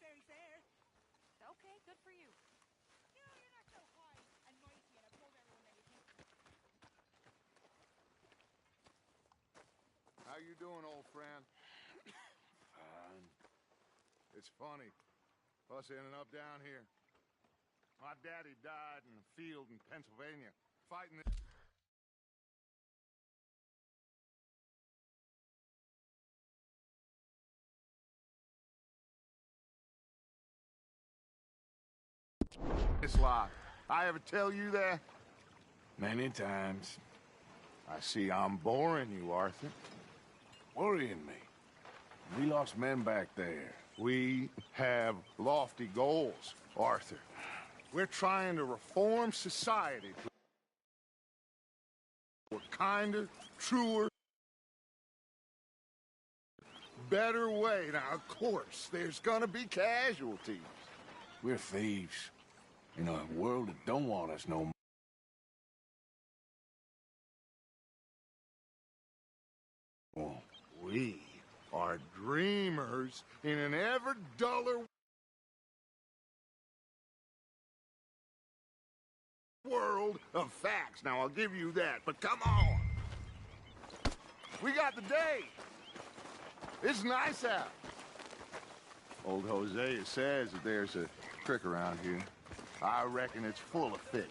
very fair. Okay, good for you. You know, you're not so high and mighty and above everyone that you think. How you doing, old friend? Fine. It's funny. Us ending up down here. My daddy died in a field in Pennsylvania, fighting this. This lot. I ever tell you that? Many times. I see I'm boring you, Arthur. Worrying me. We lost men back there. We have lofty goals, Arthur. We're trying to reform society to a kinder, truer, better way. Now, of course, there's gonna be casualties. We're thieves. In a world that don't want us no more. We are dreamers in an ever duller world of facts. Now, I'll give you that, but come on. We got the day. It's nice out. Old Hosea says that there's a trick around here. I reckon it's full of fit.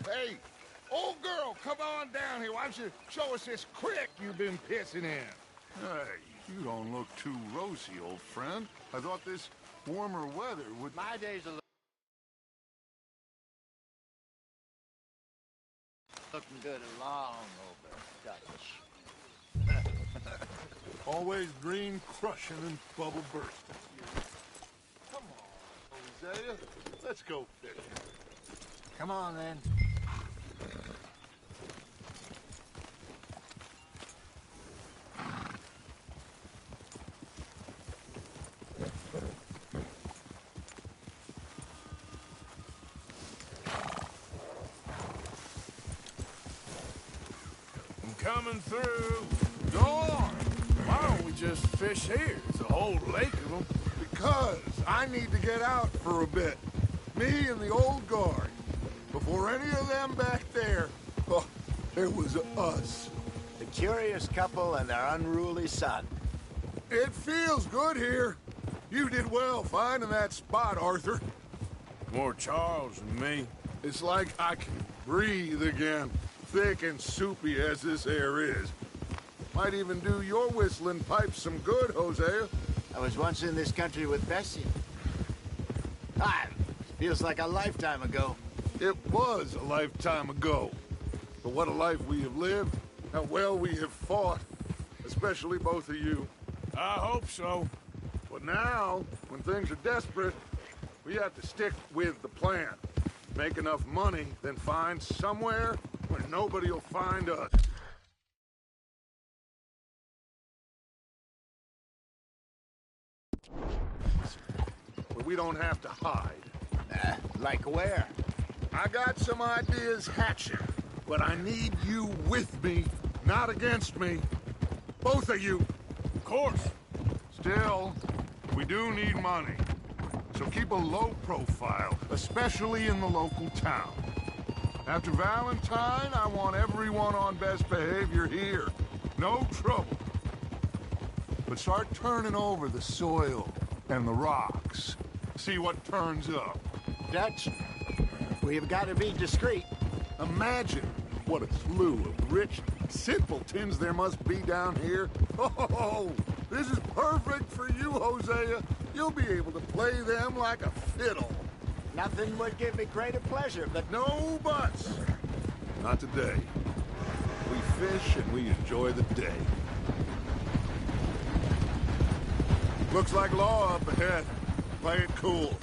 Hey, old girl, come on down here. Why don't you show us this creek you've been pissing in? Hey, you don't look too rosy, old friend. I thought this warmer weather would... My days are looking good along over Dutch. Always green crushing and bubble bursting. Come on, Hosea. Let's go fishing. Come on, then. I'm coming through. Go on. Why don't we just fish here? There's a whole lake of them. Because I need to get out for a bit. Me and the old guard. Before any of them back there, oh, there was us. The curious couple and their unruly son. It feels good here. You did well finding that spot, Arthur. More Charles than me. It's like I can breathe again, thick and soupy as this air is. Might even do your whistling pipes some good, Hosea. I was once in this country with Bessie. Feels like a lifetime ago. It was a lifetime ago. But what a life we have lived. How well we have fought. Especially both of you. I hope so. But now, when things are desperate, we have to stick with the plan. Make enough money, then find somewhere where nobody will find us. Where we don't have to hide. Like where? I got some ideas hatching, but I need you with me, not against me. Both of you. Of course. Still, we do need money. So keep a low profile, especially in the local town. After Valentine, I want everyone on best behavior here. No trouble. But start turning over the soil and the rocks. See what turns up. Dutch, we've got to be discreet. Imagine what a slew of rich simpletons there must be down here. Oh, this is perfect for you, Hosea. You'll be able to play them like a fiddle. Nothing would give me greater pleasure, but... No buts. Not today. We fish and we enjoy the day. Looks like law up ahead. Play it cool.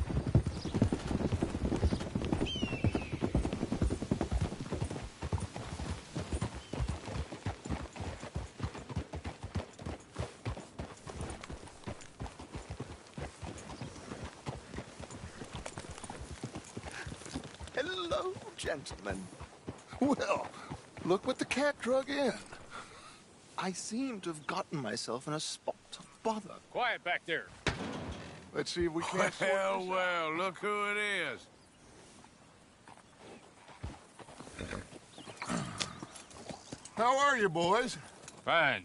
Hello, gentlemen. Well, look what the cat drug in. I seem to have gotten myself in a spot of bother. Quiet back there. Let's see if we can't sort Well, this out. well, look who it is. How are you, boys? Fine.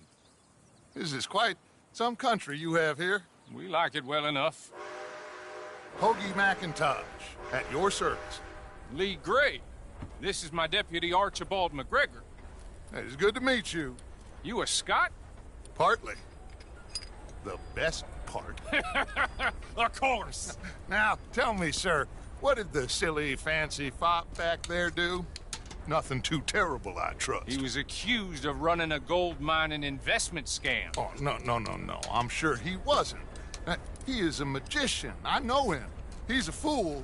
This is quite some country you have here. We like it well enough. Hoagie McIntosh, at your service. Lee Gray. This is my deputy Archibald McGregor. It's good to meet you. You a Scot? Partly. The best part. Of course. Now, tell me, sir, what did the silly, fancy fop back there do? Nothing too terrible, I trust. He was accused of running a gold mining investment scam. Oh, no. I'm sure he wasn't. He is a magician. I know him. He's a fool,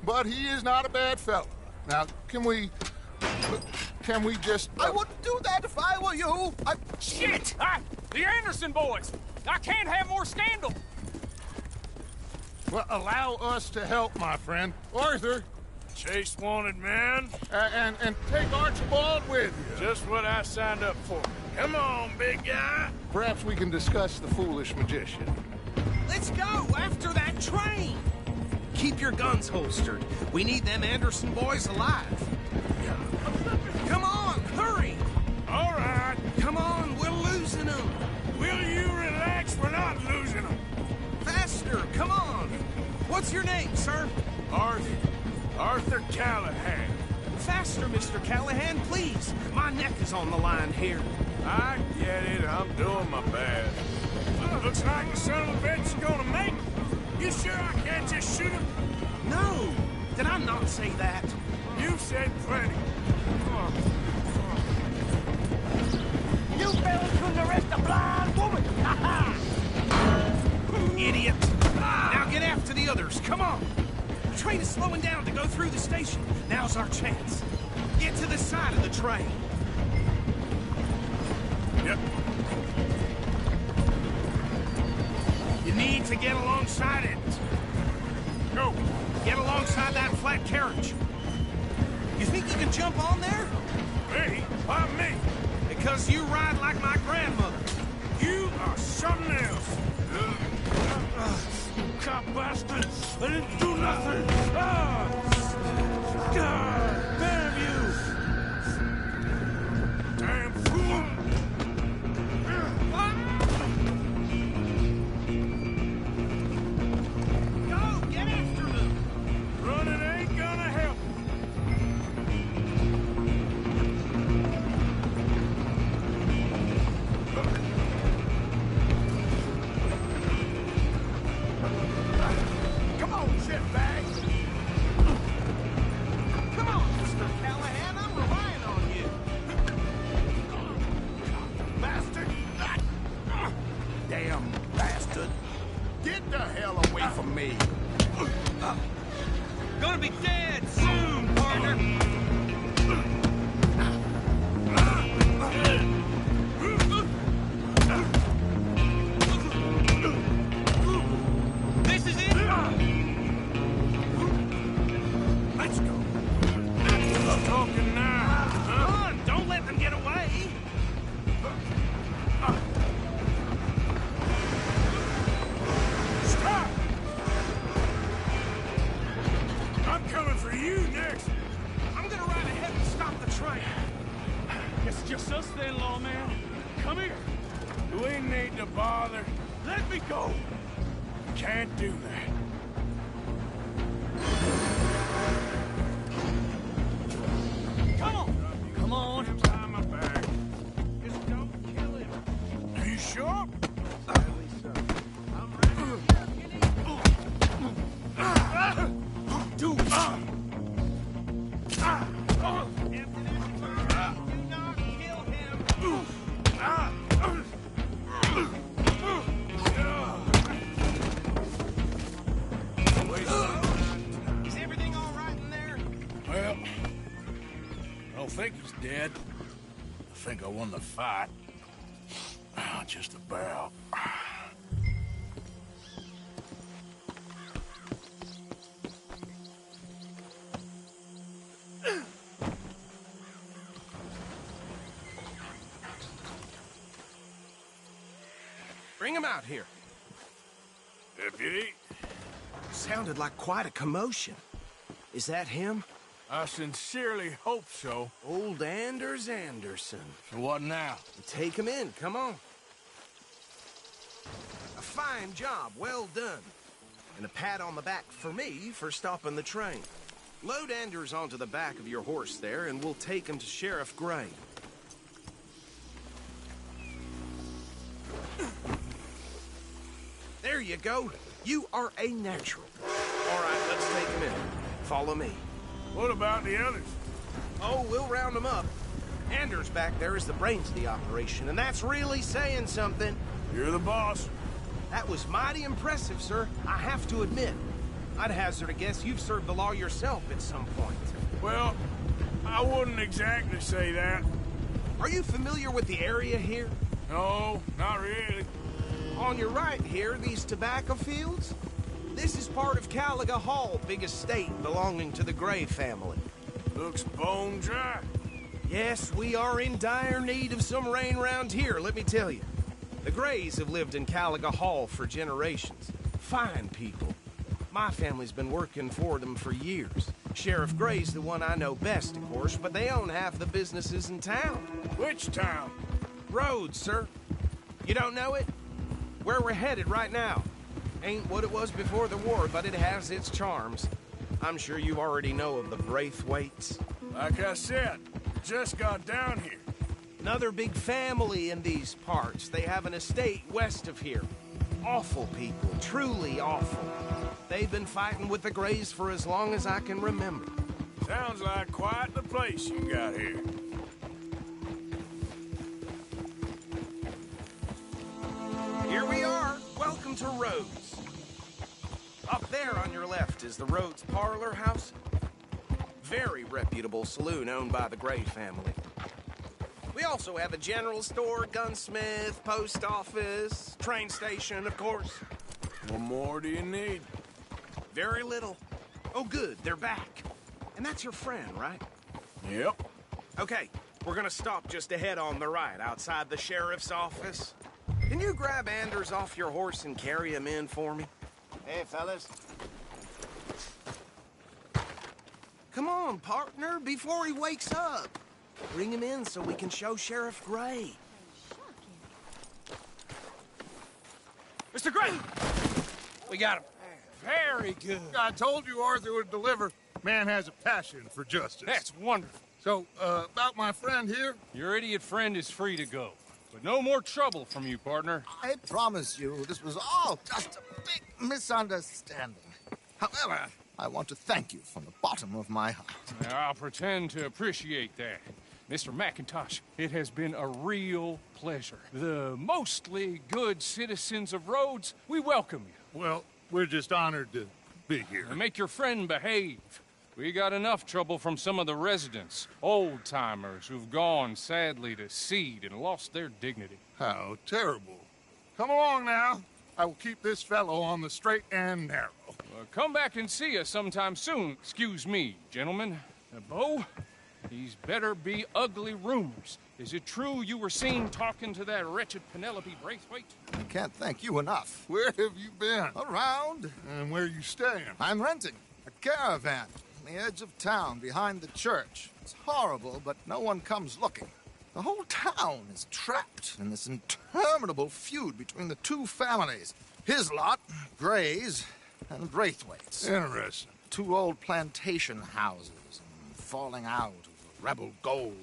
but he is not a bad fellow. Now, can we just... I wouldn't do that if I were you. Shit! The Anderson boys! I can't have more scandal! Well, allow us to help, my friend. Arthur, Chase wanted man. and take Archibald with you. Just what I signed up for. Come on, big guy. Perhaps we can discuss the foolish magician. Let's go after that train. Keep your guns holstered. We need them Anderson boys alive. Come on, hurry. All right. Come on, we're losing them. Will you relax? We're not losing them. Faster, come on. What's your name, sir? Arthur Callahan. Faster, Mr. Callahan, please. My neck is on the line here. I get it. I'm doing my best. Looks like the son of a bitch is gonna make it. You sure I can't just shoot him? No, did I not say that? You said plenty. You fellas couldn't arrest a blind woman! Ha ha! Idiot. Now get after the others, come on. The train is slowing down to go through the station. Now's our chance. Get to the side of the train. Yep. You need to get alongside it. Go. Get alongside that flat carriage. You think you can jump on there? Me? Why me? Because you ride like my grandmother. You are something else. You cop bastard! I didn't do nothing! Damn you! Damn fool! Go, get after them! Running ain't gonna help. Come on, shitbag. Come on, Mr. Callahan, I'm relying on you. Bastard. Damn bastard. Get the hell away from me. Gonna be dead soon, partner. This is it. Let's go. Talking now. Come on, don't let them get away. Stop! I'm coming for you next. I'm gonna ride ahead and stop the train. It's just us then, lawman. Come here. We need to bother. Let me go. Can't do that. Come on. Come on. Tie my bag. Just don't kill him. Are you sure? Do not kill him. I won the fight. Just about. Bring him out here. Deputy, Sounded like quite a commotion. Is that him? I sincerely hope so. Old Anders Anderson. So what now? Take him in, come on. A fine job, well done. And a pat on the back for me for stopping the train. Load Anders onto the back of your horse there, and we'll take him to Sheriff Gray. There you go. You are a natural. All right, let's take him in. Follow me. What about the others? Oh, we'll round them up. Anders back there is the brains of the operation, and that's really saying something. You're the boss. That was mighty impressive, sir. I have to admit. I'd hazard a guess you've served the law yourself at some point. Well, I wouldn't exactly say that. Are you familiar with the area here? No, not really. On your right here, these tobacco fields? This is part of Caliga Hall, big estate belonging to the Gray family. Looks bone dry. Yes, we are in dire need of some rain round here, let me tell you. The Grays have lived in Caliga Hall for generations. Fine people. My family's been working for them for years. Sheriff Gray's the one I know best, of course, but they own half the businesses in town. Which town? Rhodes, sir. You don't know it? Where we're headed right now. Ain't what it was before the war, but it has its charms. I'm sure you already know of the Braithwaites. Like I said, just got down here. Another big family in these parts. They have an estate west of here. Awful people, truly awful. They've been fighting with the Grays for as long as I can remember. Sounds like quite the place you got here. Here we are. Welcome to Rhodes. Up there on your left is the Rhodes Parlor House. Very reputable saloon owned by the Gray family. We also have a general store, gunsmith, post office, train station, of course. What more do you need? Very little. Oh, good, they're back. And that's your friend, right? Yep. Okay, we're gonna stop just ahead on the right, outside the sheriff's office. Can you grab Anders off your horse and carry him in for me? Hey, fellas. Come on, partner, before he wakes up. Bring him in so we can show Sheriff Gray. Mr. Gray! We got him. Very good. I told you Arthur would deliver. Man has a passion for justice. That's wonderful. So, about my friend here? Your idiot friend is free to go. But no more trouble from you, partner. I promise you, this was all just a big misunderstanding. However, I want to thank you from the bottom of my heart. I'll pretend to appreciate that. Mr. McIntosh, it has been a real pleasure. The mostly good citizens of Rhodes, we welcome you. Well, we're just honored to be here. And make your friend behave. We got enough trouble from some of the residents, old-timers who've gone, sadly, to seed and lost their dignity. How terrible. Come along now. I will keep this fellow on the straight and narrow. Come back and see us sometime soon. Excuse me, gentlemen. Bo, these better be ugly rumors. Is it true you were seen talking to that wretched Penelope Braithwaite? I can't thank you enough. Where have you been? Around. And where you staying? I'm renting a caravan on the edge of town behind the church. It's horrible, but no one comes looking. The whole town is trapped in this interminable feud between the two families. His lot, Gray's, and Braithwaite's. Interesting. Two old plantation houses, and falling out over rebel gold,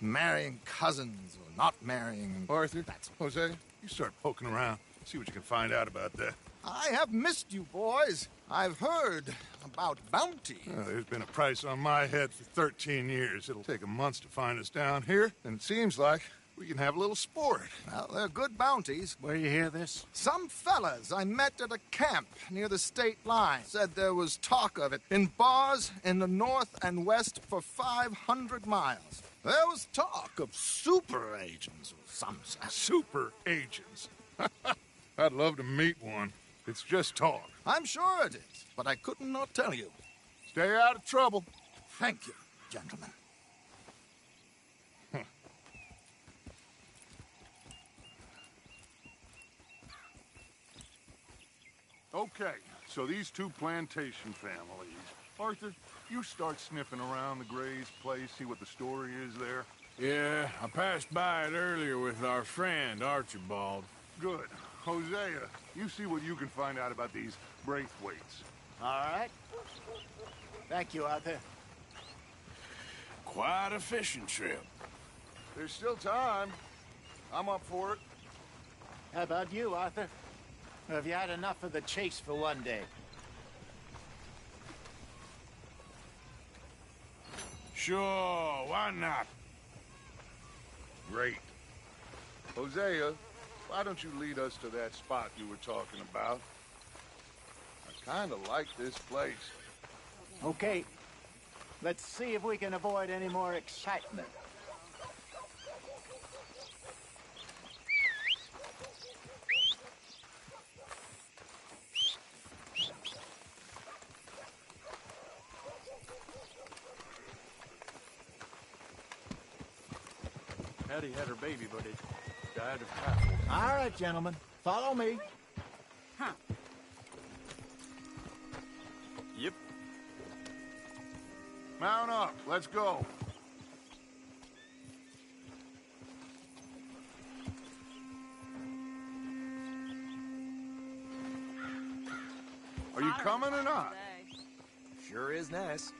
and marrying cousins or not marrying. Arthur, Jose, you start poking around. See what you can find out about that. I have missed you, boys. I've heard about bounty. There's been a price on my head for 13 years. It'll take 'em months to find us down here, and it seems like we can have a little sport. Well, they're good bounties. Where you hear this? Some fellas I met at a camp near the state line said there was talk of it in bars in the north and west for 500 miles. There was talk of super agents of some sort. Super agents. I'd love to meet one. It's just talk. I'm sure it is, but I couldn't not tell you. Stay out of trouble. Thank you, gentlemen. Okay, so these two plantation families. Arthur, you start sniffing around the Gray's place, see what the story is there. Yeah, I passed by it earlier with our friend, Archibald. Good. Hosea, you see what you can find out about these Braithwaites. All right. Thank you, Arthur. Quite a fishing trip. There's still time. I'm up for it. How about you, Arthur? Or have you had enough of the chase for one day? Sure, why not? Great. Hosea, why don't you lead us to that spot you were talking about? I kind of like this place. Okay. Let's see if we can avoid any more excitement. Hattie had her baby, but it died of typhoid. All right, gentlemen. Follow me. Huh. Yep. Mount up. Let's go. Are you coming or not? Sure is nice.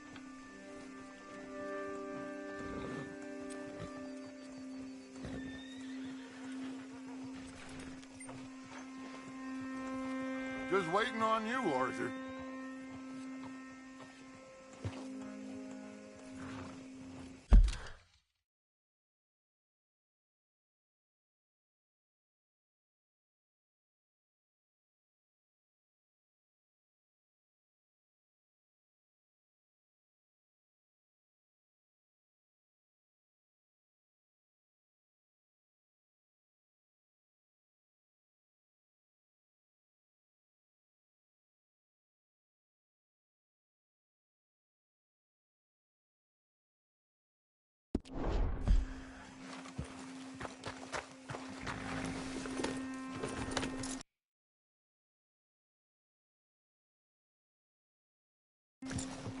Just waiting on you, Arthur.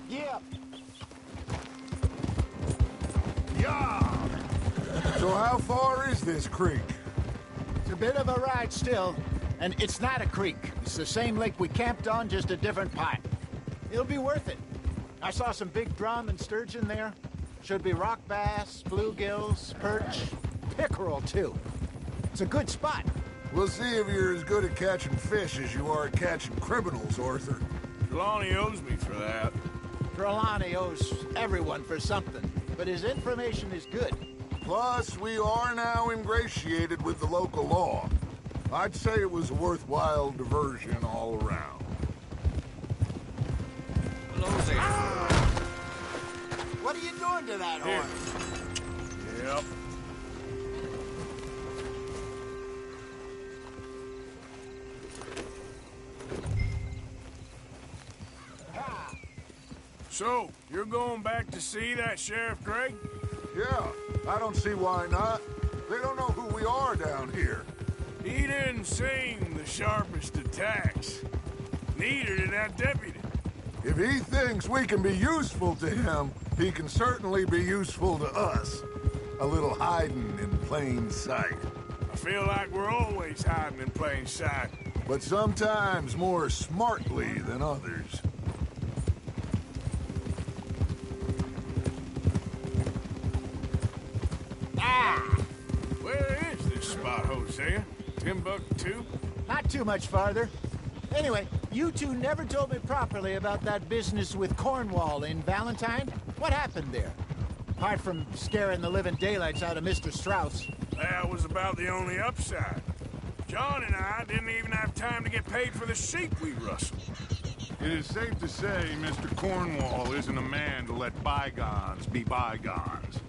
Yeah. Yeah! So how far is this creek? It's a bit of a ride still, and it's not a creek. It's the same lake we camped on, just a different pipe. It'll be worth it. I saw some big drum and sturgeon there. Should be rock bass, bluegills, perch, pickerel too. It's a good spot. We'll see if you're as good at catching fish as you are at catching criminals, Arthur. Trelawney owes me for that. Trelawney owes everyone for something, but his information is good. Plus, we are now ingratiated with the local law. I'd say it was a worthwhile diversion all around. What are you doing to that Here. horse? Yep. So, you're going back to see that Sheriff Gray? Yeah, I don't see why not. They don't know who we are down here. He didn't seem the sharpest attacks. Neither did that deputy. If he thinks we can be useful to him, he can certainly be useful to us. A little hiding in plain sight. I feel like we're always hiding in plain sight. But sometimes more smartly than others. Where is this spot, Hosea? Timbuktu? Not too much farther. Anyway, you two never told me properly about that business with Cornwall in Valentine. What happened there? Apart from scaring the living daylights out of Mr. Strauss. That was about the only upside. John and I didn't even have time to get paid for the sheep we rustled. It is safe to say Mr. Cornwall isn't a man to let bygones be bygones.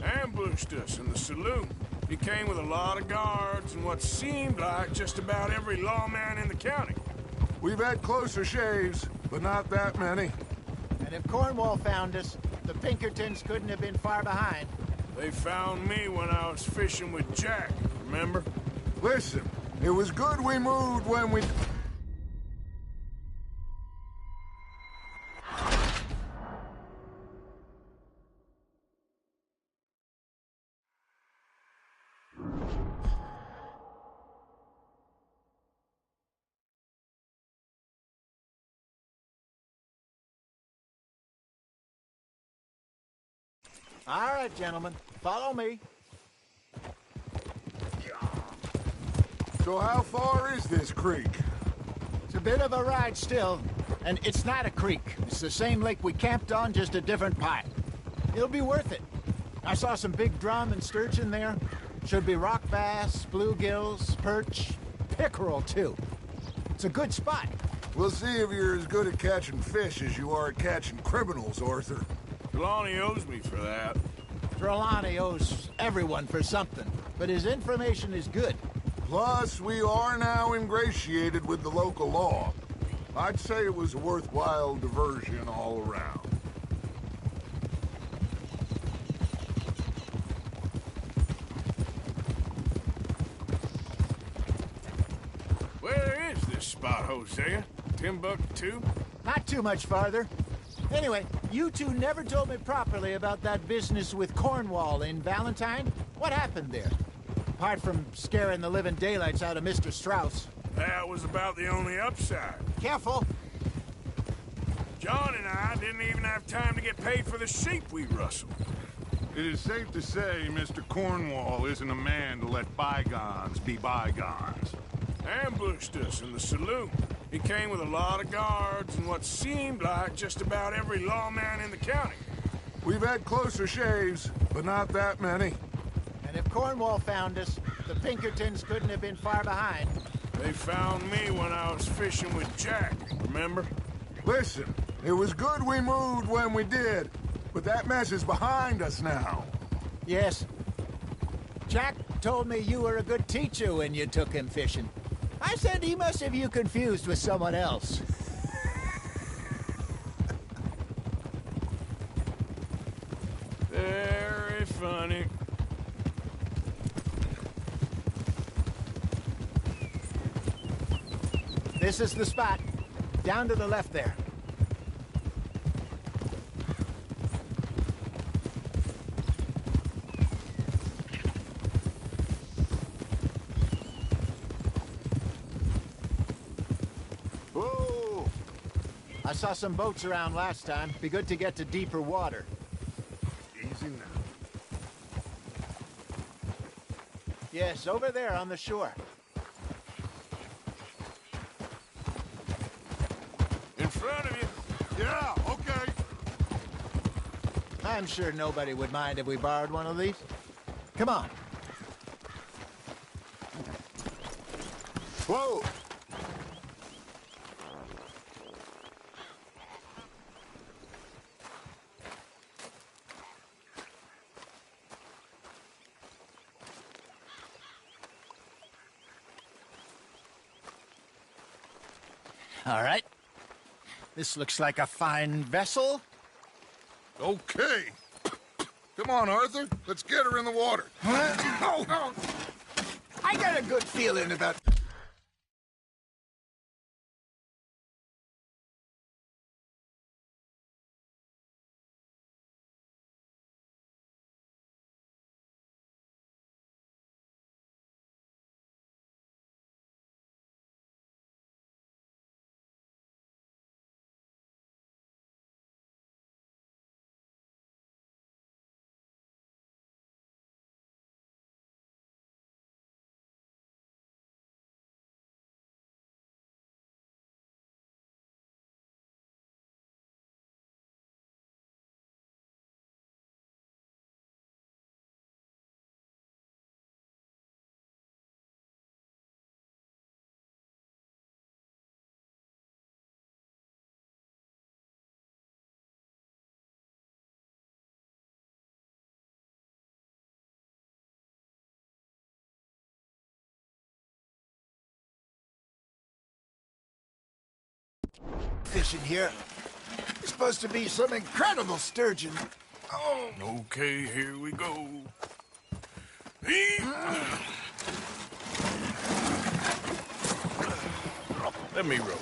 Ambushed us in the saloon. He came with a lot of guards and what seemed like just about every lawman in the county. We've had closer shaves, but not that many. And if Cornwall found us, the Pinkertons couldn't have been far behind. They found me when I was fishing with Jack, remember? Listen, it was good we moved when we... All right, gentlemen, follow me. So how far is this creek? It's a bit of a ride still, and it's not a creek. It's the same lake we camped on, just a different part. It'll be worth it. I saw some big drum and sturgeon there. Should be rock bass, bluegills, perch, pickerel, too. It's a good spot. We'll see if you're as good at catching fish as you are at catching criminals, Arthur. Trelawney owes me for that. Trelawney owes everyone for something, but his information is good. Plus, we are now ingratiated with the local law. I'd say it was a worthwhile diversion all around. Where is this spot, Hosea? Timbuktu? Not too much farther. Anyway, you two never told me properly about that business with Cornwall in Valentine. What happened there? Apart from scaring the living daylights out of Mr. Strauss. That was about the only upside. Careful! John and I didn't even have time to get paid for the sheep we rustled. It is safe to say Mr. Cornwall isn't a man to let bygones be bygones. Ambushed us in the saloon. He came with a lot of guards and what seemed like just about every lawman in the county. We've had closer shaves, but not that many. And if Cornwall found us, the Pinkertons couldn't have been far behind. They found me when I was fishing with Jack, remember? Listen, it was good we moved when we did, but that mess is behind us now. Yes. Jack told me you were a good teacher when you took him fishing. I said he must have you confused with someone else. Very funny. This is the spot. Down to the left there. Whoa! I saw some boats around last time. Be good to get to deeper water. Easy now. Yes, over there on the shore. In front of you. Yeah, okay. I'm sure nobody would mind if we borrowed one of these. Come on. Whoa! All right. This looks like a fine vessel. Okay. Come on, Arthur. Let's get her in the water. Oh, I got a good feeling about fishing here. It's supposed to be some incredible sturgeon. Oh, okay, here we go. Let me roll.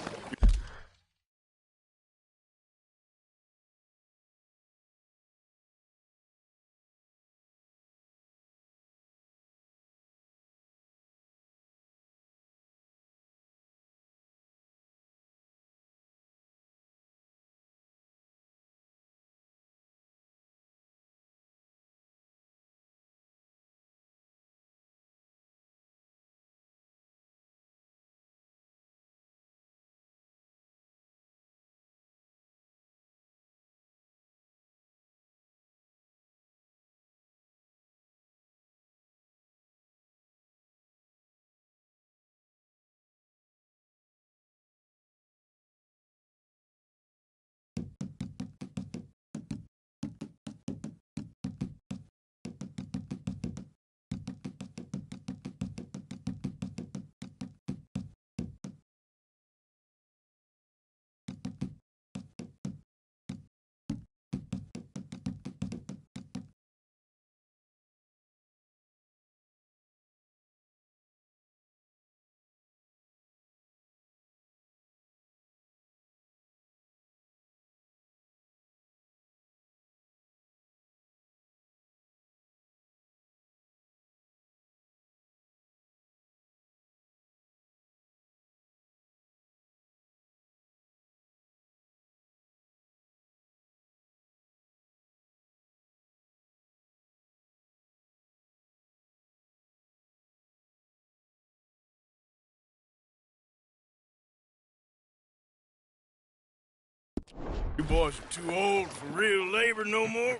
You boys are too old for real labor no more.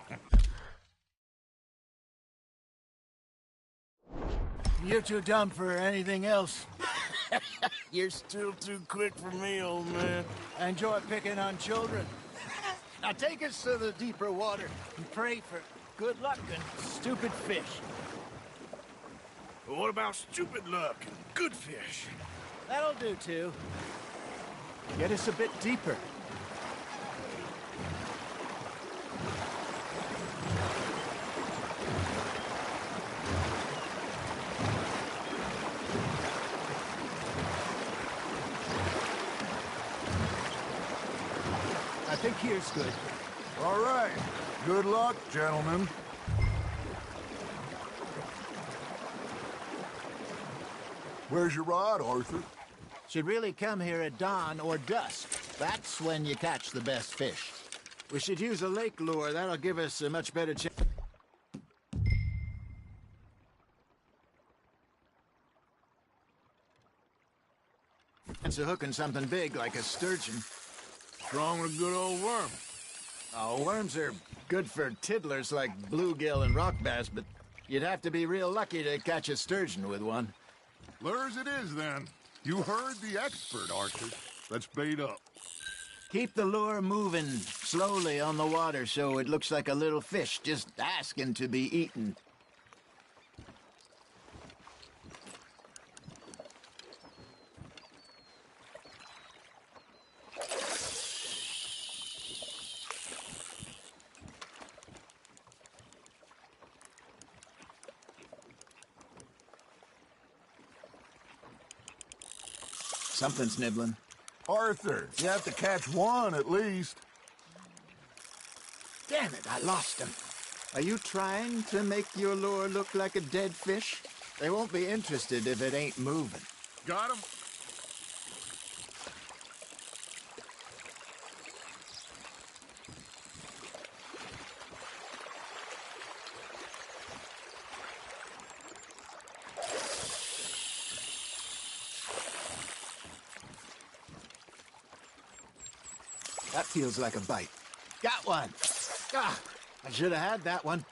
You're too dumb for anything else. You're still too quick for me, old man. Enjoy picking on children. Now take us to the deeper water and pray for good luck and stupid fish. But what about stupid luck and good fish? That'll do, too. Get us a bit deeper. I think here's good. All right. Good luck, gentlemen. Where's your rod, Arthur? Should really come here at dawn or dusk. That's when you catch the best fish. We should use a lake lure. That'll give us a much better chance. Of hooking something big like a sturgeon. What's wrong with a good old worm? Oh, worms are good for tiddlers like bluegill and rock bass, but you'd have to be real lucky to catch a sturgeon with one. Lures it is, then. You heard the expert, Arthur. Let's bait up. Keep the lure moving slowly on the water so it looks like a little fish just asking to be eaten. Something's nibbling. Arthur, you have to catch one at least. Damn it, I lost him. Are you trying to make your lure look like a dead fish? They won't be interested if it ain't moving. Got him. That feels like a bite. Got one. Ah, I should have had that one.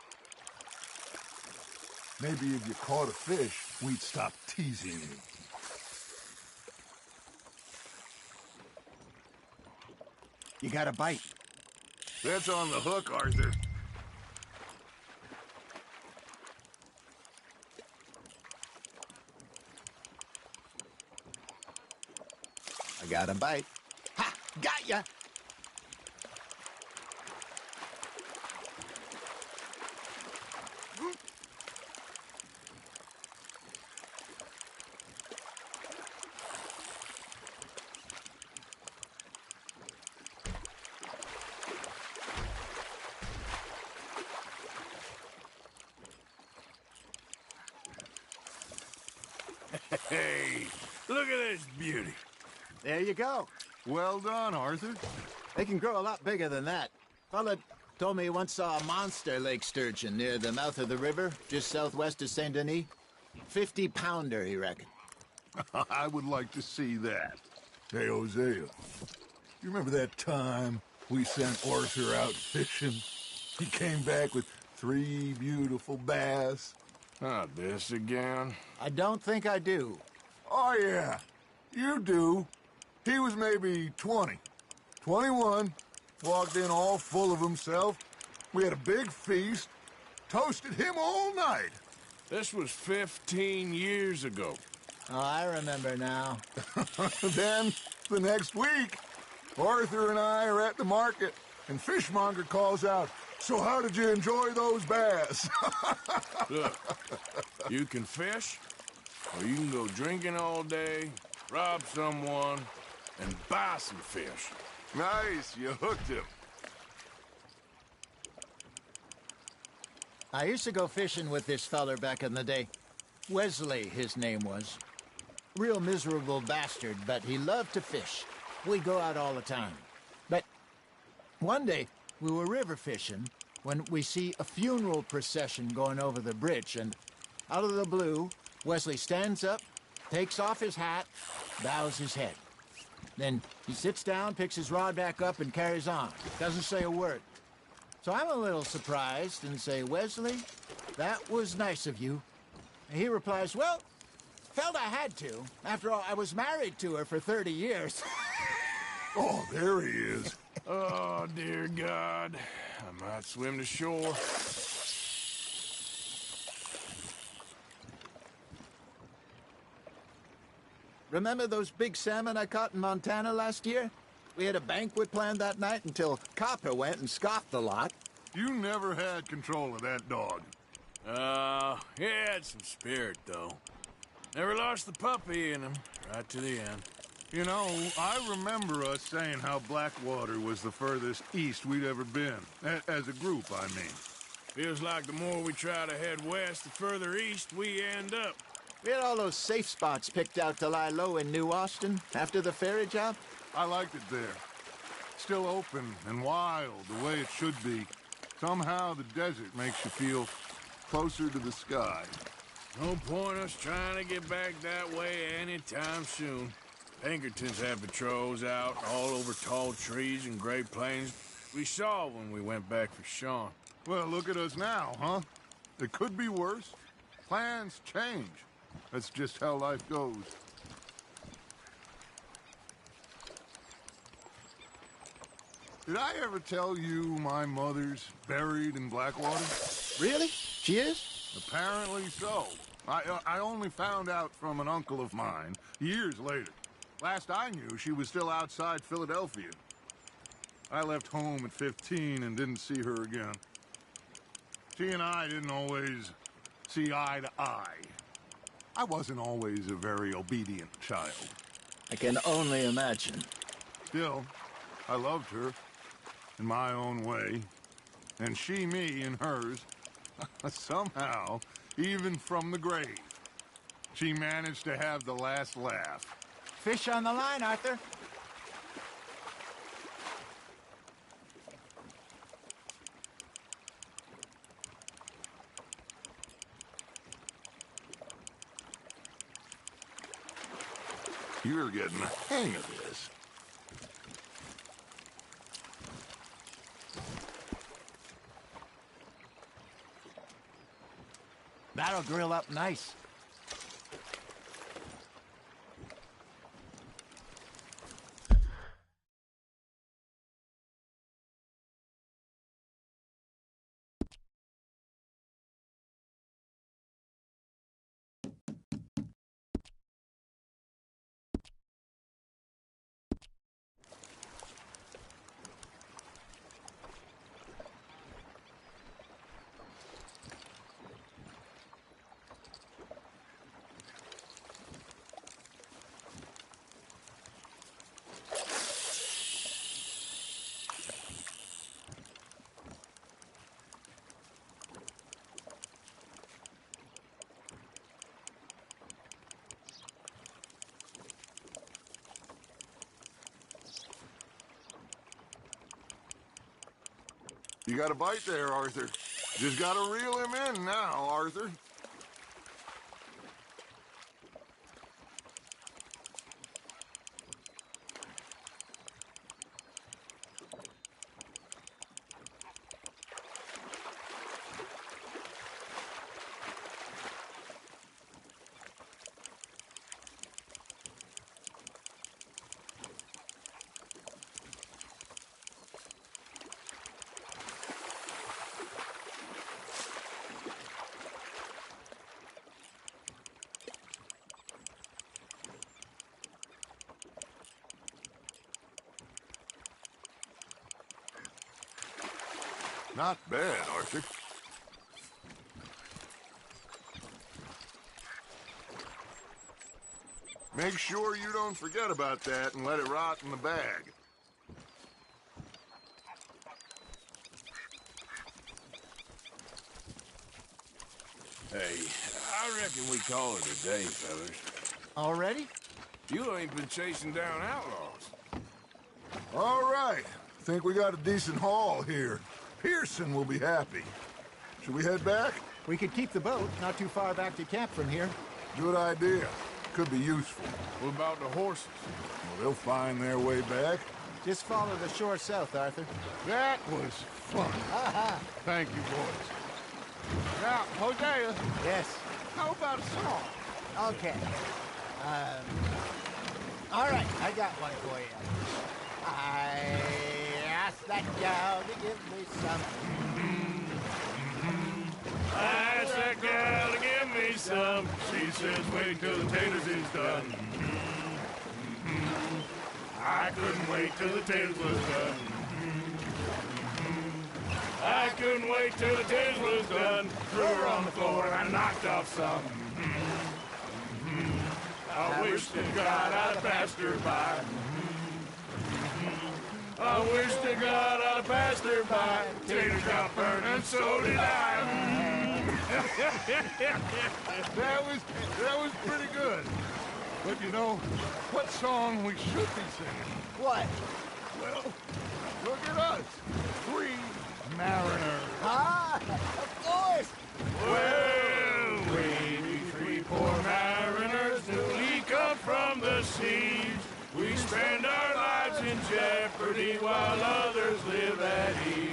Maybe if you caught a fish, we'd stop teasing you. You got a bite. That's on the hook, Arthur. I got a bite. Ha! Got ya! Hey, look at this beauty. There you go. Well done, Arthur. They can grow a lot bigger than that. Fella told me he once saw a monster lake sturgeon near the mouth of the river, just southwest of Saint Denis. 50-pounder, he reckoned. I would like to see that. Hey, Hosea, you remember that time we sent Arthur out fishing? He came back with 3 beautiful bass. Not this again. I don't think I do. Oh, yeah, you do. He was maybe 20, 21, walked in all full of himself. We had a big feast, toasted him all night. This was 15 years ago. Oh, I remember now. Then, the next week, Arthur and I are at the market, and Fishmonger calls out, "So how did you enjoy those bass?" Look, you can fish, or you can go drinking all day, rob someone, and buy some fish. Nice, you hooked him. I used to go fishing with this feller back in the day. Wesley, his name was. Real miserable bastard, but he loved to fish. We'd go out all the time. But one day, we were river fishing when we see a funeral procession going over the bridge, and out of the blue, Wesley stands up, takes off his hat, bows his head. Then he sits down, picks his rod back up, and carries on. Doesn't say a word. So I'm a little surprised and say, "Wesley, that was nice of you." And he replies, "Well, felt I had to. After all, I was married to her for 30 years. Oh, there he is. Oh, dear God. I might swim to shore. Remember those big salmon I caught in Montana last year? We had a banquet planned that night until Copper went and scoffed the lot. You never had control of that dog. He had some spirit, though. Never lost the puppy in him, right to the end. You know, I remember us saying how Blackwater was the furthest east we'd ever been. As a group, I mean. Feels like the more we try to head west, the further east we end up. We had all those safe spots picked out to lie low in New Austin after the ferry job. I liked it there. Still open and wild, the way it should be. Somehow the desert makes you feel closer to the sky. No point us trying to get back that way anytime soon. Pinkertons have patrols out all over tall trees and Great Plains. We saw when we went back for Sean. Well, look at us now, huh? It could be worse. Plans change. That's just how life goes. Did I ever tell you my mother's buried in Blackwater? Really? She is? Apparently so. I only found out from an uncle of mine years later. Last I knew, she was still outside Philadelphia. I left home at 15 and didn't see her again. She and I didn't always see eye to eye. I wasn't always a very obedient child. I can only imagine. Still, I loved her in my own way, and she me in hers. Somehow, even from the grave, she managed to have the last laugh. Fish on the line, Arthur. You're getting the hang of this. That'll grill up nice. You got a bite there, Arthur. Just gotta reel him in now, Arthur. Not bad, Arthur. Make sure you don't forget about that and let it rot in the bag. Hey, I reckon we call it a day, fellas. Already? You ain't been chasing down outlaws. All right. Think we got a decent haul here. Pearson will be happy. Should we head back? We could keep the boat not too far back to camp from here. Good idea. Could be useful. What about the horses? Well, they'll find their way back. Just follow the shore south, Arthur. That was fun. Thank you, boys. Now, Hosea, Yes. how about a song? Okay. All right, I got one for you. I asked that gal to give me some. I asked that gal to give me some. She says, wait till the taters is done. I couldn't wait till the taters was done. I couldn't wait till the taters was done. Threw her on the floor and I knocked off some. I wish to God I'd have passed her by. I wish to God I'd have passed her by. Taters got burned and so did I. That was pretty good. But you know, what song we should be singing? What? Well, look at us. 3 mariners. Ah, of course. Well, we be 3 poor mariners newly come from the seas. We spend our lives in jeopardy while others live at ease.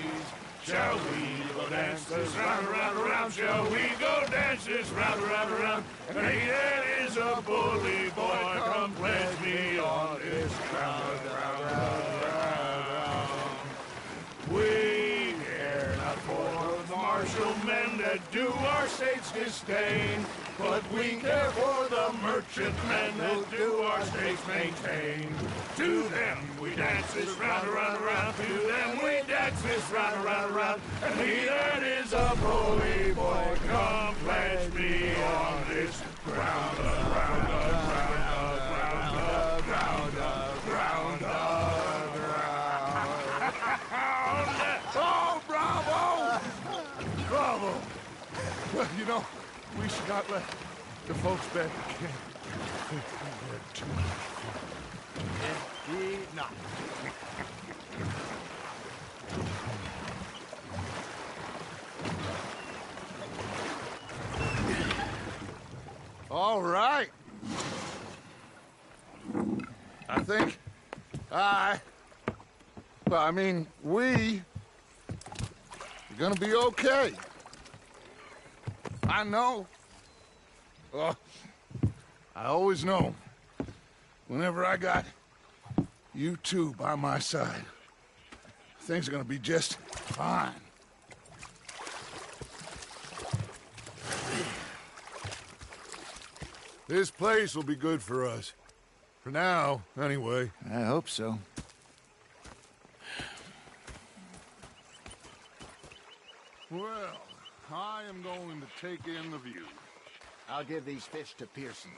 Shall we go dance this round, around, around? Shall we go dance this round, around, around? And he that is a bully boy, come pledge me on this round, round, round, round. We care not for the martial men that do our state's disdain, but we care for the merchantmen that do our states maintain. To them we dance this round, around, around. To them we dance this round, around, around. And he that is a bully boy, come pledge me on this ground, ground, ground, ground, ground, ground, ground. Oh, bravo! Bravo! Well, you know, we should not let the folks back at camp think we had too much fun. Indeed not. All right. I think we are gonna be okay. I know. I always know. Whenever I got you two by my side, things are gonna be just fine. This place will be good for us. For now, anyway. I hope so. Well, I am going to take in the view. I'll give these fish to Pearson.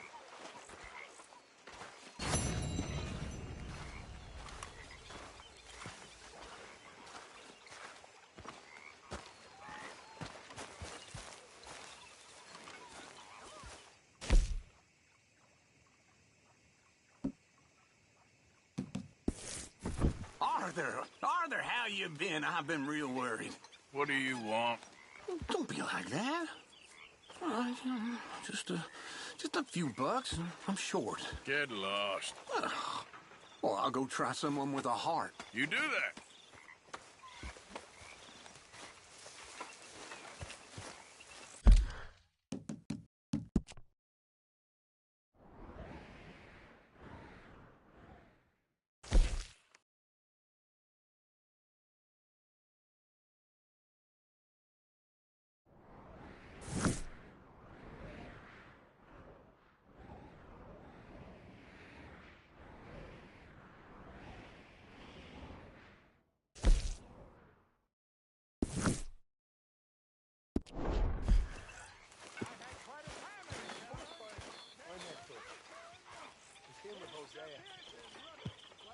Arthur, how you been? I've been real worried. What do you want? Don't be like that. All right, just a few bucks, and I'm short. Get lost. Well, I'll go try someone with a heart. You do that.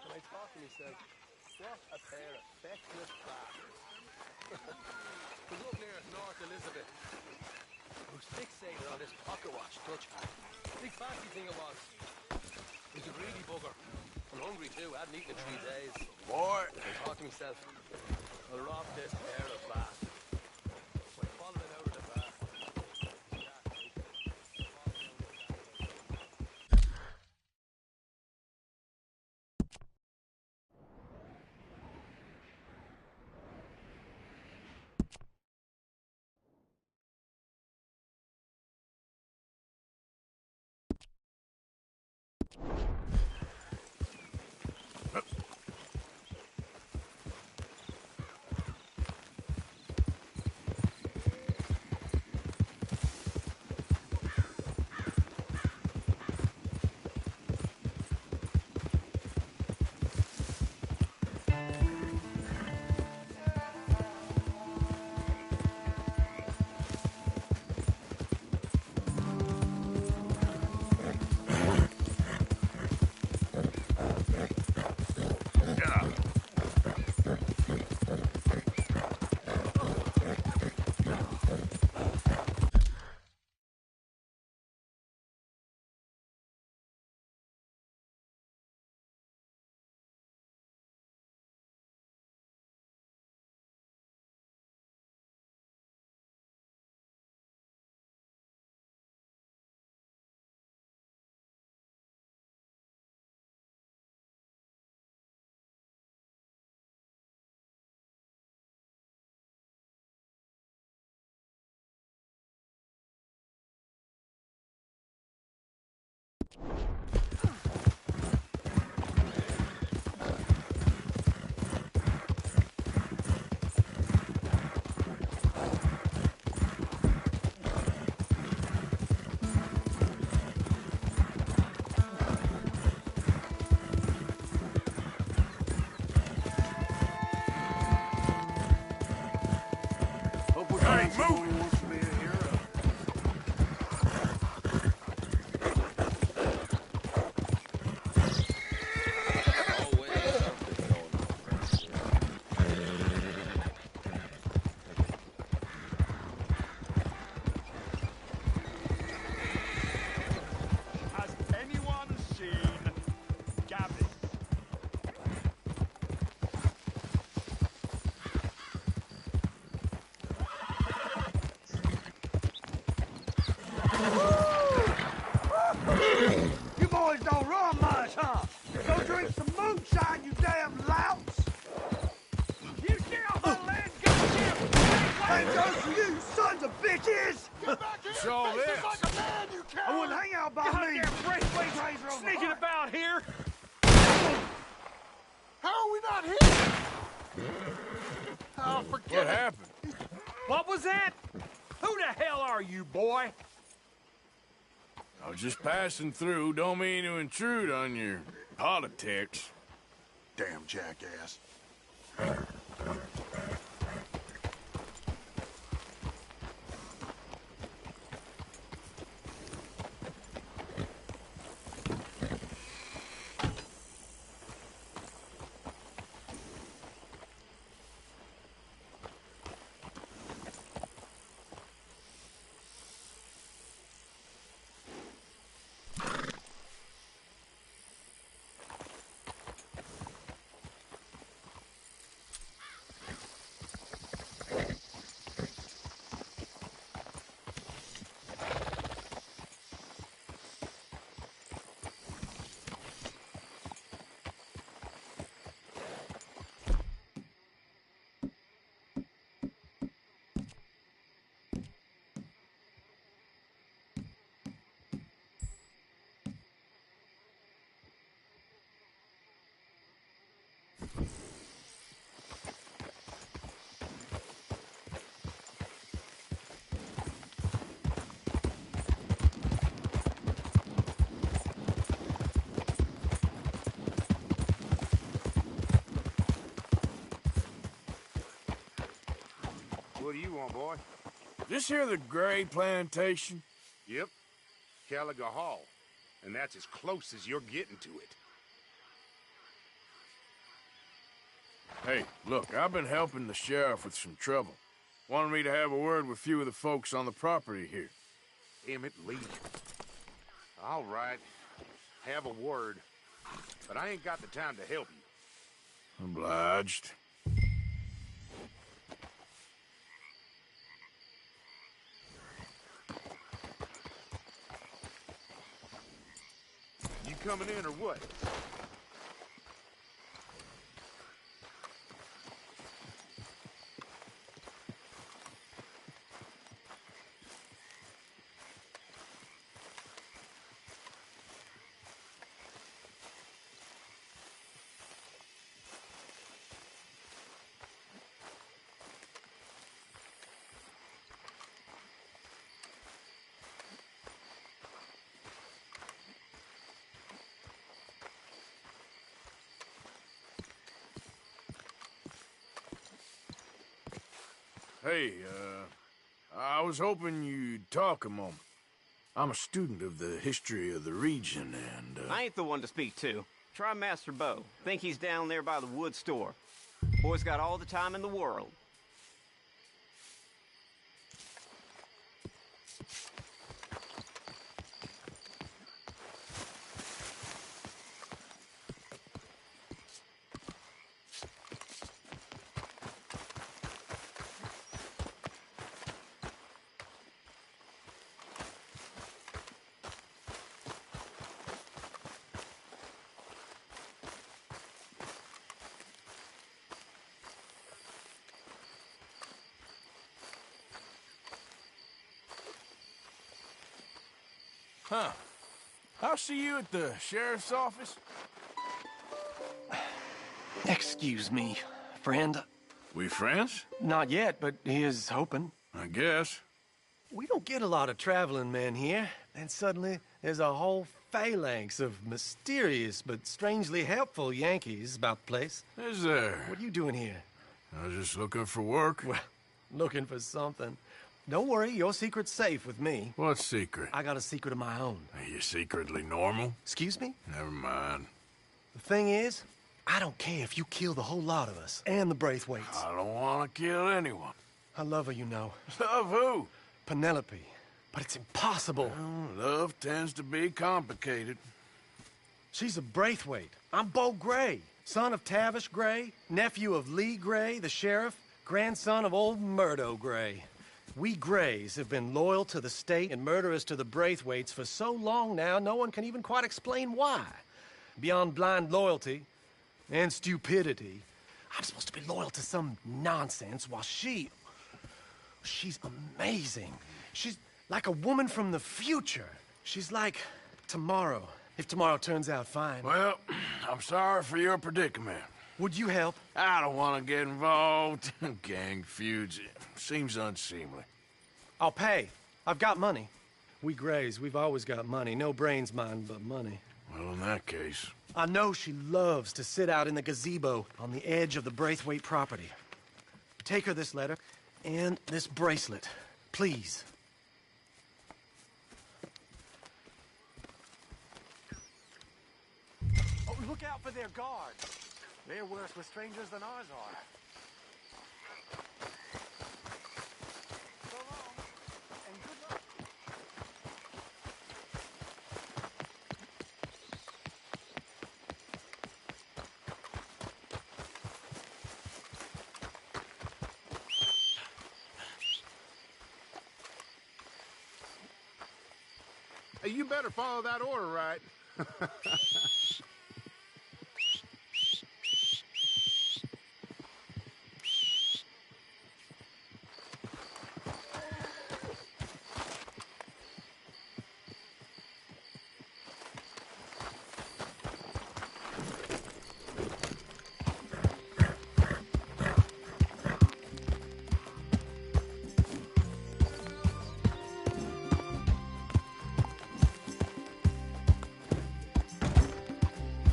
When I talk to him, he says, what a pair of feckless bastards. Was up near North Elizabeth. I was fixated on this pocket watch touch. Big fancy thing it was. He's a greedy bugger. I'm hungry too, I hadn't eaten in 3 days. Boy. I thought to myself, I'll rob this pair of bastards. So I followed it out of the bar. Hey, move! Has anyone seen Gavin? You boys don't run much, huh? Go drink some moonshine, you damn louts! You get off my land, go here! Ain't those for you, sons of bitches! Get back here! So Face this. us like a man, you I coward! wouldn't hang out by me! Goddamn bracelet Razor over sneaking heart. about here! How are we not here? Oh, forget What it. happened? What was that? Who the hell are you, boy? I was just passing through. Don't mean to intrude on your politics. Damn jackass. This here the Gray Plantation? Yep. Caliga Hall. And that's as close as you're getting to it. Hey, look, I've been helping the sheriff with some trouble. Wanted me to have a word with a few of the folks on the property here. Damn it, Lee. All right. Have a word. But I ain't got the time to help you. Obliged. You coming in or what? Hey, I was hoping you'd talk a moment. I'm a student of the history of the region, and, I ain't the one to speak to. Try Master Bo. Think he's down there by the wood store. Boy's got all the time in the world. Huh. I'll see you at the sheriff's office. Excuse me, friend. We friends? Not yet, but he is hoping. I guess. We don't get a lot of traveling men here, and suddenly there's a whole phalanx of mysterious but strangely helpful Yankees about the place. Is there? What are you doing here? I was just looking for work. Well, looking for something. Don't worry, your secret's safe with me. What secret? I got a secret of my own. Are you secretly normal? Excuse me? Never mind. The thing is, I don't care if you kill the whole lot of us, and the Braithwaites. I don't want to kill anyone. I love her, you know. Love who? Penelope. But it's impossible. Well, love tends to be complicated. She's a Braithwaite. I'm Bo Gray, son of Tavish Gray, nephew of Lee Gray, the sheriff, grandson of old MODO Gray. We Grays have been loyal to the state and murderous to the Braithwaites for so long now, no one can even quite explain why. Beyond blind loyalty and stupidity, I'm supposed to be loyal to some nonsense while she's amazing. She's like a woman from the future. She's like tomorrow, if tomorrow turns out fine. Well, I'm sorry for your predicament. Would you help? I don't want to get involved. Gang feuds. Seems unseemly. I'll pay. I've got money. We Grays, we've always got money. No brains, mind, but money. Well, in that case... I know she loves to sit out in the gazebo on the edge of the Braithwaite property. Take her this letter and this bracelet, please. Oh, look out for their guards. They're worse with strangers than ours are. So long, and good luck. Hey, you better follow that order right.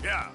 Yeah.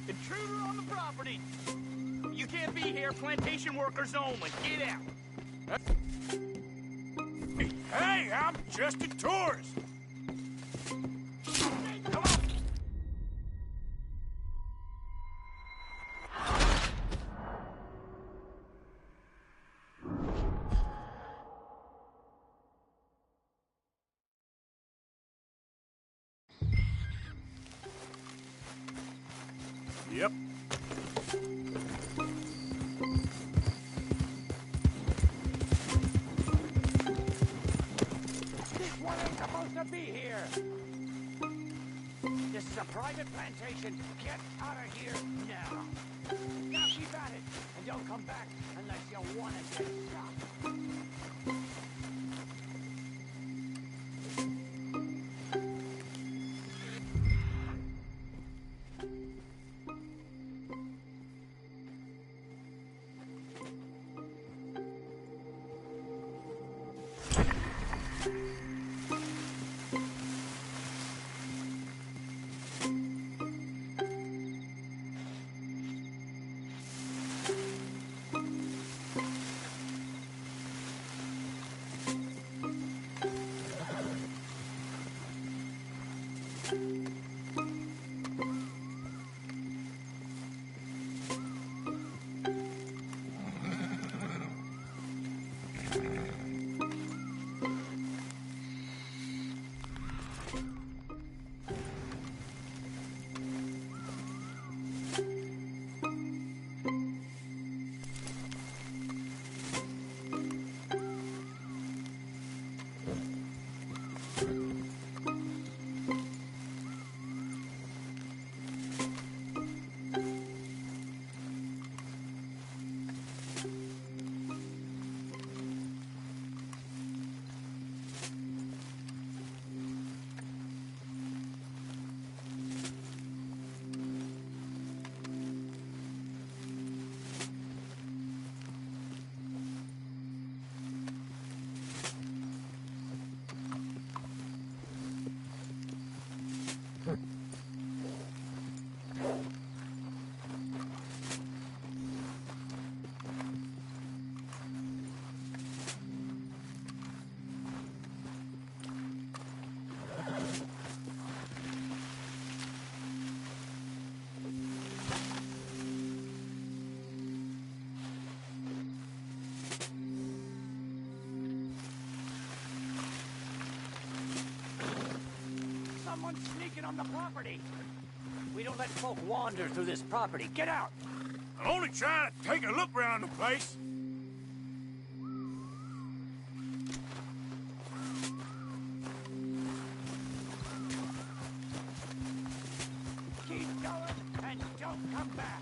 Intruder on the property! You can't be here, plantation workers only. Get out! Hey, I'm just a tourist! Come on! Yep. This one ain't supposed to be here! This is a private plantation. Get out of here now! Now keep at it, and don't come back unless you want to get shot. Someone's sneaking on the property. We don't let folk wander through this property. Get out! I'm only trying to take a look around the place. Keep going and don't come back.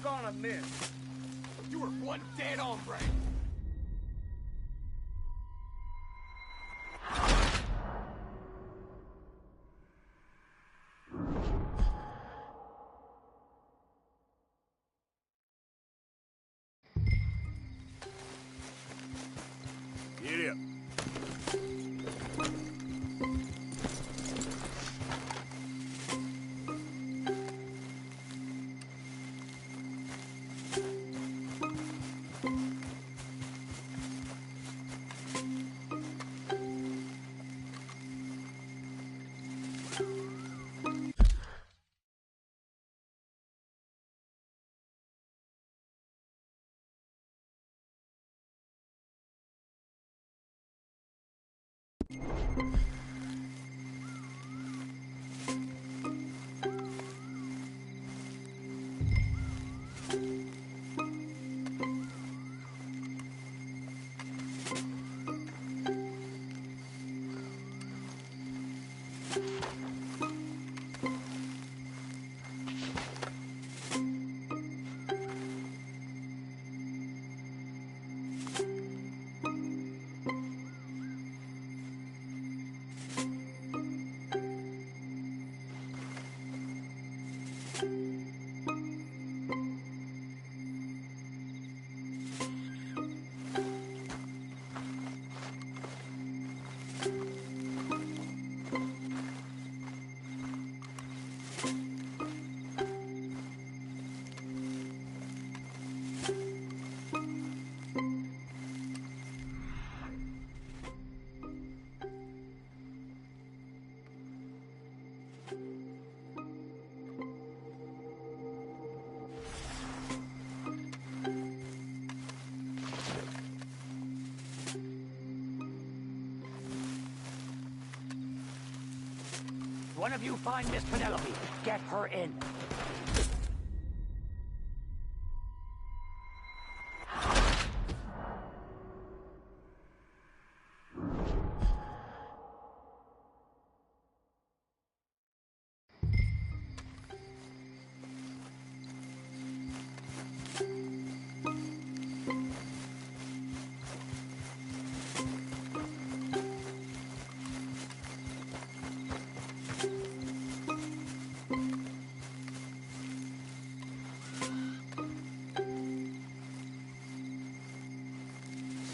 Gonna miss. You were one dead hombre. One of you find Miss Penelope. Get her in.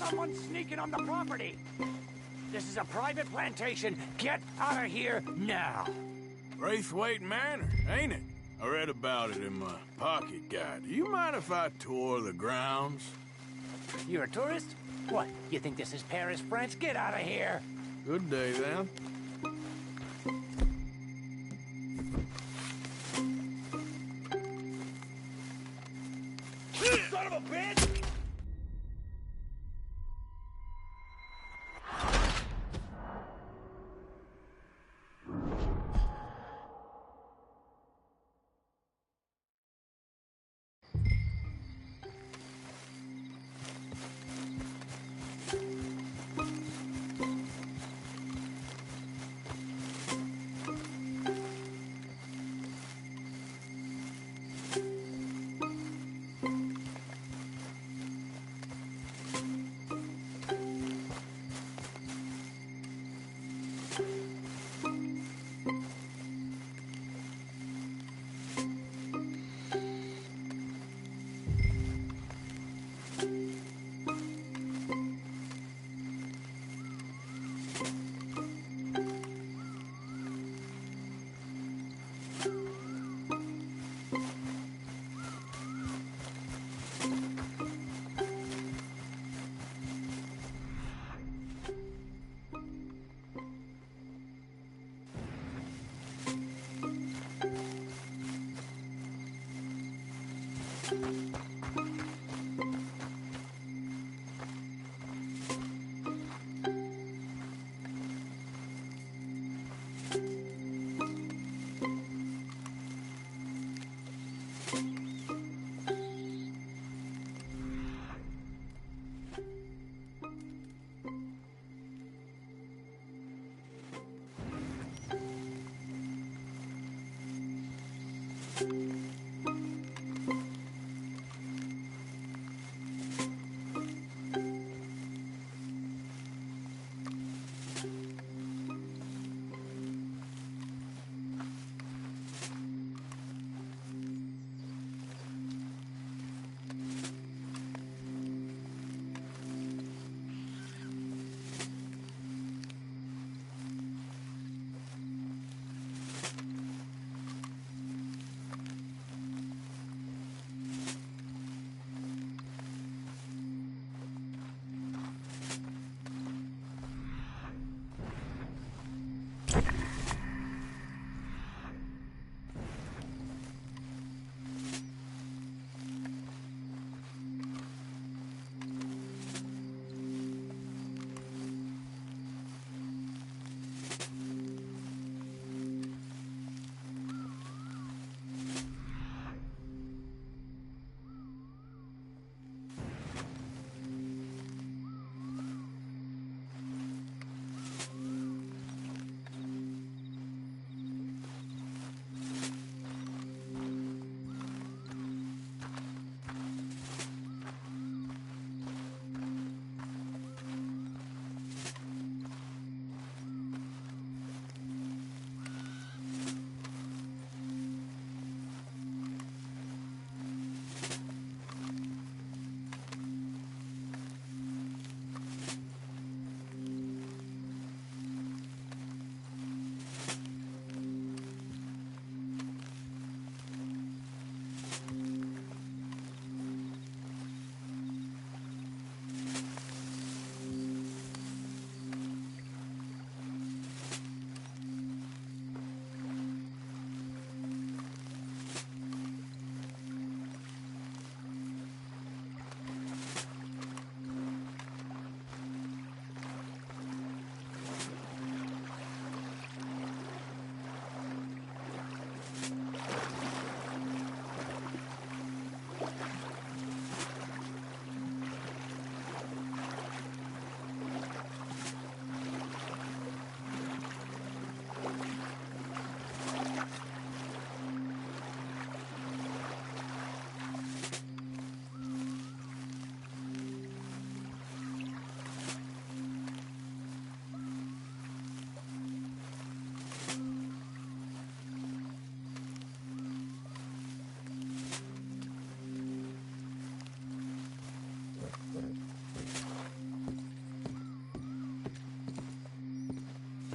Someone's sneaking on the property. This is a private plantation. Get out of here now. Braithwaite Manor, ain't it? I read about it in my pocket guide. Do you mind if I tour the grounds? You're a tourist? What, you think this is Paris, France? Get out of here! Good day, then. Son of a bitch!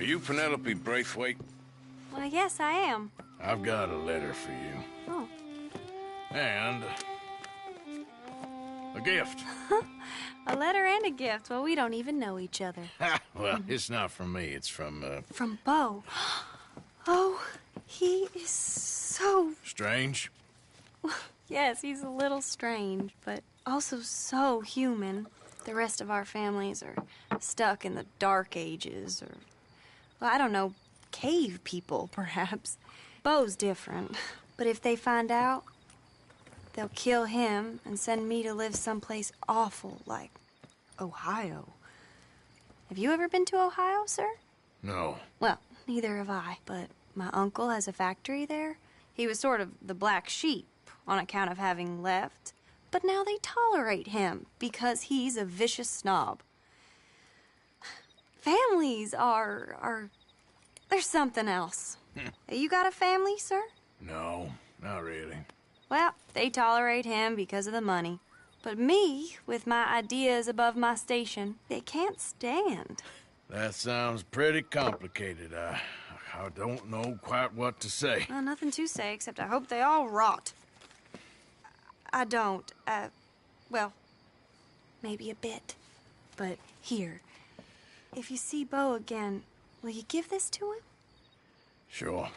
Are you Penelope Braithwaite? Well, yes, I am. I've got a letter for you. Oh. And a gift. A letter and a gift. Well, we don't even know each other. Well, it's not from me. It's from, From Bo. Oh, he is so... Strange? Yes, he's a little strange, but also so human. The rest of our families are stuck in the Dark Ages, or, well, I don't know, cave people, perhaps. Bo's different, but if they find out, they'll kill him and send me to live someplace awful like Ohio. Have you ever been to Ohio, sir? No. Well, neither have I, but my uncle has a factory there. He was sort of the black sheep on account of having left, but now they tolerate him because he's a vicious snob. Families are there's something else. You got a family, sir? No, not really. Well, they tolerate him because of the money. But me, with my ideas above my station, they can't stand. That sounds pretty complicated. I don't know quite what to say. Well, nothing to say, except I hope they all rot. I don't, well, maybe a bit. But here, if you see Bo again, will you give this to him? Sure.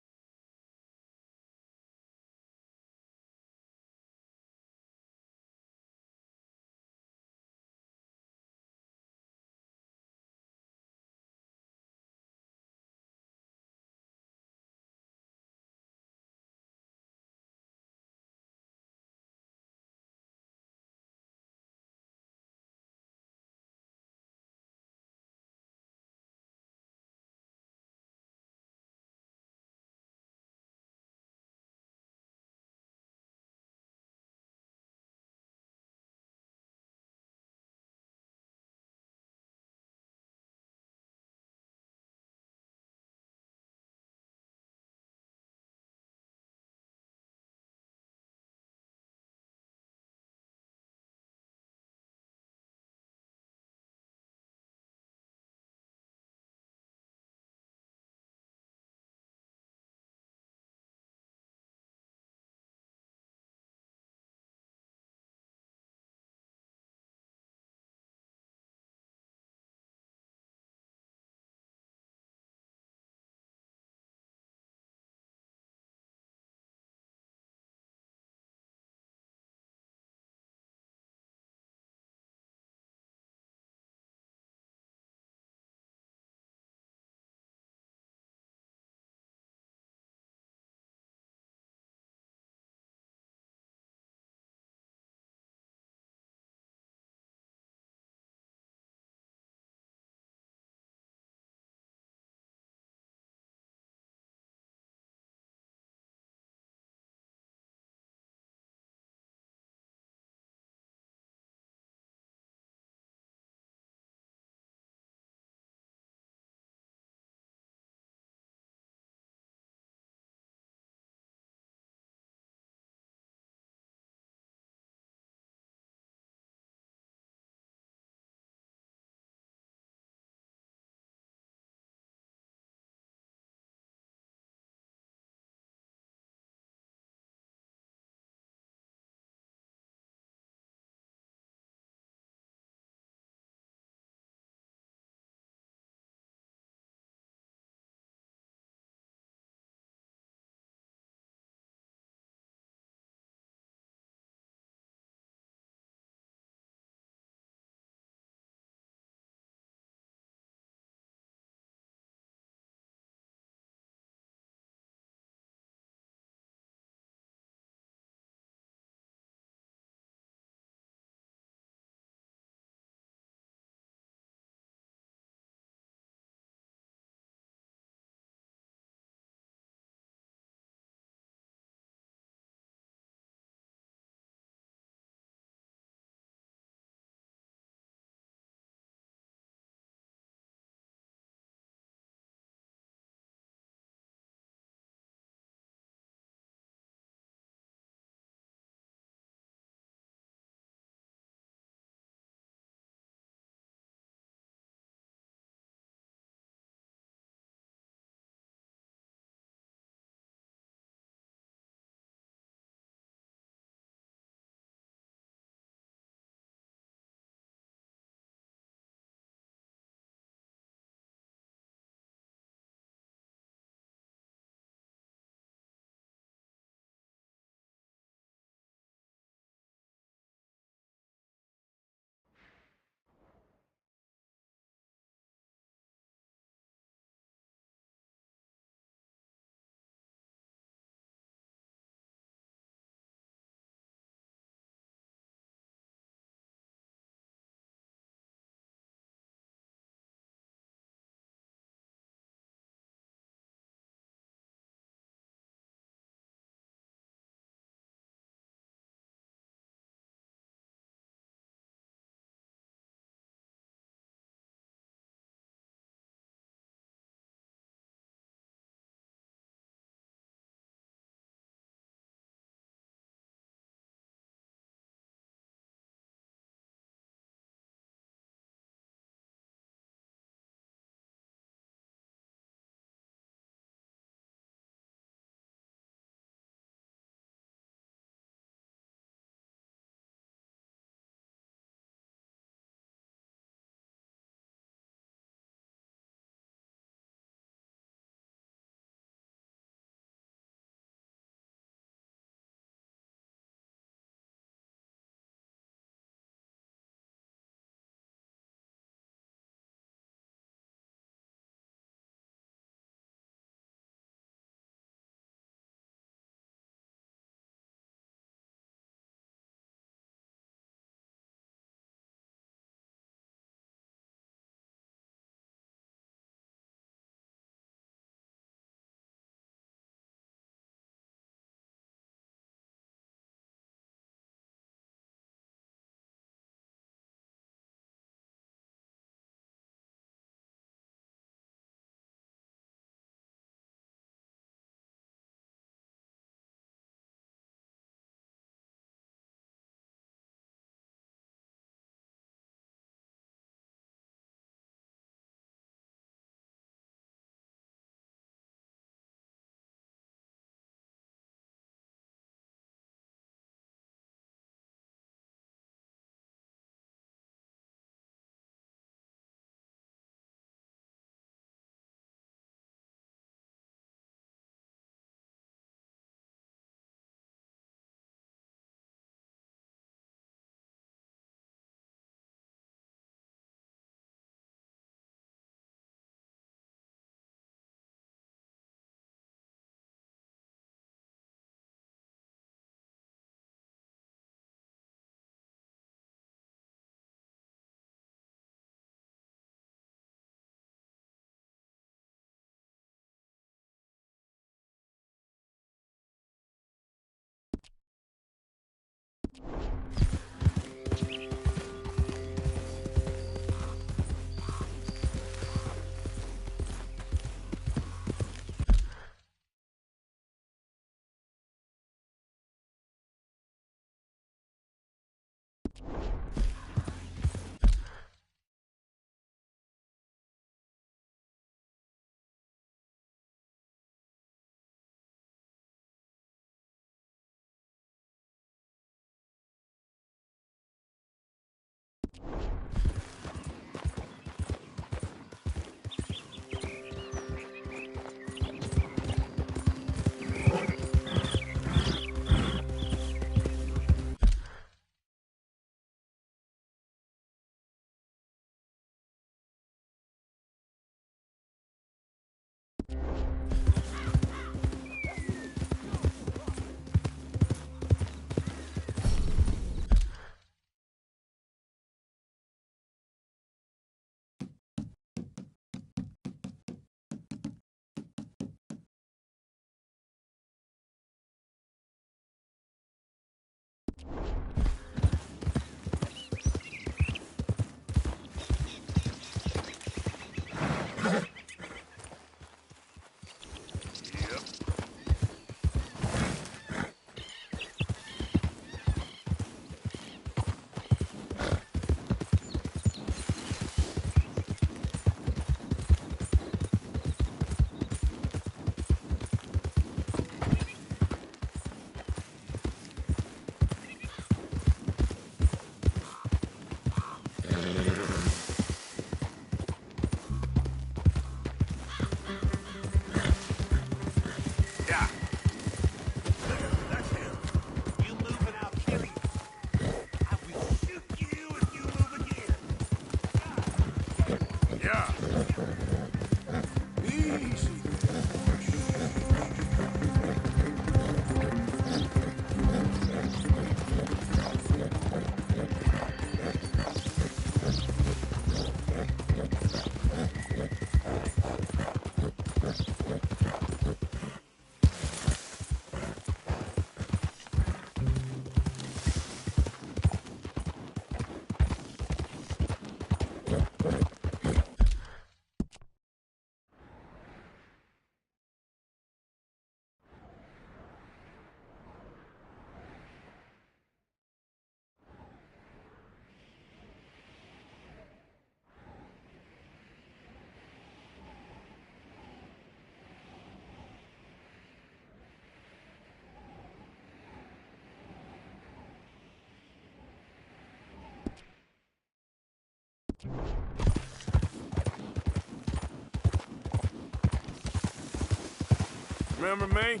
Remember me?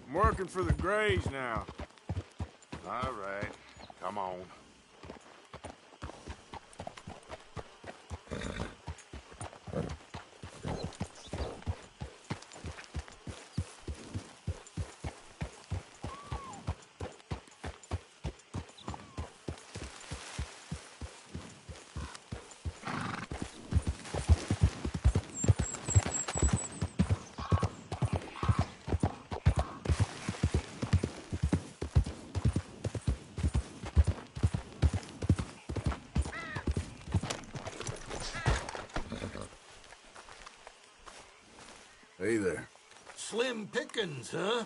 I'm working for the Grays now. All right, come on. Hey there. Slim pickings, huh?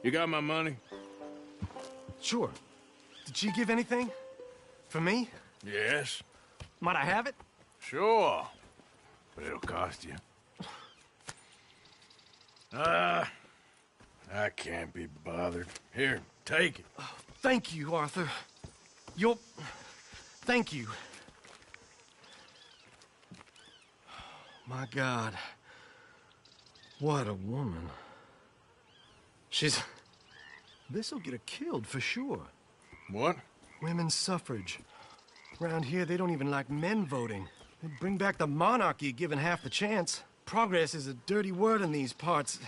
You got my money? Sure. Did she give anything? For me? Yes. Might I have it? Sure. But it'll cost you. I can't be bothered. Here, take it. Oh, thank you, Arthur. Thank you. My God. What a woman. This'll get her killed for sure. What? Women's suffrage. Around here, they don't even like men voting. They'd bring back the monarchy given half the chance. Progress is a dirty word in these parts.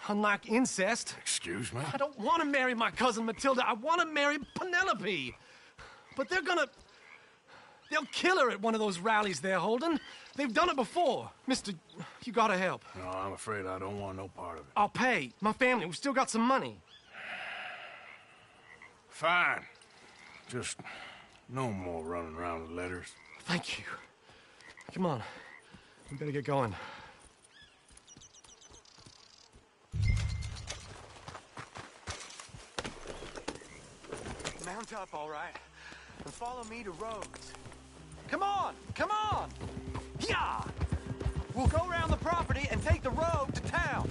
Unlike incest. Excuse me? I don't want to marry my cousin Matilda. I want to marry Penelope. But they'll kill her at one of those rallies they're holding. They've done it before. Mister, you gotta help. No, I'm afraid I don't want no part of it. I'll pay. My family, we've still got some money. Fine. Just no more running around with letters. Thank you. Come on. We better get going. Mount up, all right, and follow me to Rhodes. Come on! Come on! Yeah! We'll go around the property and take the road to town.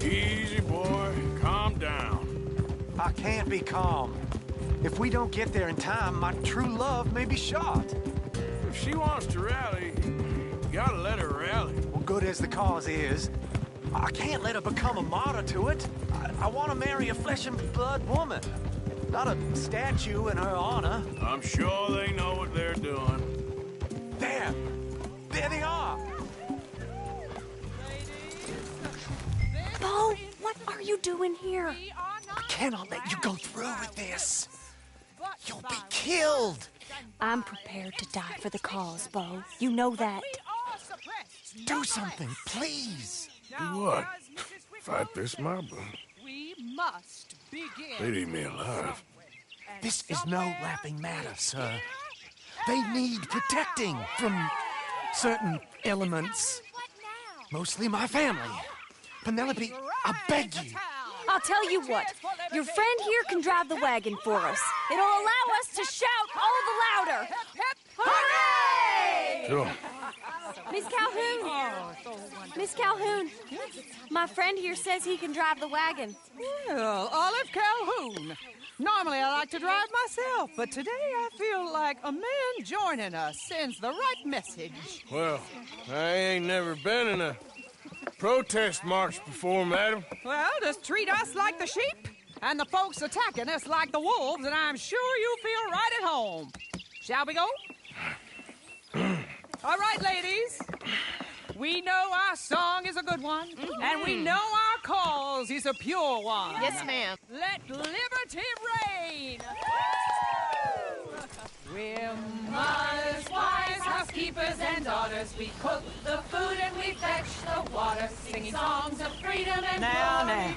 Easy, boy. Calm down. I can't be calm. If we don't get there in time, my true love may be shot. If she wants to rally, you gotta let her rally. Well, good as the cause is, I can't let her become a martyr to it. I want to marry a flesh and blood woman, not a statue in her honor. I'm sure they know what they're doing. There! There they are! Bo, what are you doing here? I cannot let you go through with this. You'll be killed. I'm prepared to die for the cause, Bo. You know that. Do something, please. Do what? Fight this mob? We must begin. They'd eat me alive. This is no laughing matter, sir. They need protecting from certain elements. Mostly my family. Penelope, I beg you. I'll tell you what. Your friend here can drive the wagon for us. It'll allow us to shout all the louder. Hooray! Sure. Miss Calhoun. Miss Calhoun. My friend here says he can drive the wagon. Well, Olive Calhoun. Normally I like to drive myself, but today I feel like a man joining us sends the right message. Well, I ain't never been in a protest march before, madam. Well, just treat us like the sheep, and the folks attacking us like the wolves, and I'm sure you feel right at home. Shall we go? All right, ladies. We know our song is a good one, and we know our cause is a pure one. Yes, ma'am. Let liberty reign. We're mothers, wives, housekeepers, and daughters. We cook the food and we fetch the water, singing songs of freedom and Now.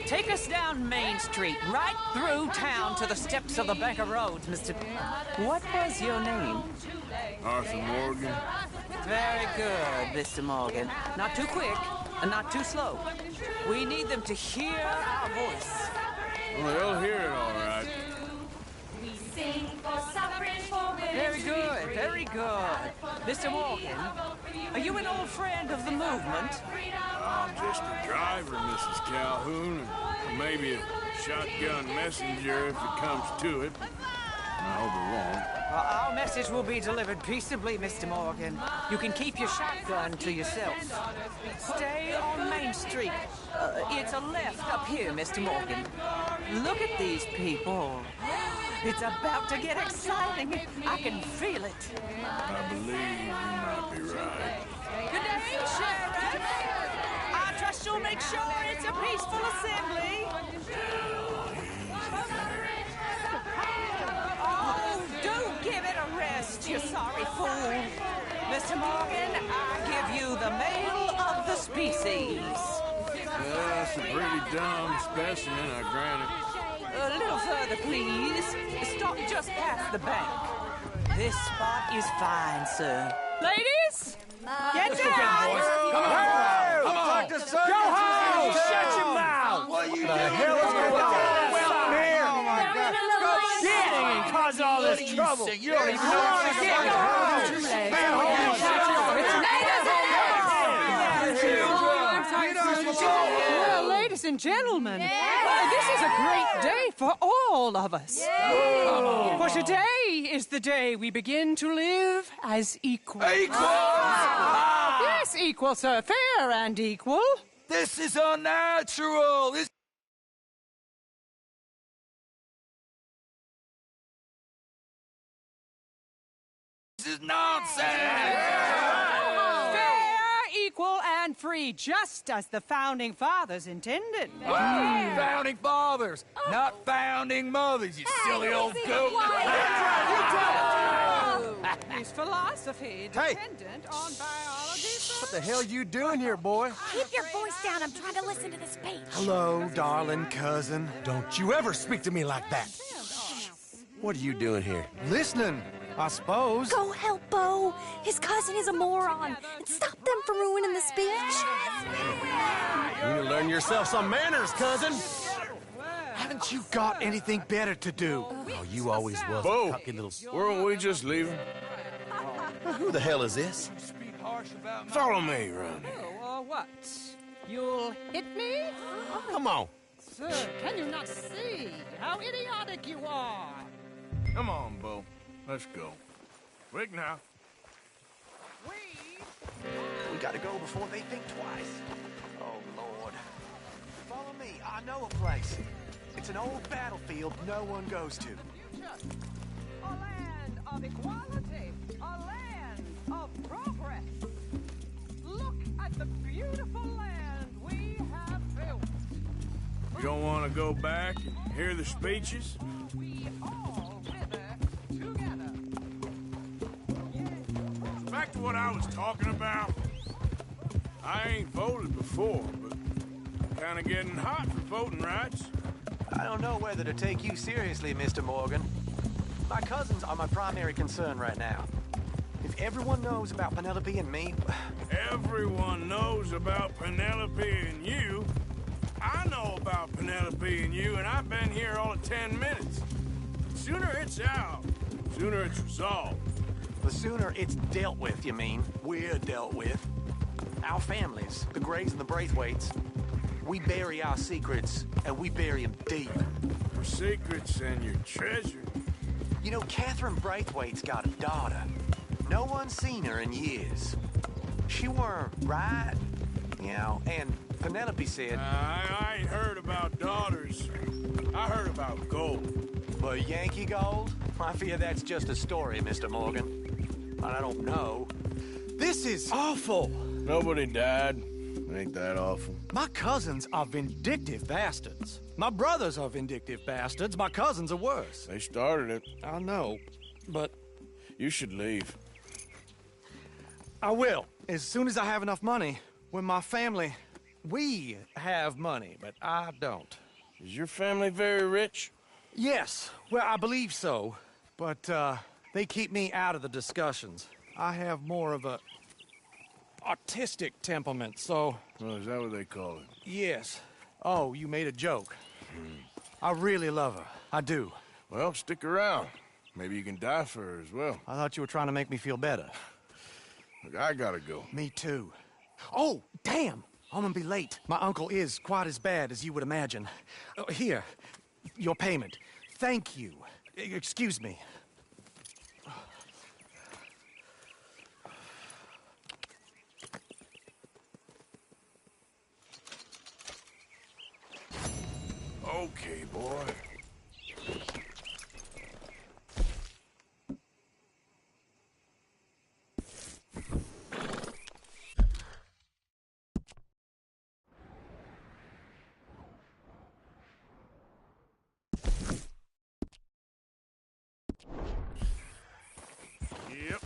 Take us down Main Street, right through town to the steps of the Bank of Rhodes, Mr. What was your name? Arthur Morgan. Very good, Mr. Morgan. Not too quick and not too slow. We need them to hear our voice. Well, they'll hear it all right. We sing for suffrage, for Very good, very good. Mr. Morgan, are you an old friend of the movement? I'm just a driver, Mrs. Calhoun, and maybe a shotgun messenger if it comes to it. I hope it won't. Well, our message will be delivered peaceably, Mr. Morgan. You can keep your shotgun to yourself. Stay on Main Street. It's a left up here, Mr. Morgan. Look at these people. It's about to get exciting. I can feel it. I believe you might be right. Good day, Sheriff. I trust you'll make sure it's a peaceful assembly. Oh, do give it a rest, you sorry fool. Mr. Morgan, I give you the male of the species. That's a pretty dumb specimen, I grant it. A little further, please. Stop just past the bank. This spot is fine, sir. Ladies, get Let's down! go, boys. Come on. Come on. Go home! Shut your mouth! What are you doing? The hell is going on? Well, here. Oh, my God. Go get and cause all this trouble. You don't even know what to get. Go home. Man, Well, ladies and gentlemen, this is a great day for all of us. For today is the day we begin to live as equals. Yes, equal, sir. Fair and equal. This is unnatural. This is nonsense. Fair, equal, and free, just as the Founding Fathers intended. Founding fathers, not founding mothers, you silly old goat. Is philosophy dependent on biology, sir? What the hell you doing here, boy? Keep your voice down. I'm trying to listen to the speech. Hello, darling cousin. Don't you ever speak to me like that. What are you doing here? Listening, I suppose. Go help Bo. His cousin is a moron. And stop them from ruining the speech. You need to learn yourself some manners, cousin. Haven't you got anything better to do? Oh, you always was Bo, a cocky little... weren't we just leaving? Who the hell is this? Follow me around here. What? You'll hit me? Come on. Sir, can you not see how idiotic you are? Come on, Bo. Let's go. Quick now. We gotta go before they think twice. Oh, Lord. Follow me. I know a place. It's an old battlefield no one goes to. A land of equality, a land of progress. Look at the beautiful land we have built. You don't want to go back and hear the speeches? We all wither together. Back to what I was talking about. I ain't voted before, but I'm kind of getting hot for voting rights. I don't know whether to take you seriously, Mr. Morgan. My cousins are my primary concern right now. If everyone knows about Penelope and me... Everyone knows about Penelope and you. I know about Penelope and you, and I've been here all of 10 minutes. Sooner it's out, sooner it's resolved. The sooner it's dealt with, you mean. We're dealt with. Our families, the Grays and the Braithwaites, we bury our secrets, and we bury them deep. Your secrets and your treasure. You know, Catherine Braithwaite's got a daughter. No one's seen her in years. She weren't right, you know, and Penelope said... I ain't heard about daughters. I heard about gold. But Yankee gold? I fear that's just a story, Mr. Morgan. And I don't know. This is awful. Nobody died. Ain't that awful? My cousins are vindictive bastards. My brothers are vindictive bastards. My cousins are worse. They started it. I know, but... You should leave. I will, as soon as I have enough money. When my family... We have money, but I don't. Is your family very rich? Yes, well, I believe so. But, they keep me out of the discussions. I have more of a... artistic temperament, so... Oh, is that what they call it? Yes. Oh, you made a joke. I really love her. I do. Well, stick around. Maybe you can die for her as well. I thought you were trying to make me feel better. Look, I gotta go. Me too. Oh, damn! I'm gonna be late. My uncle is quite as bad as you would imagine. Here, your payment. Thank you. Excuse me. Okay, boy. Yep.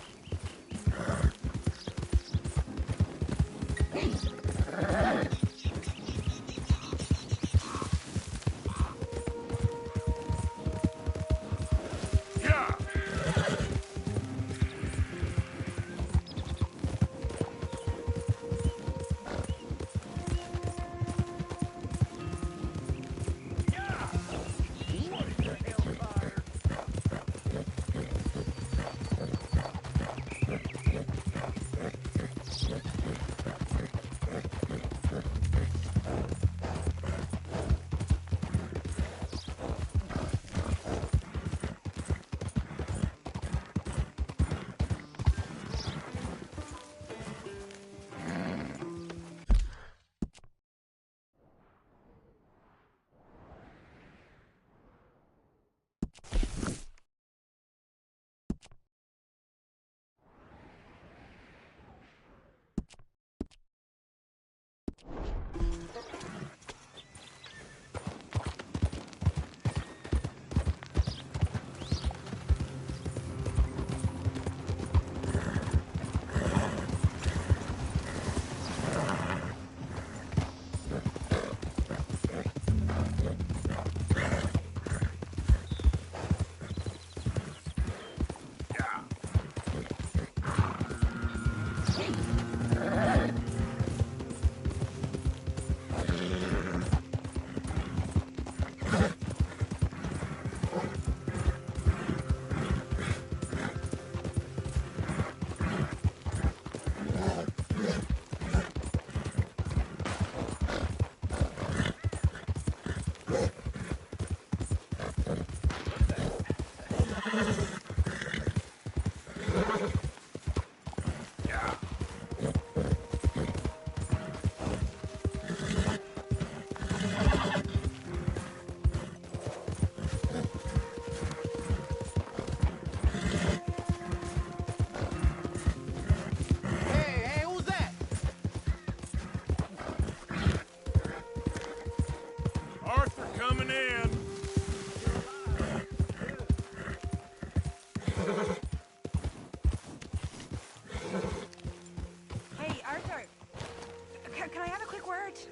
that.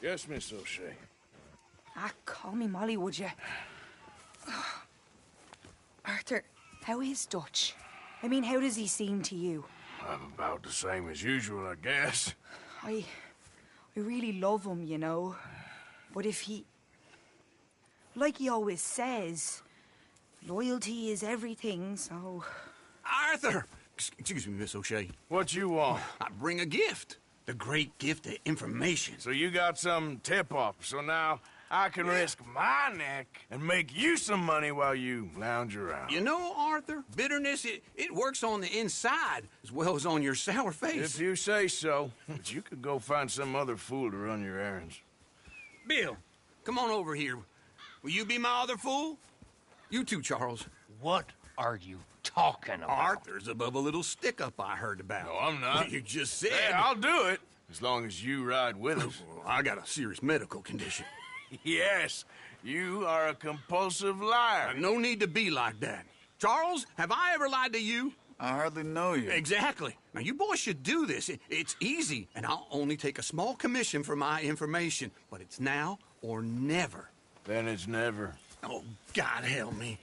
Yes, Miss O'Shea. Call me Molly, would you? Arthur, how is Dutch? I mean, how does he seem to you? I'm about the same as usual, I guess. I really love him, you know. But if he... Like he always says, loyalty is everything, so... Arthur! Excuse me, Miss O'Shea. What you want? I bring a gift. The great gift of information. So you got some tip-off, so now I can risk my neck and make you some money while you lounge around. You know, Arthur, bitterness, it works on the inside as well as on your sour face. If you say so. But you could go find some other fool to run your errands. Bill, come on over here. Will you be my other fool? You too, Charles. What are you talking about? Arthur's above a little stick-up I heard about. No, I'm not. You just said... Hey, I'll do it, as long as you ride with us. Well, I got a serious medical condition. Yes, you are a compulsive liar. No need to be like that. Charles, have I ever lied to you? I hardly know you. Exactly. Now, you boys should do this. It's easy, and I'll only take a small commission for my information. But it's now or never. Then it's never. Oh, God help me.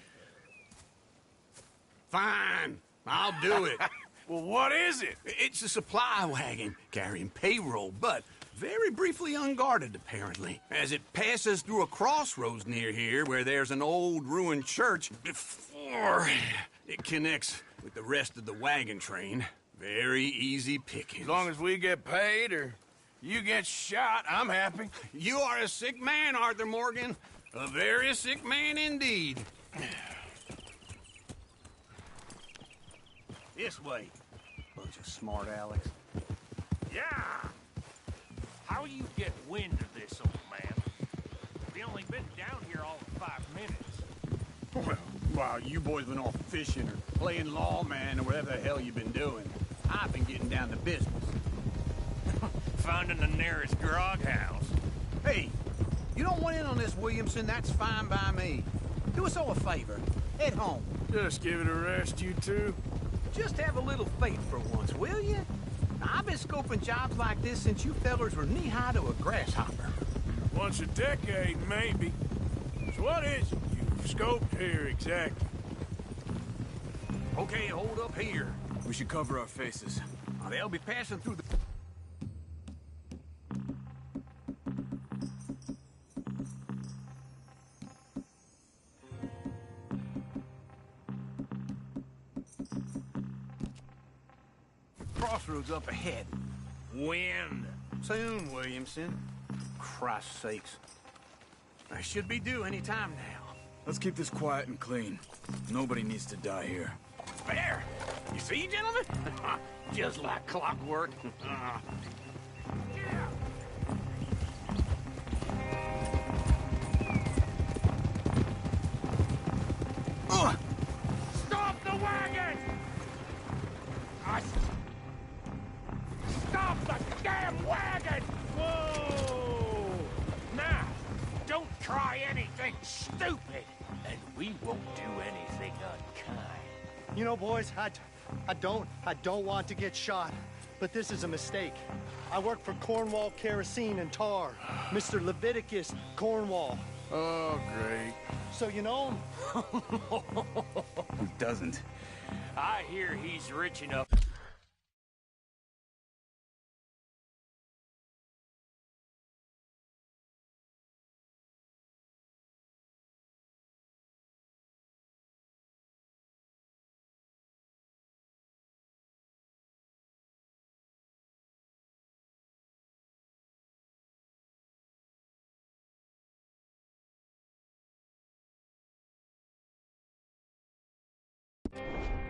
Fine, I'll do it. Well, what is it? It's a supply wagon carrying payroll, but very briefly unguarded, apparently. As it passes through a crossroads near here where there's an old ruined church before it connects with the rest of the wagon train. Very easy pickings. As long as we get paid or you get shot, I'm happy. You are a sick man, Arthur Morgan. A very sick man indeed. This way. Bunch of smart Alex. Yeah! How you get wind of this, old man? We only been down here all of 5 minutes. Well, while you boys been off fishing or playing lawman or whatever the hell you've been doing, I've been getting down to business. Finding the nearest grog house. Hey, you don't want in on this, Williamson, that's fine by me. Do us all a favor. Head home. Just give it a rest, you two. Just have a little faith for once, will you? I've been scoping jobs like this since you fellers were knee-high to a grasshopper. Once a decade, maybe. So what is it you've scoped here exactly? Okay, hold up here. We should cover our faces. They'll be passing through the... Crossroads up ahead. Wind. Soon, Williamson. Christ's sakes. I should be due any time now. Let's keep this quiet and clean. Nobody needs to die here. There! You see, gentlemen? Just like clockwork. Stop the wagon! Stop the damn wagon! Whoa! Now, don't try anything stupid, and we won't do anything unkind. You know, boys, I don't want to get shot, but this is a mistake. I work for Cornwall Kerosene and Tar, Mr. Leviticus Cornwall. Oh, great. So you know him? Who doesn't? I hear he's rich enough.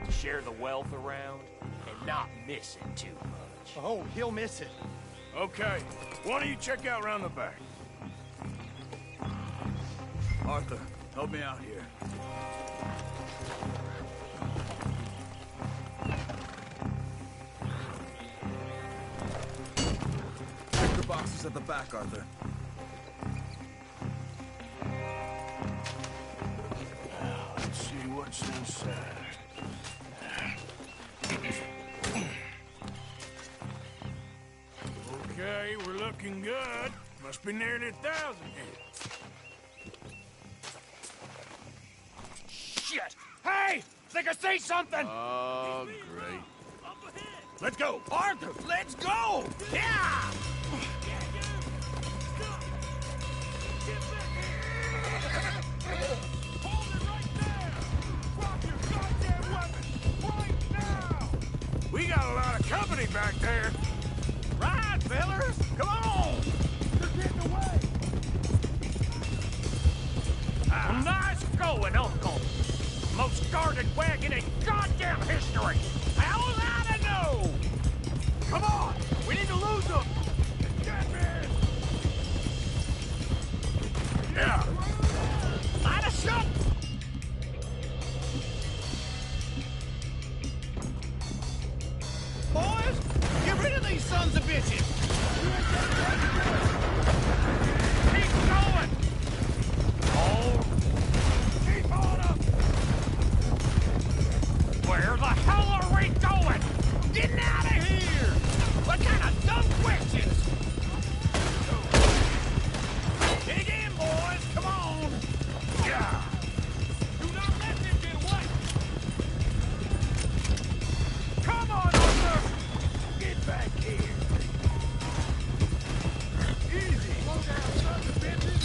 Share the wealth around and not miss it too much. Oh, he'll miss it. Okay, why don't you check out round the back? Arthur, help me out here. Check the boxes at the back, Arthur. Let's see what's inside. Looking good. Must be nearly 1,000 here. Shit! Hey! Think I see something! Oh, great. Let's go! Arthur, let's go! Yeah! We got a lot of company back there. Right, fellas! Come on! They're getting away! Nice going, Uncle! Most guarded wagon in goddamn history! How was I to know? Come on! We need to lose them! Get me! Yeah! Light a shot! Boys, get rid of these sons of bitches! Keep going! Oh! Keep on up! Where the hell are we going? Getting out of here! What kind of dumb questions? Dig in, boys! Come on! Yeah! Do not let them get away! Come on, Arthur! Get back here! Easy! Slow down, sons of bitches!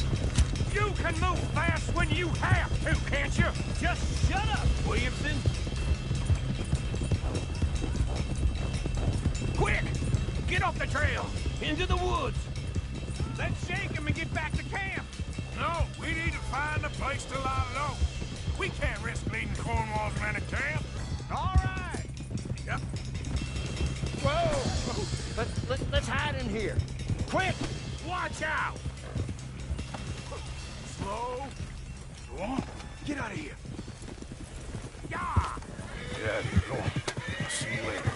You can move fast when you have to, can't you? Just shut up, Williamson! Quick! Get off the trail! Into the woods! Let's shake him and get back to camp! No, we need to find a place to lie low. We can't risk leading Cornwall's men to camp. All right! Yep. Whoa! Let's hide in here. Quick! Watch out! Slow. Go on. Get out of here. Yeah! Get out of here. Go on. I'll see you later.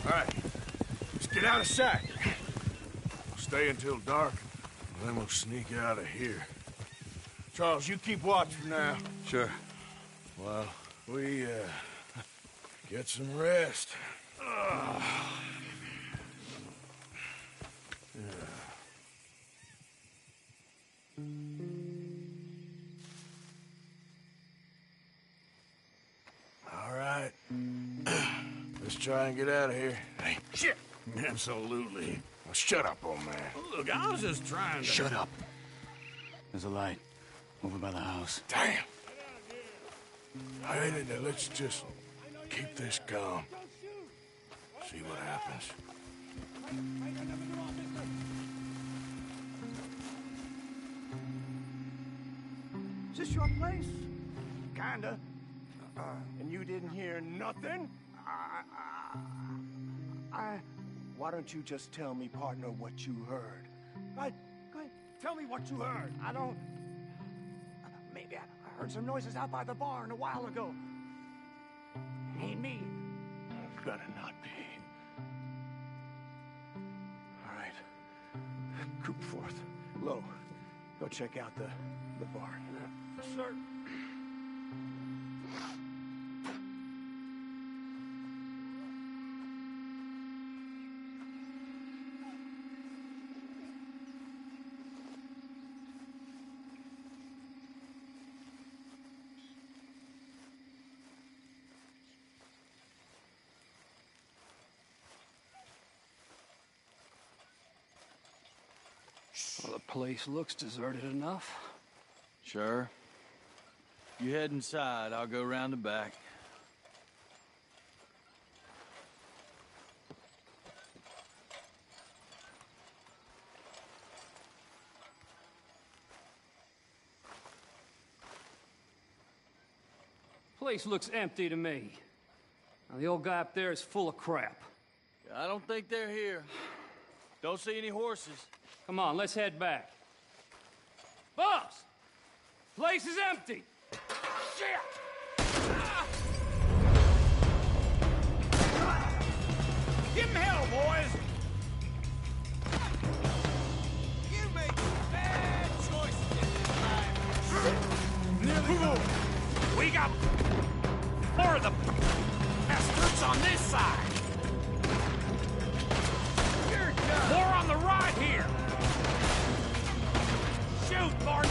All right. Let's get out of sight. We'll stay until dark, and then we'll sneak out of here. Charles, you keep watch for now. Sure. Well, we, get some rest. All right. Let's try and get out of here. Hey, shit! Absolutely. Now shut up, old man. Look, I was just trying to... Shut up. There's a light over by the house. Damn. Hey, let's just keep this calm. See what happens. Is this your place? Kinda. And you didn't hear nothing? Why don't you just tell me, partner, what you heard? Right? Go ahead. Tell me what you heard. I don't... Maybe I heard some noises out by the barn a while ago. Ain't me. Better not be. All right. Coop forth. Low. Go check out the barn. Yes, sir. Well, the place looks deserted enough. Sure. You head inside, I'll go around the back. Place looks empty to me. Now, the old guy up there is full of crap. I don't think they're here. Don't see any horses. Come on, let's head back. Boss! Place is empty! Shit! Give him hell, boys! You make bad choices in life. Nearly. We got more of the bastards on this side. More on the right here. Shoot, Morgan!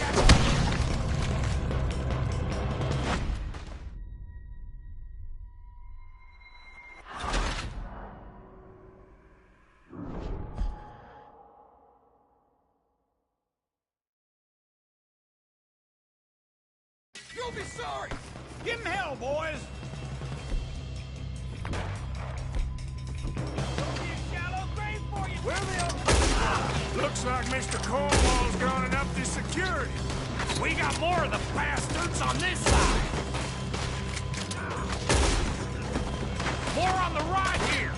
You'll be sorry! Give him hell, boys! Looks like Mr. Cornwall's gone up to security. We got more of the bastards on this side. More on the right here.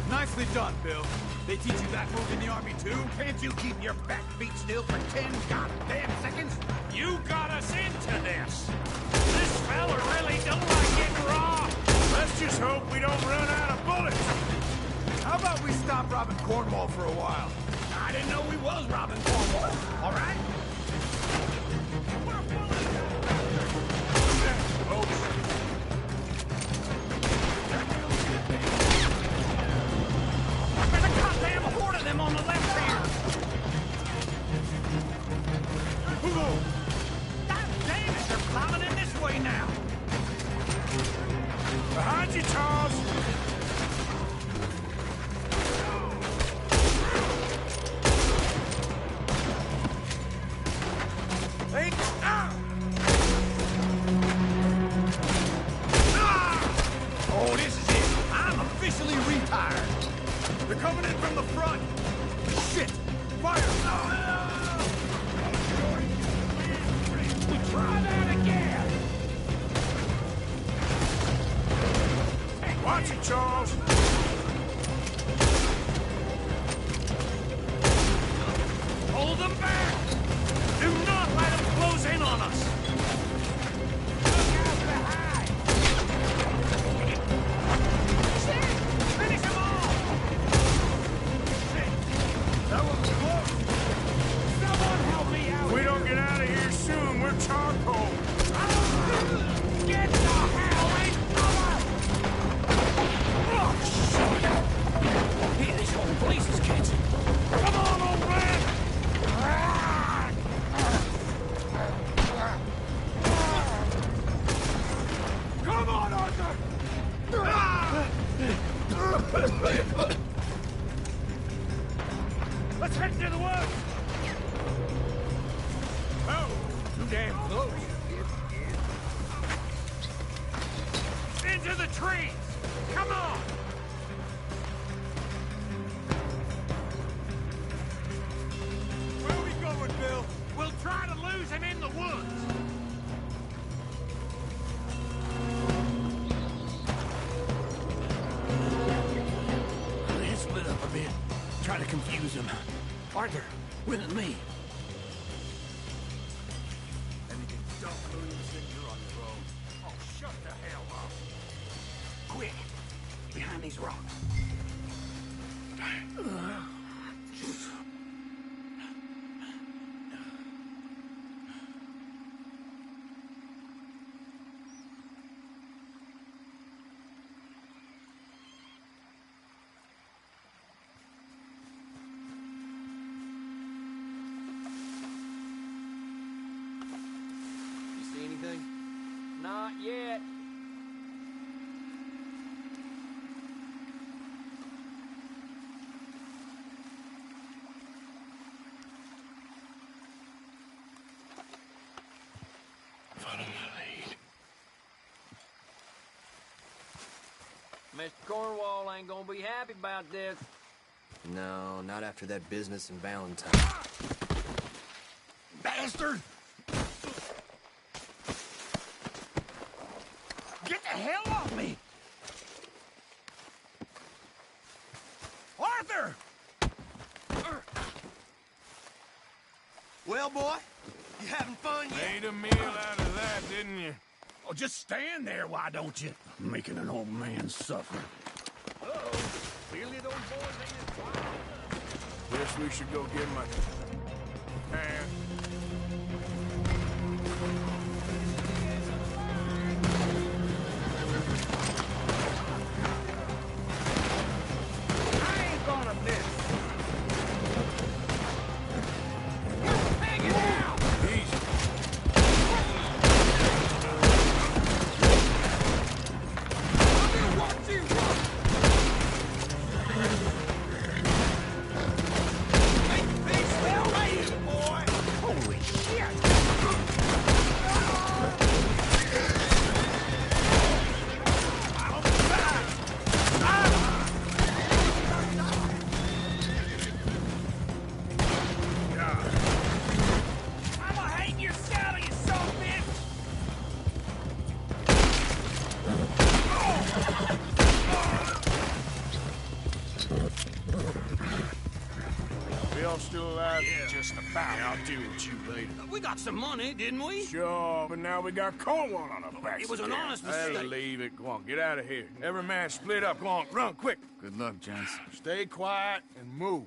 Nicely done, Bill. They teach you that move in the Army, too? Can't you keep your back feet still for 10 goddamn seconds? You got us into this. This fella really don't like getting raw. Let's just hope we don't run out of bullets. How about we stop robbing Cornwall for a while? I didn't know we was robbing Cornwall. All right? There's a goddamn horde of them on the left here. God damn it, they're plowing in this way now. Behind you, Charles. Hey, Oh, this is it. I'm officially retired. They're coming in from the front. Shit! Fire! Try that again. Hey, watch it, Charles. Hold them back. Do not let them close in on us. Look out behind. Shit! Finish them all. Shit! That was close. Someone help me out. If we don't get out of here soon, we're charcoal. Get the hell in cover! Oh, shit! Here, this whole place is catching. Come on, old man! Come on, Arthur! Let's head to the woods! Oh, too damn close. Into the trees! Come on! Where are we going, Bill? We'll try to lose him in the woods. They split up a bit. Try to confuse him. Arthur, with me. Anything don't lose, and you're on your own. Oh, shut the hell up. Quick! Behind these rocks. You see anything? Not yet. Follow my lead. Mr. Cornwall ain't gonna be happy about this. No, not after that business in Valentine. Bastard! Get the hell off me! Arthur! Well, boy, You having fun yet? Made a meal out of that, didn't you? Oh, just stand there, why don't you? Making an old man suffer. Uh-oh. Clearly those boys ain't as wild enough. Guess we should go get him a hand. I ain't gonna miss. Hang it down! Easy. I'm gonna watch you run! Hey, stay away, boy! Holy shit! I'ma hang your saddle, you son of a bitch! We all still alive? Yeah, just about. Yeah, I'll deal with you later. We got some money, didn't we? Sure, but now we got Cornwall on our backs. It was an again. honest Hey, mistake. leave it. Go on, get out of here. Every man split up. Go on, run, quick. Good luck, gents. Stay quiet and move.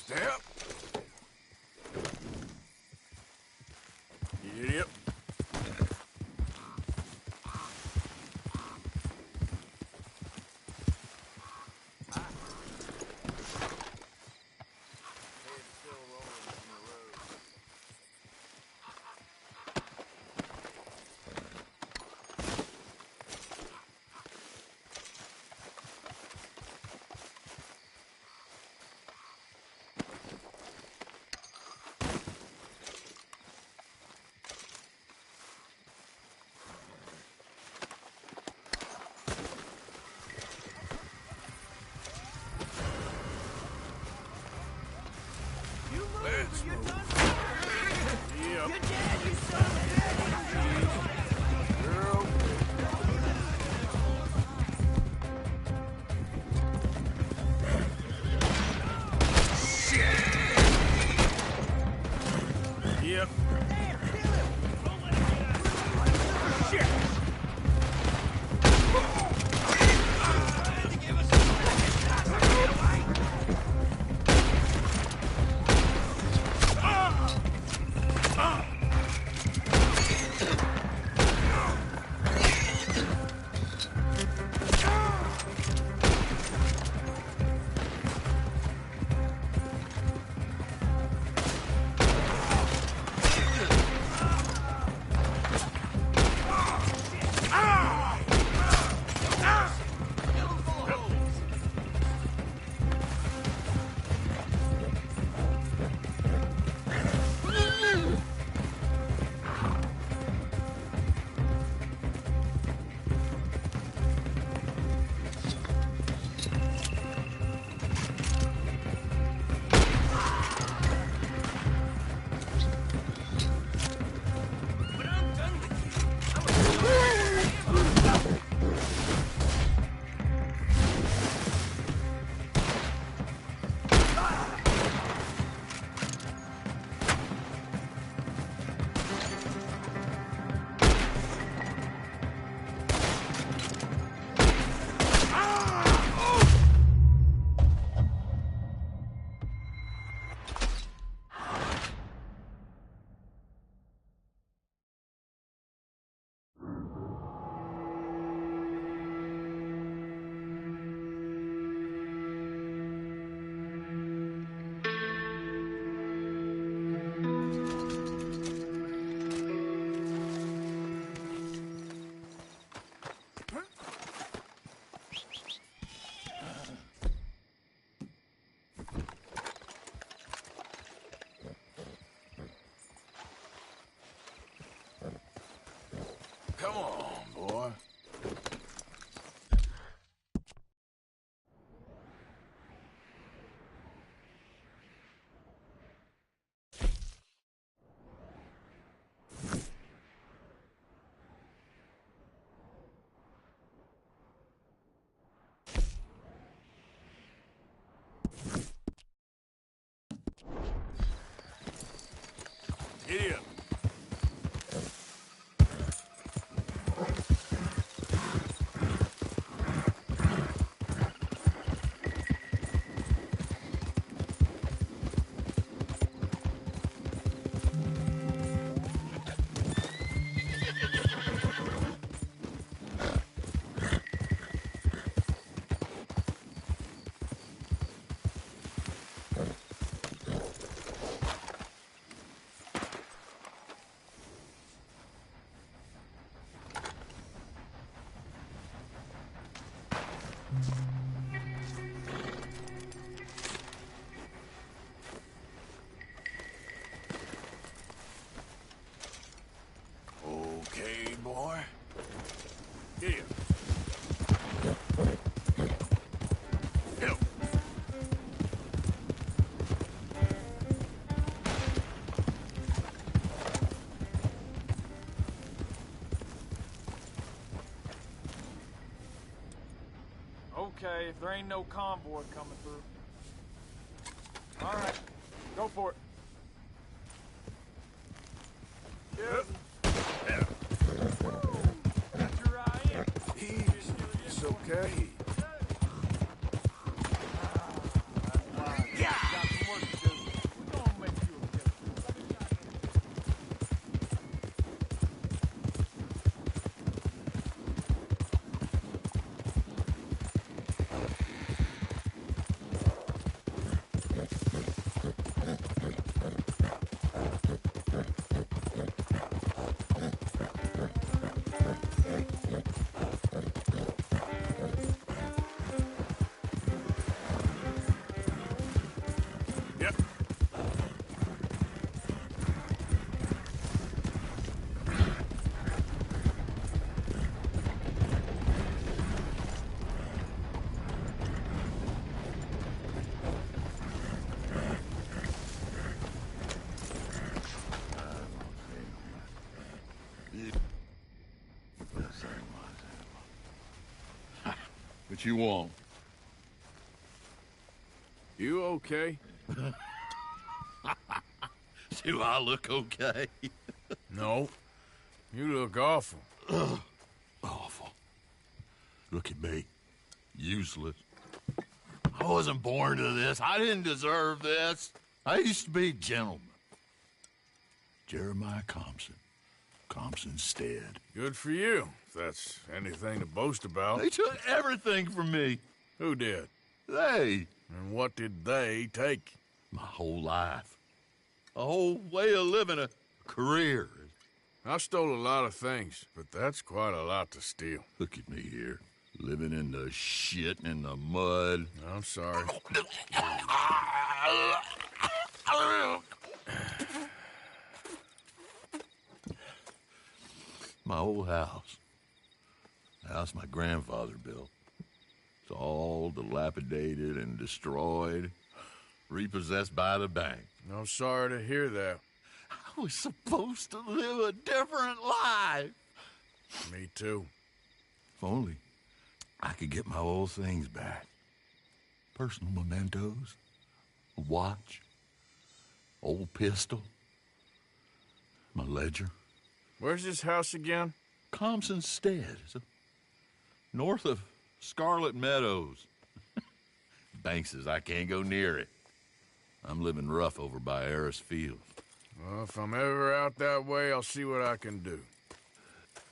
Step. Yep. Let's move. Yep. You're dead, you son of a bitch! Girl. Yep. Shit! Giddy up. Okay, boy. Here. Help. Okay, if there ain't no convoy coming through. All right, go for it. Yep. It's okay. What you want? You okay? Do I look okay? No. You look awful. Awful. Look at me. Useless. I wasn't born to this. I didn't deserve this. I used to be a gentleman. Jeremiah Compson. Compson Stead. Good for you, if that's anything to boast about. They took everything from me. Who did? They. And what did they take? My whole life. A whole way of living, a career. I stole a lot of things, but that's quite a lot to steal. Look at me here, living in the shit and in the mud. I'm sorry. My old house. The house my grandfather built. It's all dilapidated and destroyed, repossessed by the bank. I'm sorry to hear that. I was supposed to live a different life. Me too. If only I could get my old things back. Personal mementos, a watch, old pistol, my ledger. Where's this house again? Compson Stead. North of Scarlet Meadows. Bank says I can't go near it. I'm living rough over by Harris Field. Well, if I'm ever out that way, I'll see what I can do.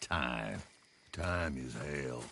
Time. Time is hell.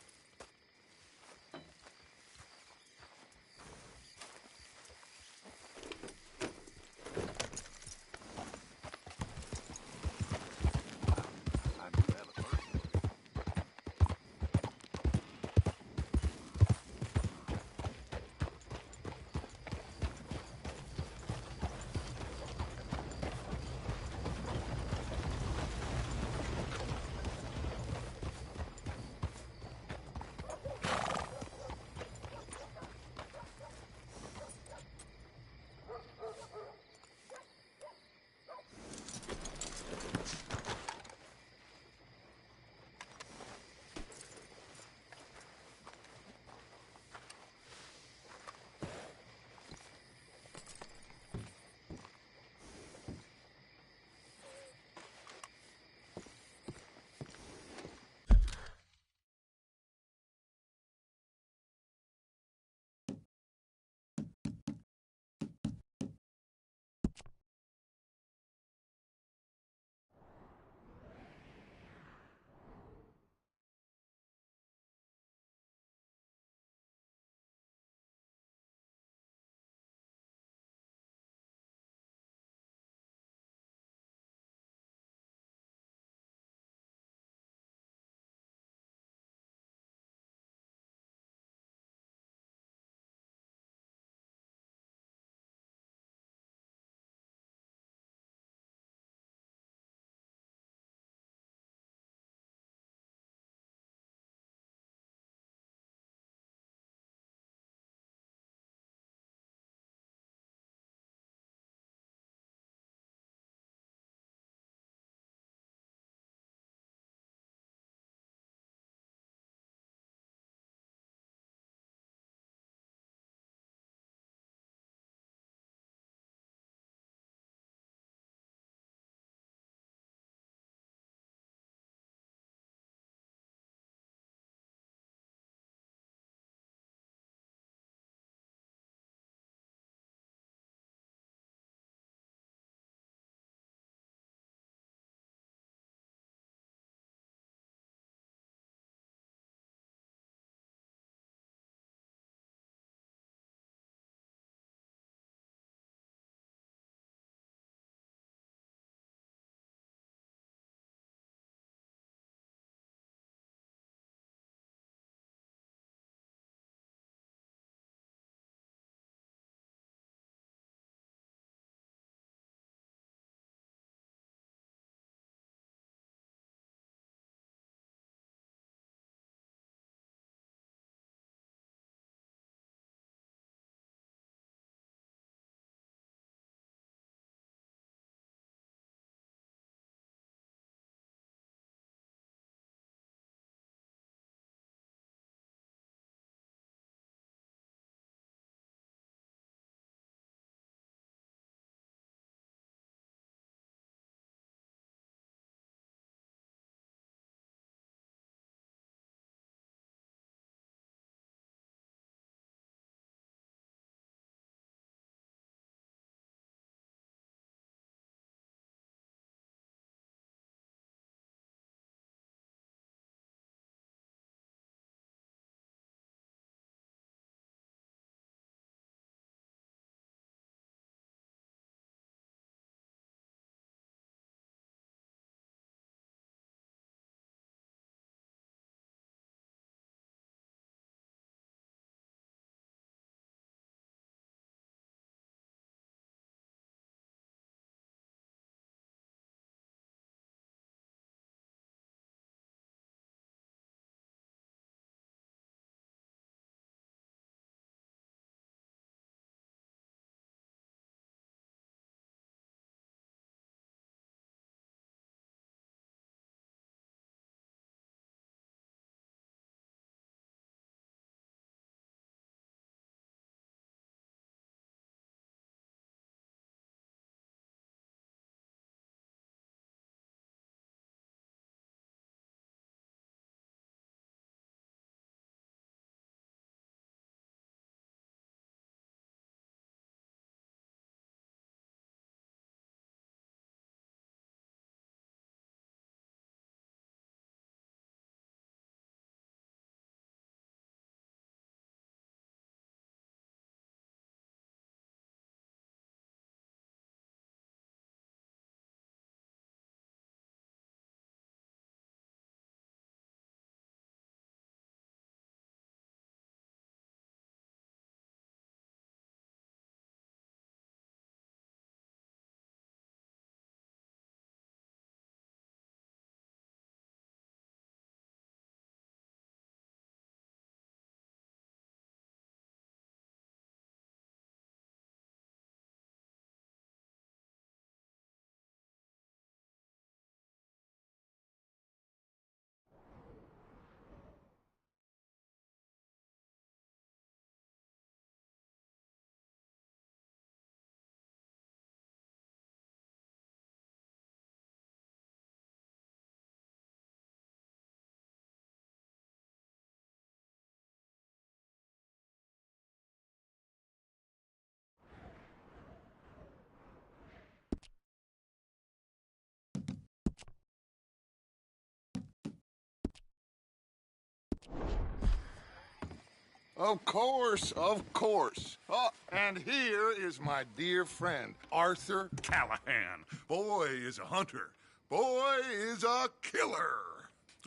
Of course, of course. Oh, and here is my dear friend, Arthur Callahan. Boy is a hunter. Boy is a killer.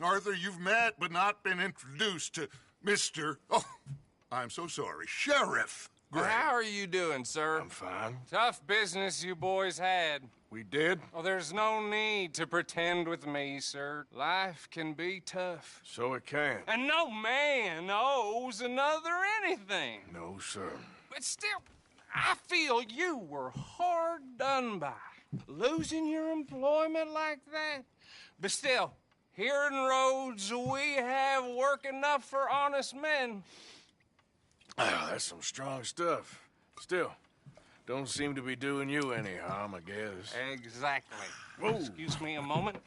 Arthur, you've met but not been introduced to Mr. Oh, I'm so sorry, Sheriff Gray. How are you doing, sir? I'm fine. Tough business you boys had. We did? Oh, there's no need to pretend with me, sir. Life can be tough. So it can. And no man owes another anything. No, sir. But still, I feel you were hard done by. Losing your employment like that. But still, here in Rhodes, we have work enough for honest men. Ah, that's some strong stuff. Still, don't seem to be doing you any harm, I guess. Exactly. Whoa. Excuse me a moment.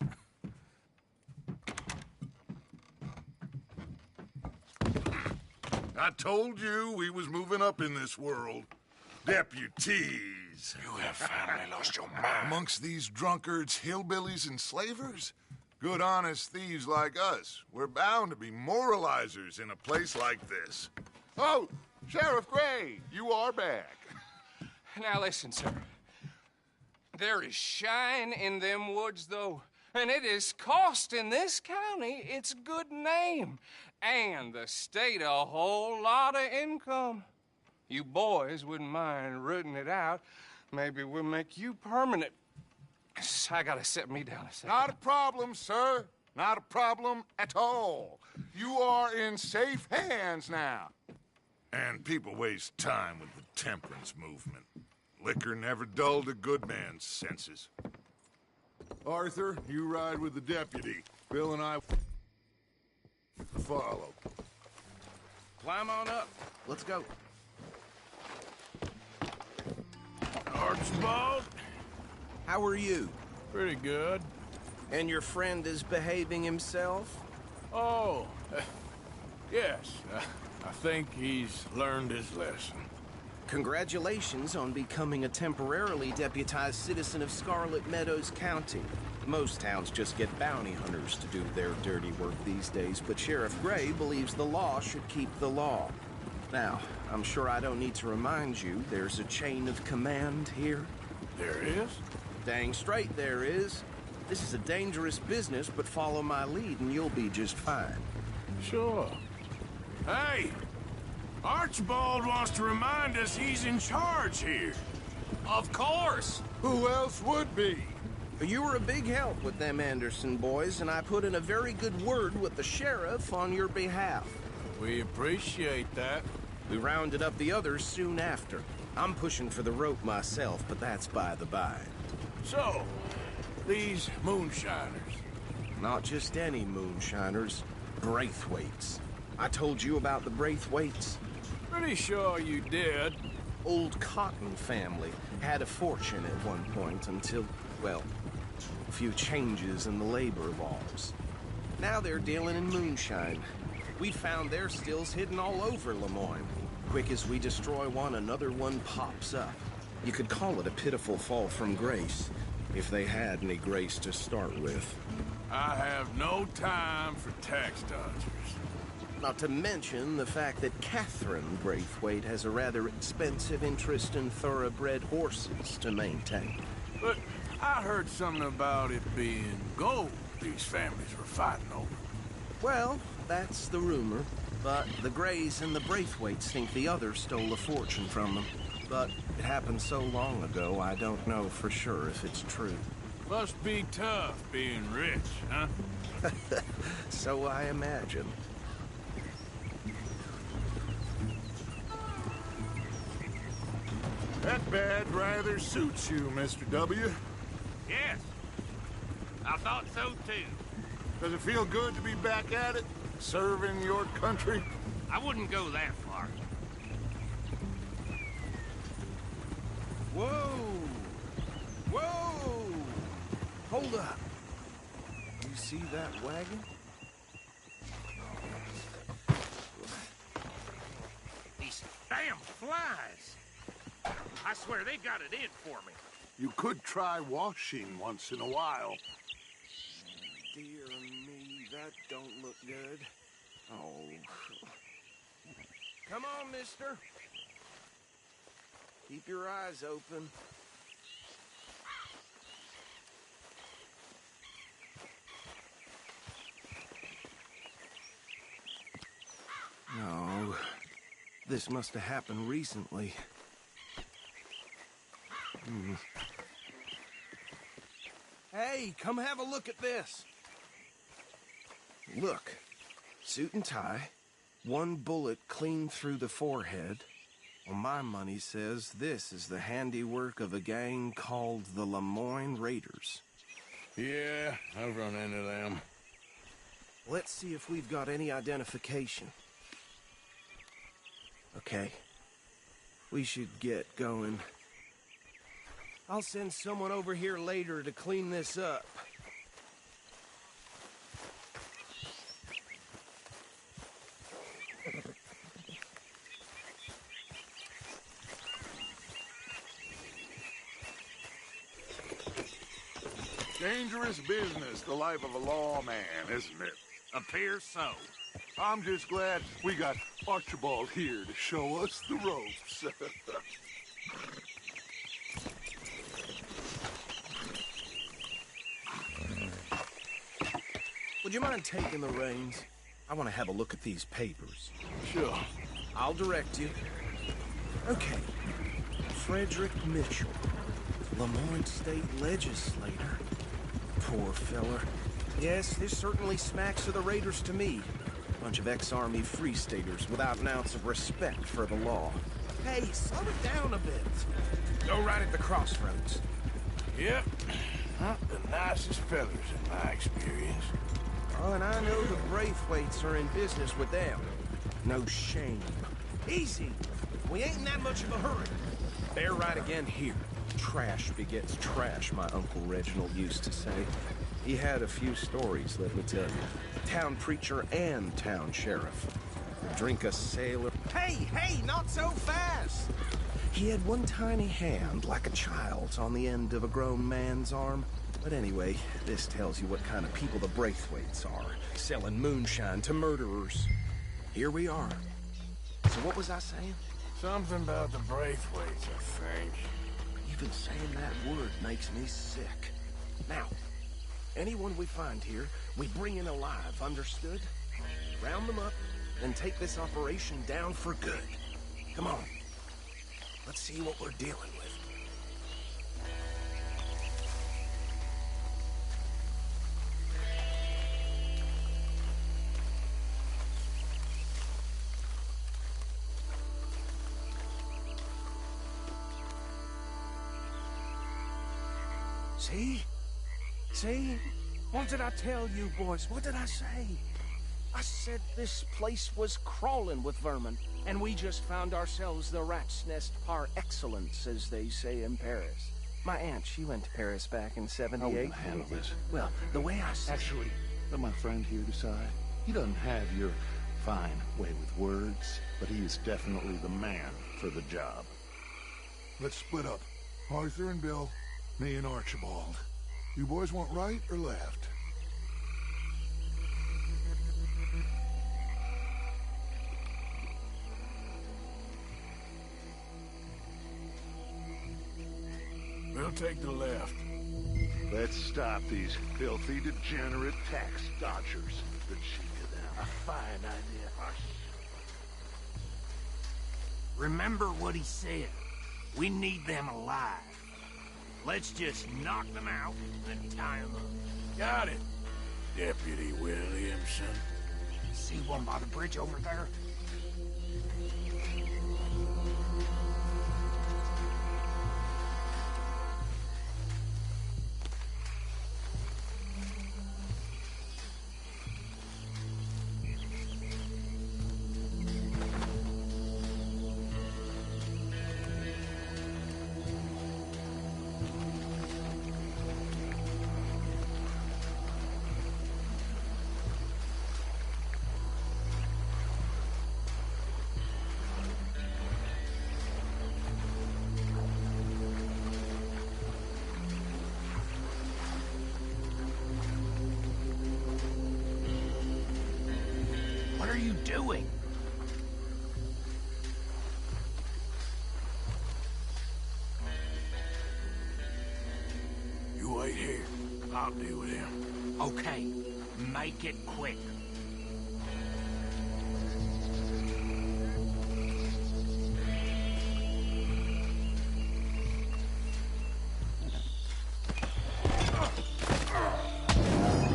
I told you we was moving up in this world. Deputies. You have finally lost your mind. Amongst these drunkards, hillbillies, and slavers? Good, honest thieves like us. We're bound to be moralizers in a place like this. Oh, Sheriff Gray, you are back. Now listen, sir. There is shine in them woods, though, and it is costing this county its good name and the state a whole lot of income. You boys wouldn't mind rooting it out. Maybe we'll make you permanent. I gotta sit me down a second. Not a problem, sir. Not a problem at all. You are in safe hands now. And people waste time with the temperance movement. Liquor never dulled a good man's senses. Arthur, you ride with the deputy. Bill and I follow. Climb on up. Let's go. Archibald? How are you? Pretty good. And your friend is behaving himself? Oh, yes. I think he's learned his lesson. Congratulations on becoming a temporarily deputized citizen of Scarlet Meadows County. Most towns just get bounty hunters to do their dirty work these days, but Sheriff Gray believes the law should keep the law. Now, I'm sure I don't need to remind you, there's a chain of command here. There is? Dang straight there is. This is a dangerous business, but follow my lead and you'll be just fine. Sure. Hey! Archibald wants to remind us he's in charge here. Of course! Who else would be? You were a big help with them Anderson boys, and I put in a very good word with the sheriff on your behalf. We appreciate that. We rounded up the others soon after. I'm pushing for the rope myself, but that's by the by. So, these moonshiners. Not just any moonshiners, Braithwaites. I told you about the Braithwaites? Pretty sure you did. Old Cotton family had a fortune at one point until, well, a few changes in the labor laws. Now they're dealing in moonshine. We found their stills hidden all over Lemoyne. Quick as we destroy one, another one pops up. You could call it a pitiful fall from grace, if they had any grace to start with. I have no time for tax dodgers. Not to mention the fact that Catherine Braithwaite has a rather expensive interest in thoroughbred horses to maintain. But I heard something about it being gold these families were fighting over. Well, that's the rumor. But the Grays and the Braithwaites think the others stole a fortune from them. But it happened so long ago, I don't know for sure if it's true. Must be tough being rich, huh? So I imagine. That bad rather suits you, Mr. W. Yes. I thought so, too. Does it feel good to be back at it? Serving your country? I wouldn't go that far. Whoa! Whoa! Hold up. You see that wagon? These damn flies. I swear they got it in for me. You could try washing once in a while. Dear me, that don't look good. Oh. Come on, mister. Keep your eyes open. No, this must have happened recently. Hey, come have a look at this. Look, suit and tie, one bullet clean through the forehead. Well, my money says this is the handiwork of a gang called the Lemoyne Raiders. Yeah, I've run into them. Let's see if we've got any identification. Okay. We should get going. I'll send someone over here later to clean this up. Dangerous business, the life of a lawman, isn't it? Appears so. I'm just glad we got Archibald here to show us the ropes. Would you mind taking the reins? I want to have a look at these papers. Sure. I'll direct you. Okay. Frederick Mitchell, Lemoyne State Legislator. Poor fella. Yes, this certainly smacks of the Raiders to me. Bunch of ex-Army Free Staters without an ounce of respect for the law. Hey, slow it down a bit. Go right at the crossroads. Yep. Not the nicest fellas in my experience. Oh, and I know the Braithwaites are in business with them. No shame. Easy. We ain't in that much of a hurry. They're right again here. Trash begets trash, my Uncle Reginald used to say. He had a few stories, let me tell you. Town preacher and town sheriff. Drink a sailor. Hey, not so fast! He had one tiny hand, like a child's, on the end of a grown man's arm. But anyway, this tells you what kind of people the Braithwaites are. Selling moonshine to murderers. Here we are. So what was I saying? Something about the Braithwaites, I think. Even saying that word makes me sick. Now, anyone we find here, we bring in alive, understood? Round them up, and take this operation down for good. Come on. Let's see what we're dealing with. See? What did I tell you, boys? What did I say? I said this place was crawling with vermin, and we just found ourselves the rat's nest par excellence, as they say in Paris. My aunt, she went to Paris back in '78. How will I handle this? Well, the way I see... Actually, let my friend here decide. He doesn't have your fine way with words, but he is definitely the man for the job. Let's split up. Arthur and Bill, me and Archibald. You boys want right or left? We'll take the left. Let's stop these filthy, degenerate tax dodgers. The cheek of them. A fine idea. Remember what he said. We need them alive. Let's just knock them out and tie them up. Got it, Deputy Williamson. See one by the bridge over there? What are you doing? Okay, make it quick.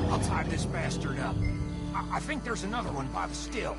I'll tie this bastard up. I think there's another one by the still.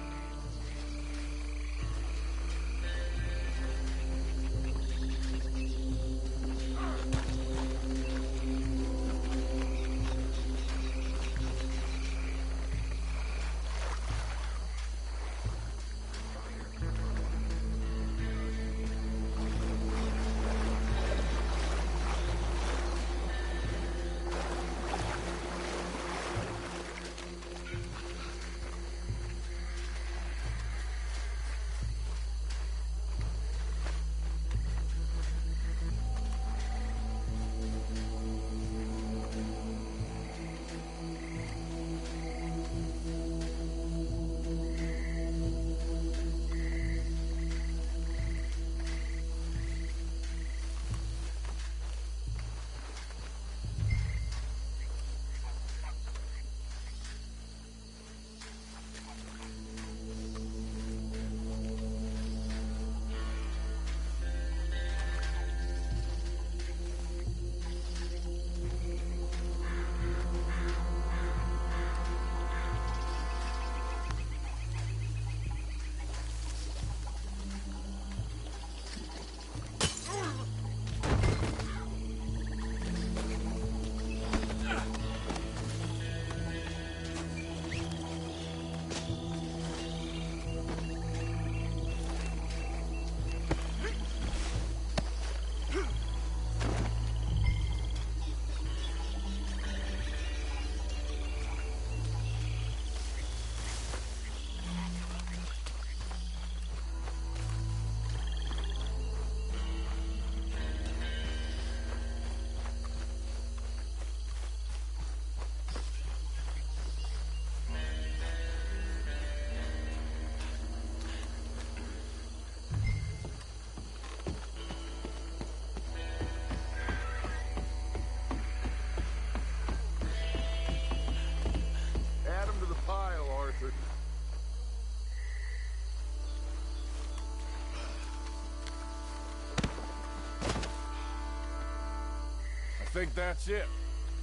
I think that's it.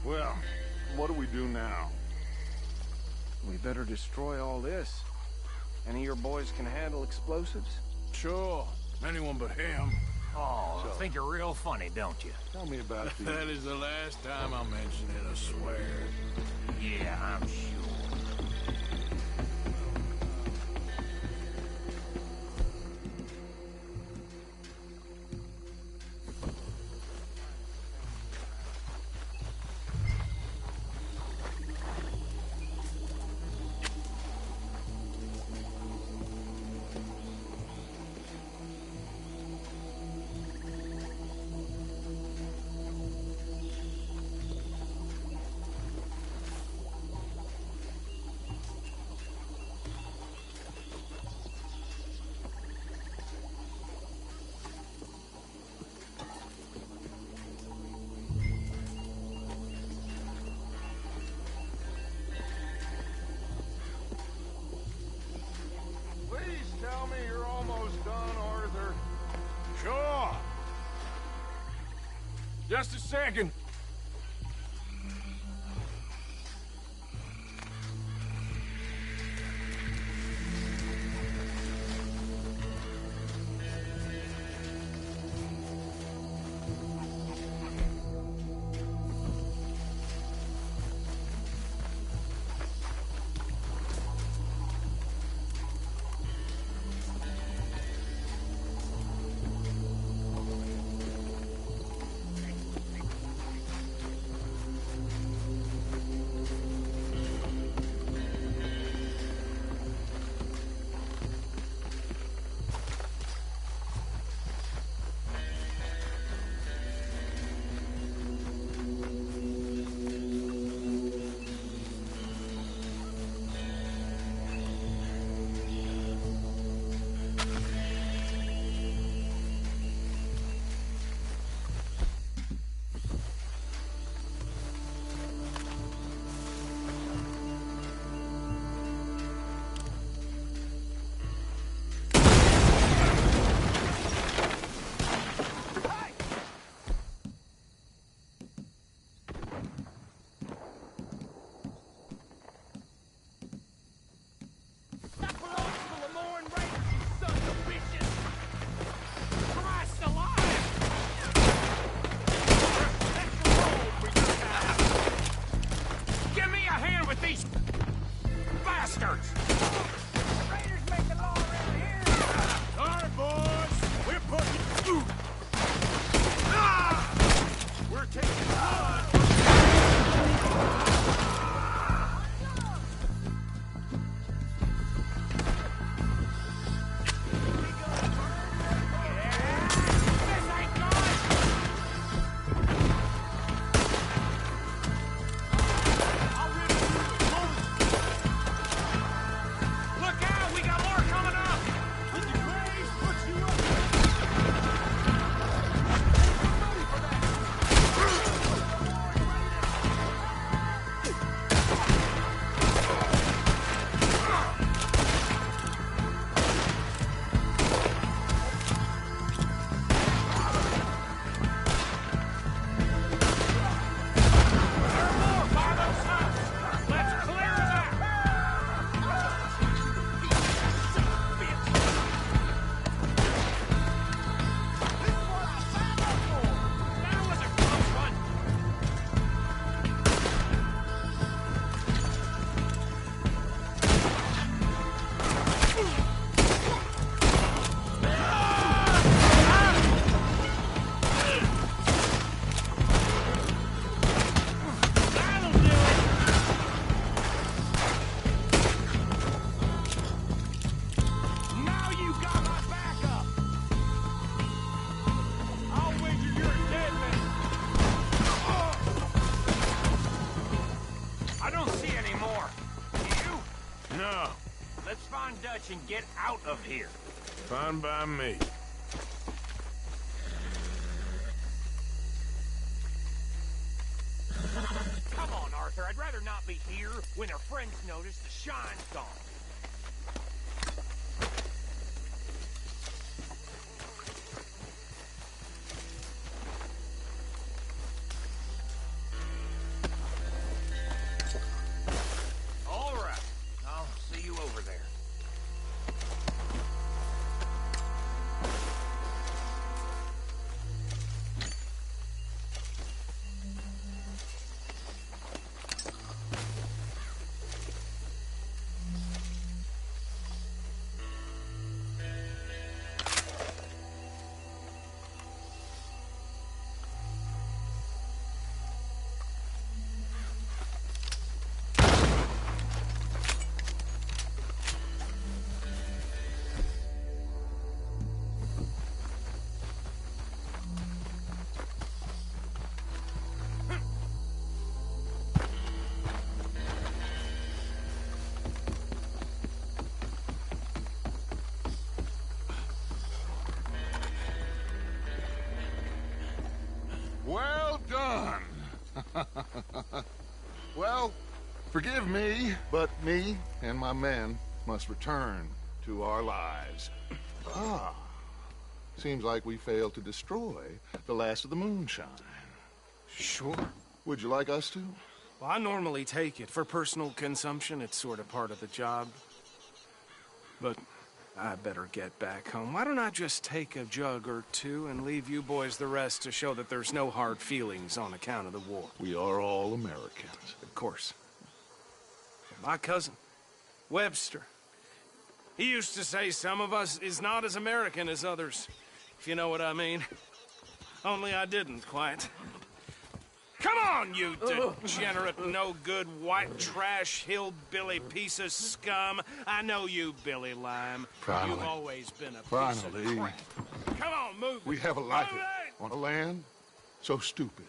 Well, what do we do now? We better destroy all this. Any of your boys can handle explosives? Sure. Anyone but him. Oh, I think you're real funny, don't you? Tell me about these. That is the last time I'll mention it, I swear. Yeah, I'm sure. Tell me you're almost done, Arthur. Sure. Just a second. these bastards! Raiders make the law around here. All right, boys. We're putting... We're taking blood. And get out of here. Fine by me. Come on, Arthur. I'd rather not be here when our friends notice the shine's gone. All right. I'll see you over there. Well done. Well, forgive me, but me and my men must return to our lives. Seems like we failed to destroy the last of the moonshine. Sure. Would you like us to? Well, I normally take it. For personal consumption, it's sort of part of the job. But I better get back home. Why don't I just take a jug or two and leave you boys the rest to show that there's no hard feelings on account of the war? We are all Americans. Of course. My cousin, Webster, he used to say some of us is not as American as others, if you know what I mean. Only I didn't quite. Come on, you degenerate, no-good, white trash, hillbilly piece of scum. I know you, Billy Lime. Finally. You've always been a piece of crap. Come on, move it. We have a life on a land so stupid,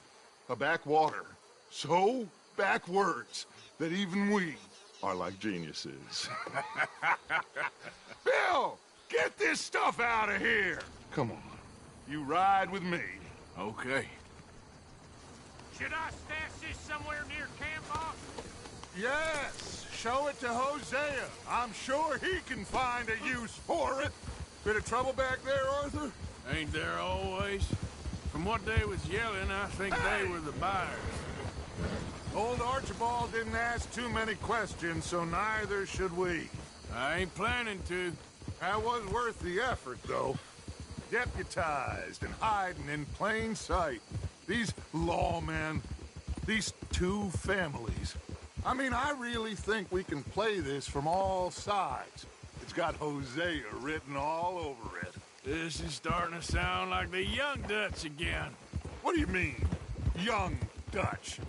a backwater so backwards that even we are like geniuses. Bill, get this stuff out of here. Come on, you ride with me. Okay. Should I stash this somewhere near camp, boss? Yes, show it to Hosea. I'm sure he can find a use for it. Bit of trouble back there, Arthur? Ain't there always? From what they was yelling, I think they were the buyers. Old Archibald didn't ask too many questions, so neither should we. I ain't planning to. That was worth the effort, though. Deputized and hiding in plain sight. These lawmen, these two families. I mean, I really think we can play this from all sides. It's got Hosea written all over it. This is starting to sound like the Young Dutch again. What do you mean, Young Dutch?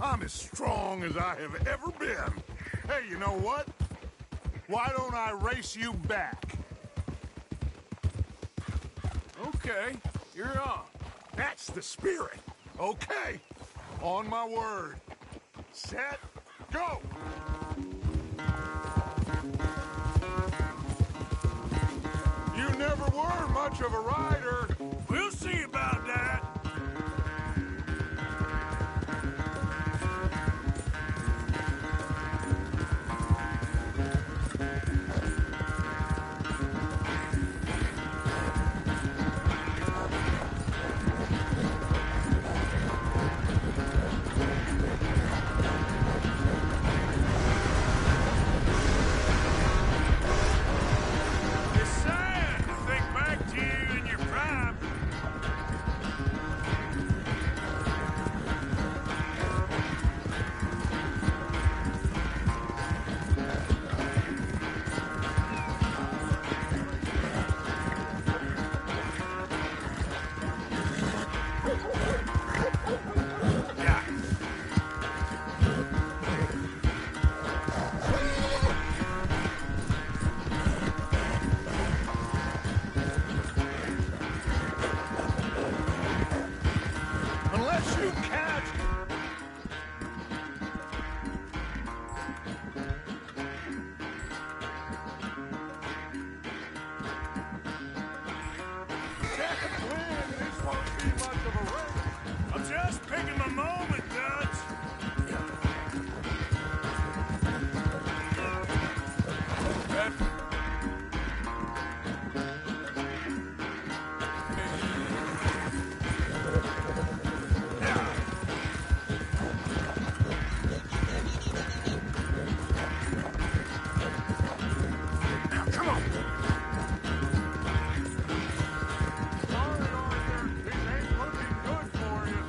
I'm as strong as I have ever been. Hey, you know what? Why don't I race you back? Okay, you're on. That's the spirit. Okay, on my word. Set, go! You never were much of a rider. We'll see about that. Unless you catch... Can't win. This won't be much of a race. I'm just picking my moment, Dutch. Come on. Sorry, Arthur. This ain't looking good for you.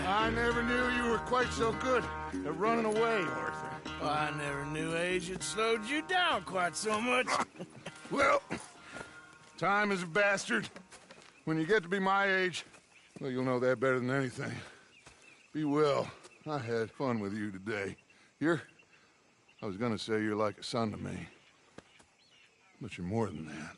I never knew you were quite so good at running away, Arthur. I never knew age had slowed you down quite so much. Well, time is a bastard. When you get to be my age, well, you'll know that better than anything. Be well. I had fun with you today. I was gonna say you're like a son to me. But you're more than that.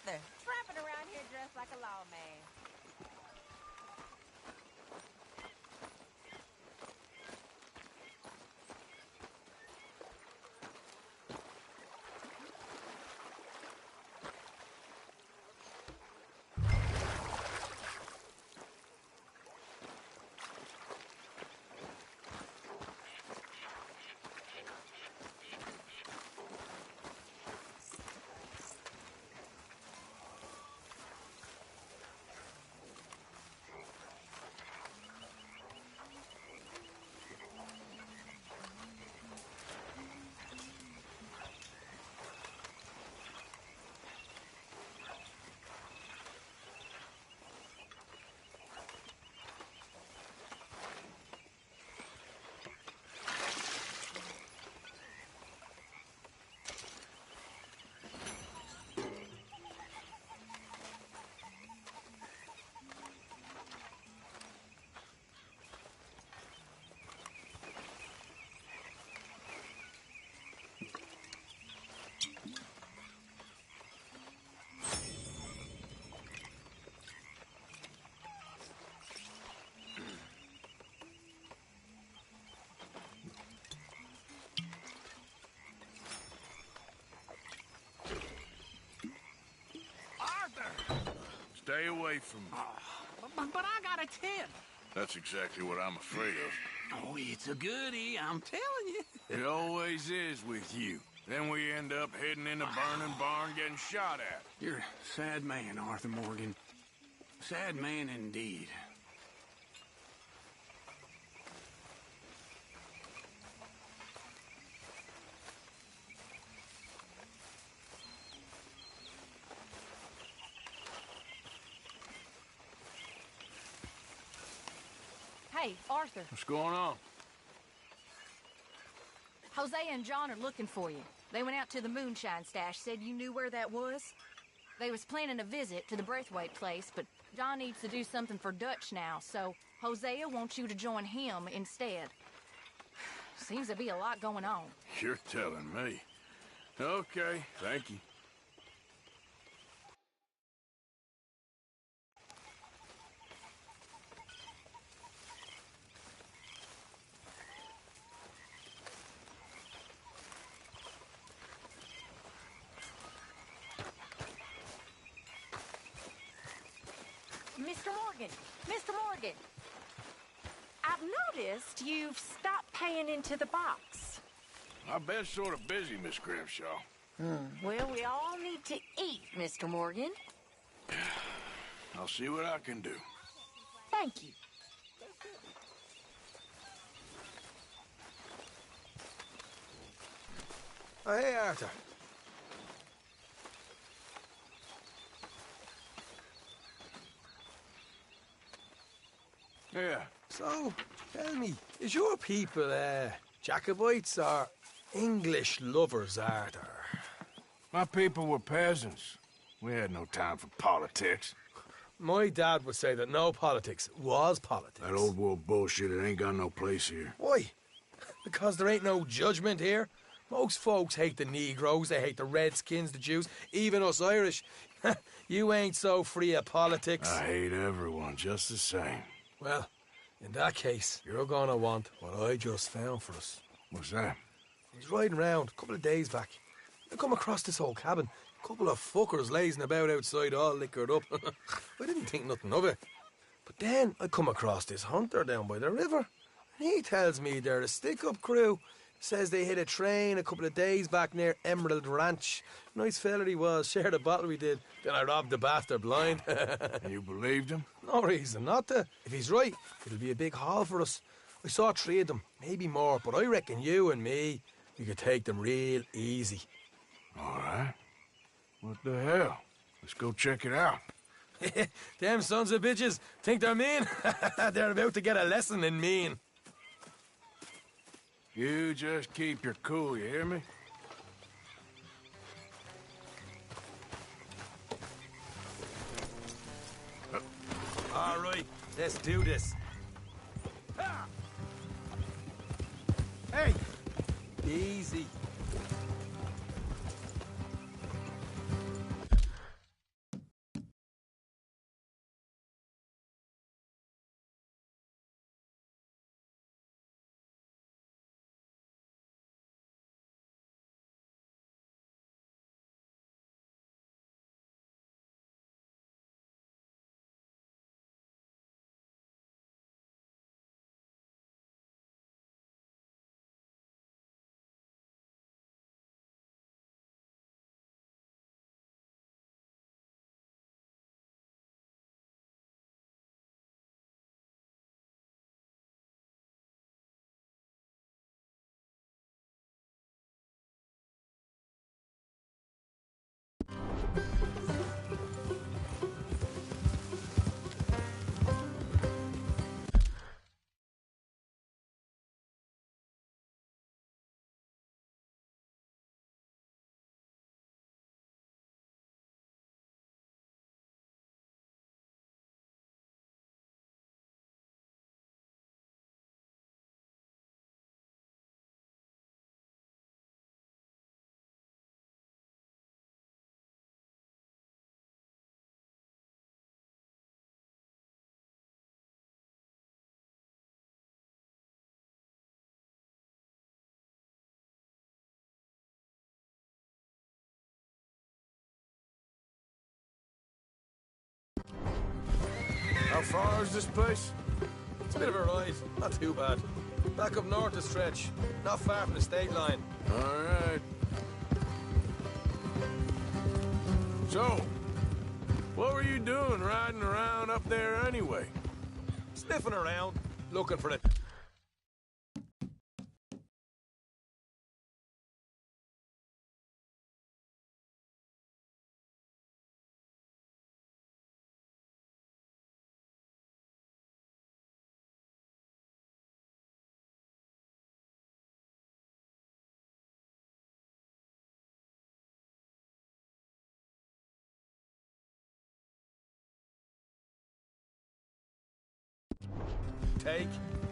Arthur, tramping around here dressed like a lawman. Stay away from me. But I got a tent. That's exactly what I'm afraid of. Oh, it's a goodie, I'm telling you. It always is with you. Then we end up heading in a burning barn getting shot at. You're a sad man, Arthur Morgan. Sad man indeed. Hey, Arthur. What's going on? Hosea and John are looking for you. They went out to the moonshine stash, said you knew where that was. They was planning a visit to the Braithwaite place, but John needs to do something for Dutch now, so Hosea wants you to join him instead. Seems to be a lot going on. You're telling me. Okay, thank you. Mr. Morgan! Mr. Morgan! I've noticed you've stopped paying into the box. I've been sort of busy, Miss Grimshaw. Well, we all need to eat, Mr. Morgan. I'll see what I can do. Thank you. Oh, hey, Arthur. Yeah. So, tell me, is your people, Jacobites or English lovers, Arthur? My people were peasants. We had no time for politics. My dad would say that no politics was politics. That old world bullshit, it ain't got no place here. Why? Because there ain't no judgment here. Most folks hate the Negroes, they hate the Redskins, the Jews, even us Irish. You ain't so free of politics. I hate everyone just the same. Well, in that case, you're gonna want what I just found for us. What's that? I was riding around a couple of days back. I come across this old cabin. A couple of fuckers lazing about outside all liquored up. I didn't think nothing of it. But then I come across this hunter down by the river. And he tells me they're a stick-up crew Says they hit a train a couple of days back near Emerald Ranch. Nice fella he was. Shared a bottle we did. Then I robbed the bastard blind. You believed him? No reason not to. If he's right, it'll be a big haul for us. I saw 3 of them, maybe more, but I reckon you and me, we could take them real easy. All right. What the hell? Let's go check it out. Them sons of bitches think they're mean. They're about to get a lesson in mean. You just keep your cool, you hear me? All right, let's do this. Hey! Easy. How far is this place? It's a bit of a ride, not too bad. Back up north a stretch, not far from the state line. All right. So, what were you doing riding around up there anyway? Sniffing around, looking for it. Take.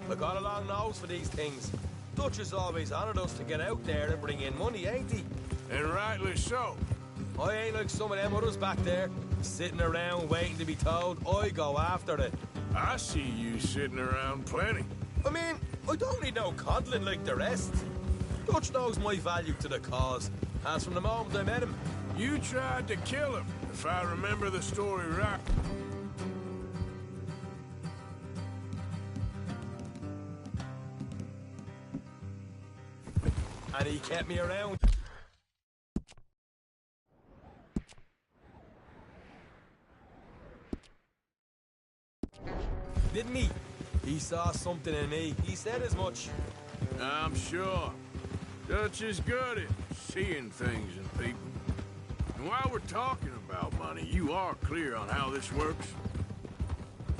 I got a long nose for these things. Dutch is always honoured us to get out there and bring in money, ain't he? And rightly so. I ain't like some of them others back there, sitting around waiting to be told. I go after it. I see you sitting around plenty. I mean, I don't need no coddling like the rest. Dutch knows my value to the cause, as from the moment I met him. You tried to kill him, if I remember the story right. And he kept me around. Didn't he? He saw something in me. He said as much. I'm sure. Dutch is good at seeing things in people. And while we're talking about money, you are clear on how this works?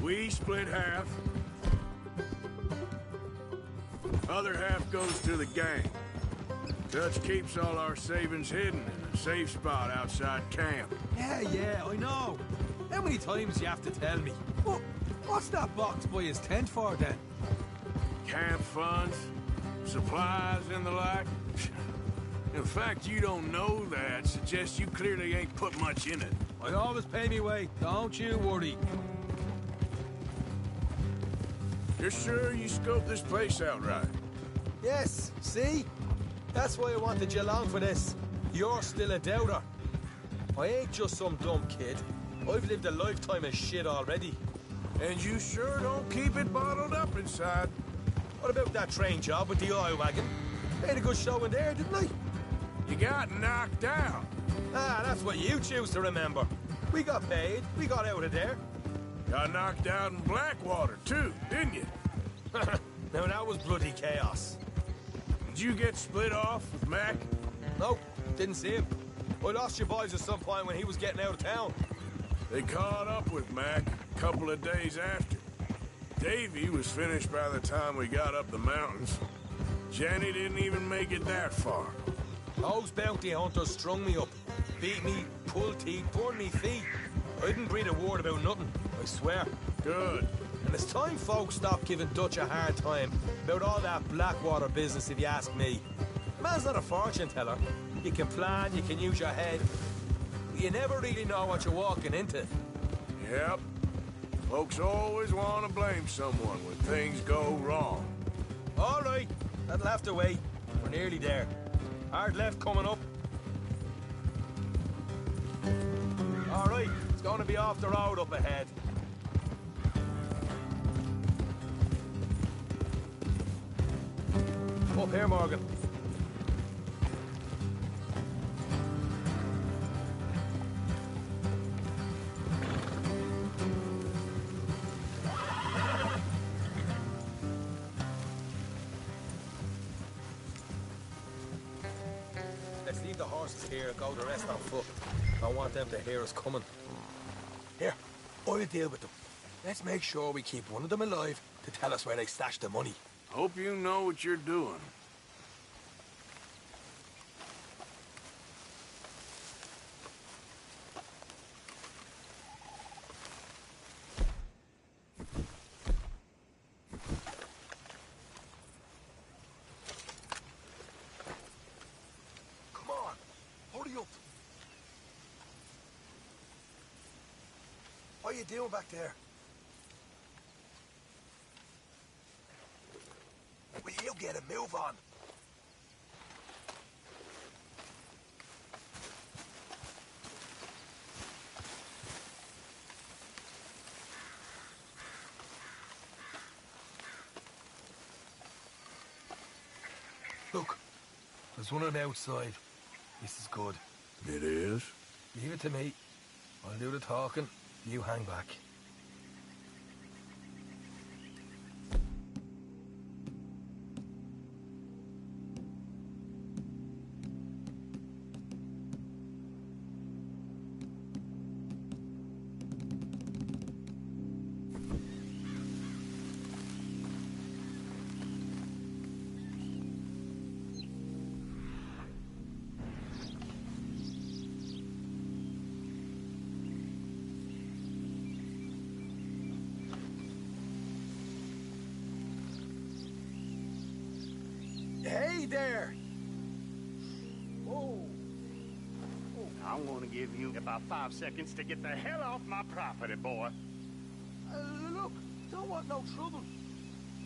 We split half. Other half goes to the gang. Dutch keeps all our savings hidden in a safe spot outside camp. Yeah, I know. How many times you have to tell me? What's that box by his tent for, then? Camp funds, supplies, and the like. In fact, you don't know that suggests you clearly ain't put much in it. I always pay me way. Don't you worry. You're sure you scoped this place out right? Yes, see? That's why I wanted you along for this. You're still a doubter. I ain't just some dumb kid. I've lived a lifetime of shit already. And you sure don't keep it bottled up inside. What about that train job with the oil wagon? Made a good showing there, didn't I? You got knocked out. Ah, that's what you choose to remember. We got paid. We got out of there. Got knocked out in Blackwater, too, didn't you? Now, that was bloody chaos. Did you get split off with Mac? No, didn't see him. I lost your boys at some point when he was getting out of town. They caught up with Mac a couple of days after. Davy was finished by the time we got up the mountains. Jenny didn't even make it that far. Those bounty hunters strung me up. Beat me, pulled teeth, burned me feet. I didn't breathe a word about nothing, I swear. Good. And it's time folks stop giving Dutch a hard time about all that Blackwater business, if you ask me. Man's not a fortune teller. You can plan, you can use your head. But you never really know what you're walking into. Yep. Folks always want to blame someone when things go wrong. All right, that'll have to wait. We're nearly there. Hard left coming up. All right, it's going to be off the road up ahead. Up here, Morgan. Let's leave the horses here and go the rest on foot. I want them to hear us coming. Here, I'll deal with them. Let's make sure we keep one of them alive to tell us where they stashed the money. Hope you know what you're doing. Come on, hurry up. What are you doing back there? Will you get a move on? Look, there's one on the outside. This is good. It is? Leave it to me. I'll do the talking. You hang back. Hey there! Oh. I'm gonna give you about 5 seconds to get the hell off my property, boy. Look, don't want no trouble.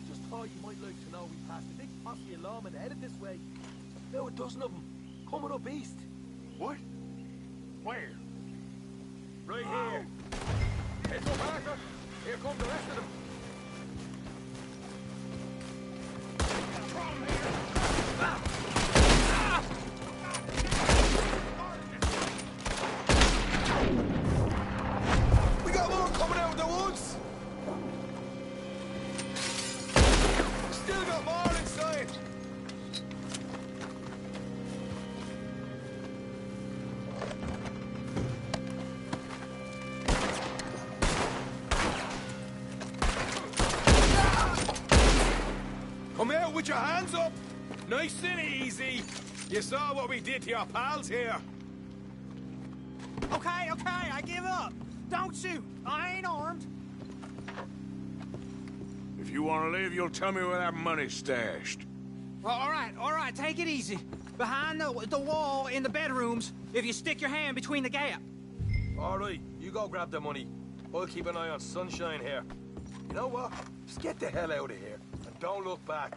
Just thought you might like to know we passed a big posse of lawmen headed this way. About a dozen of them, coming up east. What? Where? Right here. Heads up, Arthur. Here come the rest of them. We got more coming out of the woods. Still got more inside. Come out with your hands up. Nice and easy. You saw what we did to your pals here. Okay, I give up. Don't shoot. I ain't armed. If you want to live, you'll tell me where that money's stashed. Well, all right, take it easy. Behind the wall in the bedrooms, if you stick your hand between the gap. All right, you go grab the money. I'll keep an eye on Sunshine here. You know what? Just get the hell out of here and don't look back.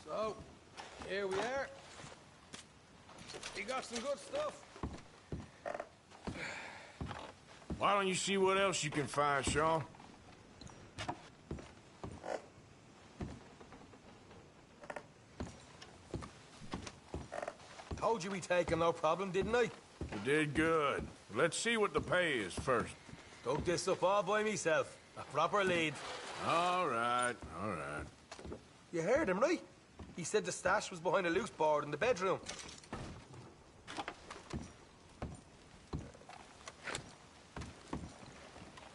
So, here we are. You got some good stuff. Why don't you see what else you can find, Sean? Told you we'd take him, no problem, didn't I? You did good. Let's see what the pay is first. Dug this up all by myself. A proper lead. All right, all right. You heard him, right? He said the stash was behind a loose board in the bedroom.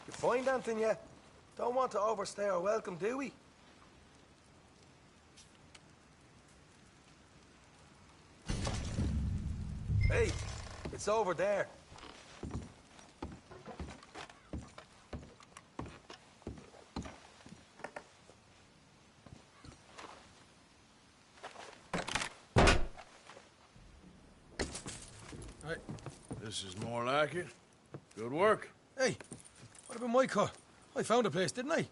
You find anything yet? Don't want to overstay our welcome, do we? Hey, it's over there. This is more like it. Good work. Hey, what about my car? I found a place, didn't I?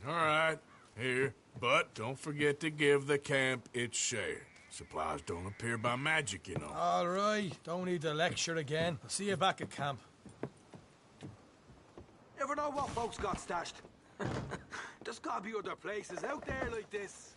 All right, here. But don't forget to give the camp its share. Supplies don't appear by magic, you know. All right, don't need to lecture again. I'll see you back at camp. Never know what folks got stashed. There's gotta be other places out there like this.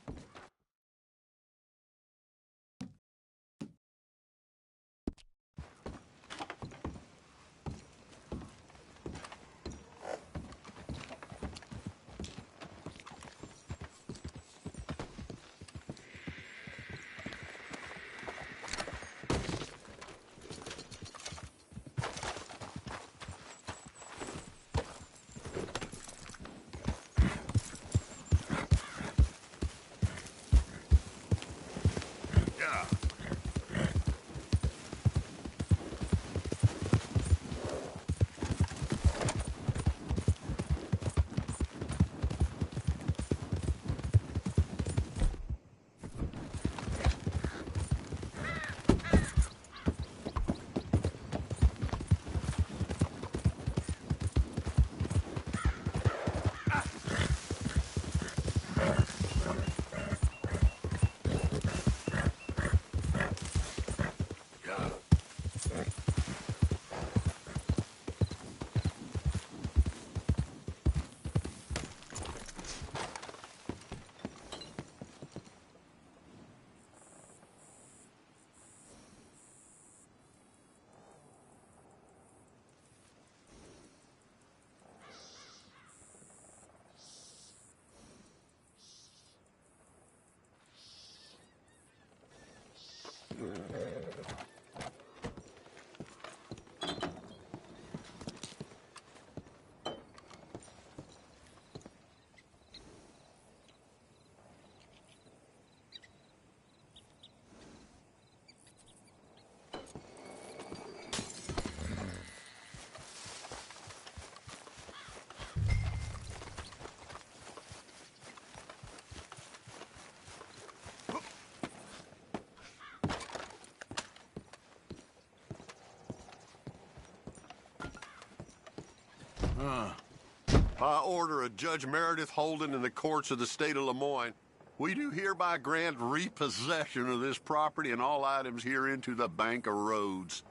By order of Judge Meredith Holden in the courts of the state of Lemoyne, we do hereby grant repossession of this property and all items herein to the Bank of Roads.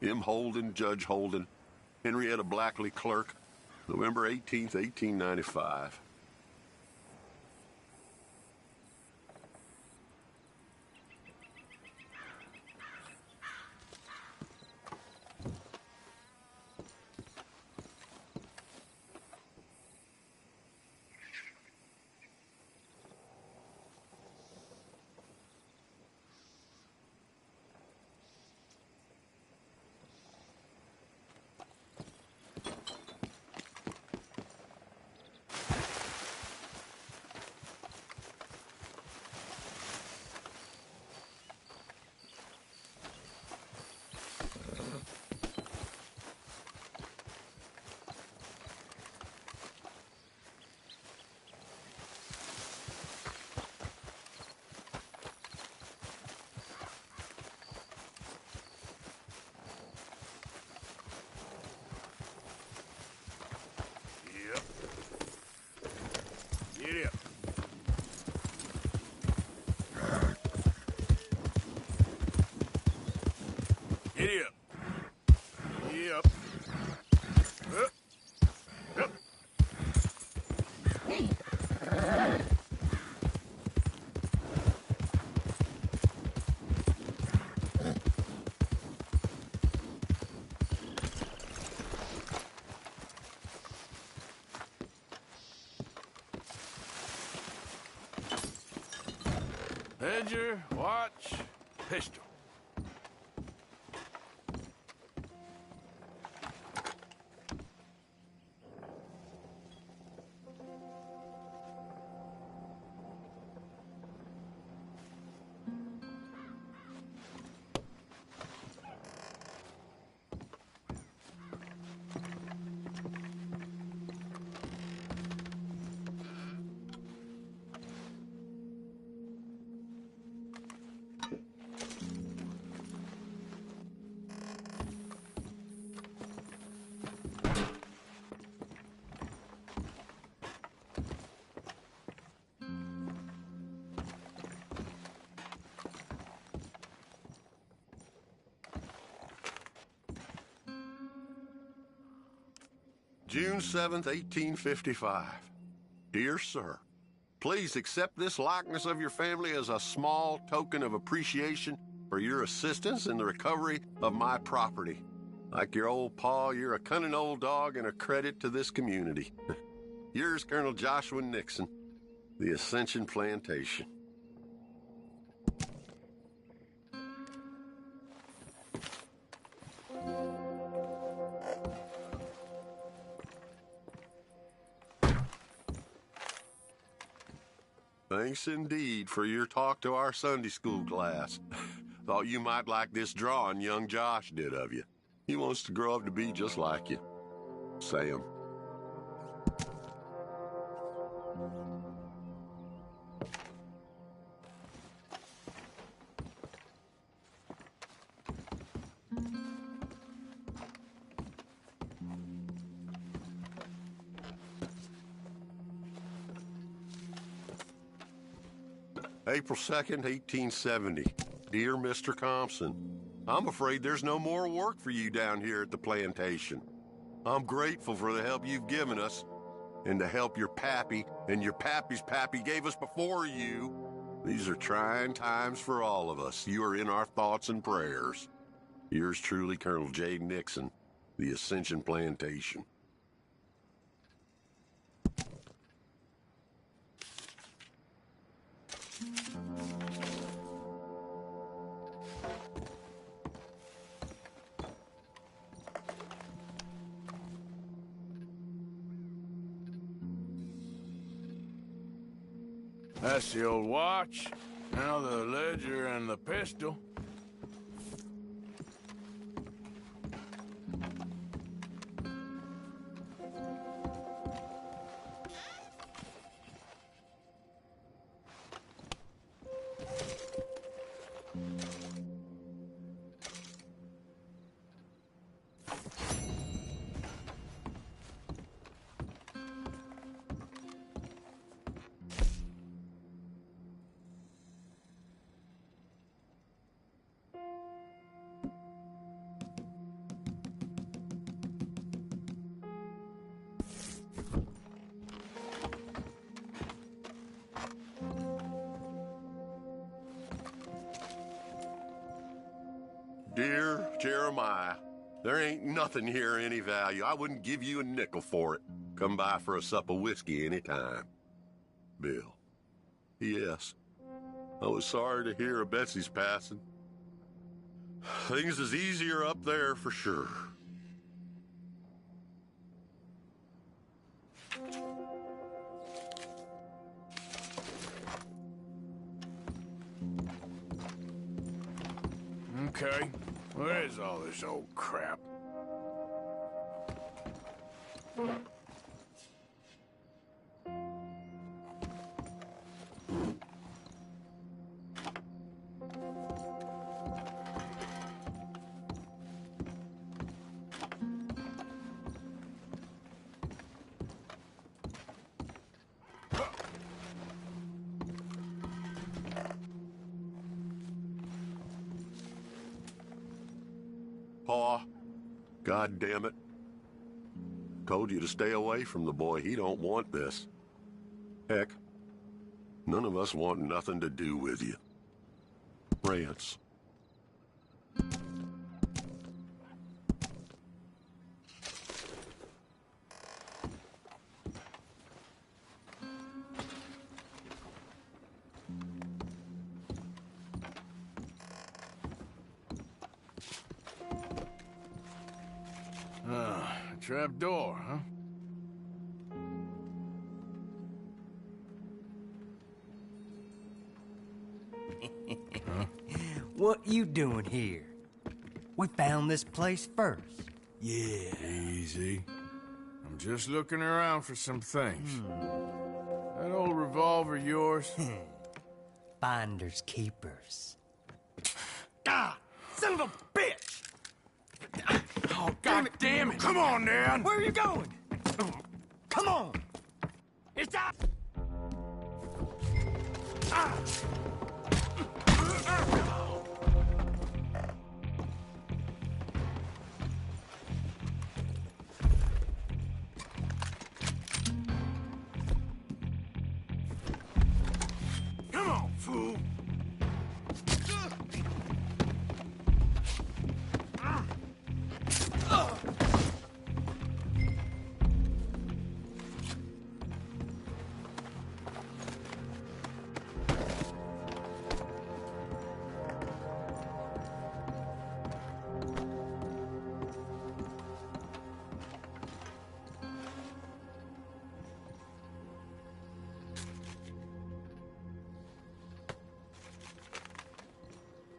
M. Holden, Judge Holden, Henrietta Blackley, Clerk, November 18th, 1895. Ledger, watch, pistol. June 7th, 1855. Dear Sir, please accept this likeness of your family as a small token of appreciation for your assistance in the recovery of my property. Like your old pa, you're a cunning old dog and a credit to this community. Yours, Colonel Joshua Nixon, the Ascension Plantation. Thanks indeed for your talk to our Sunday school class. Thought you might like this drawing young Josh did of you. He wants to grow up to be just like you. Sam. April 2nd, 1870. Dear Mr. Thompson, I'm afraid there's no more work for you down here at the plantation. I'm grateful for the help you've given us, and the help your pappy and your pappy's pappy gave us before you. These are trying times for all of us. You are in our thoughts and prayers. Yours truly, Colonel J. Nixon, the Ascension Plantation. That's the old watch. Now the ledger and the pistol. Dear Jeremiah, there ain't nothing here of any value. I wouldn't give you a nickel for it. Come by for a sup of whiskey any time. Bill. Yes. I was sorry to hear of Betsy's passing. Things is easier up there for sure. Okay. Where's all this old crap? Pa, God damn it. Told you to stay away from the boy. He don't want this. Heck, none of us want nothing to do with you. Rance. Trap door, huh? What you doing here? We found this place first. Yeah. Easy. I'm just looking around for some things. That old revolver yours? Finders keepers. Ah! Son of a bitch! Oh, God damn it! Come on, Dan! Where are you going? Come on! It's out! Come on, fool!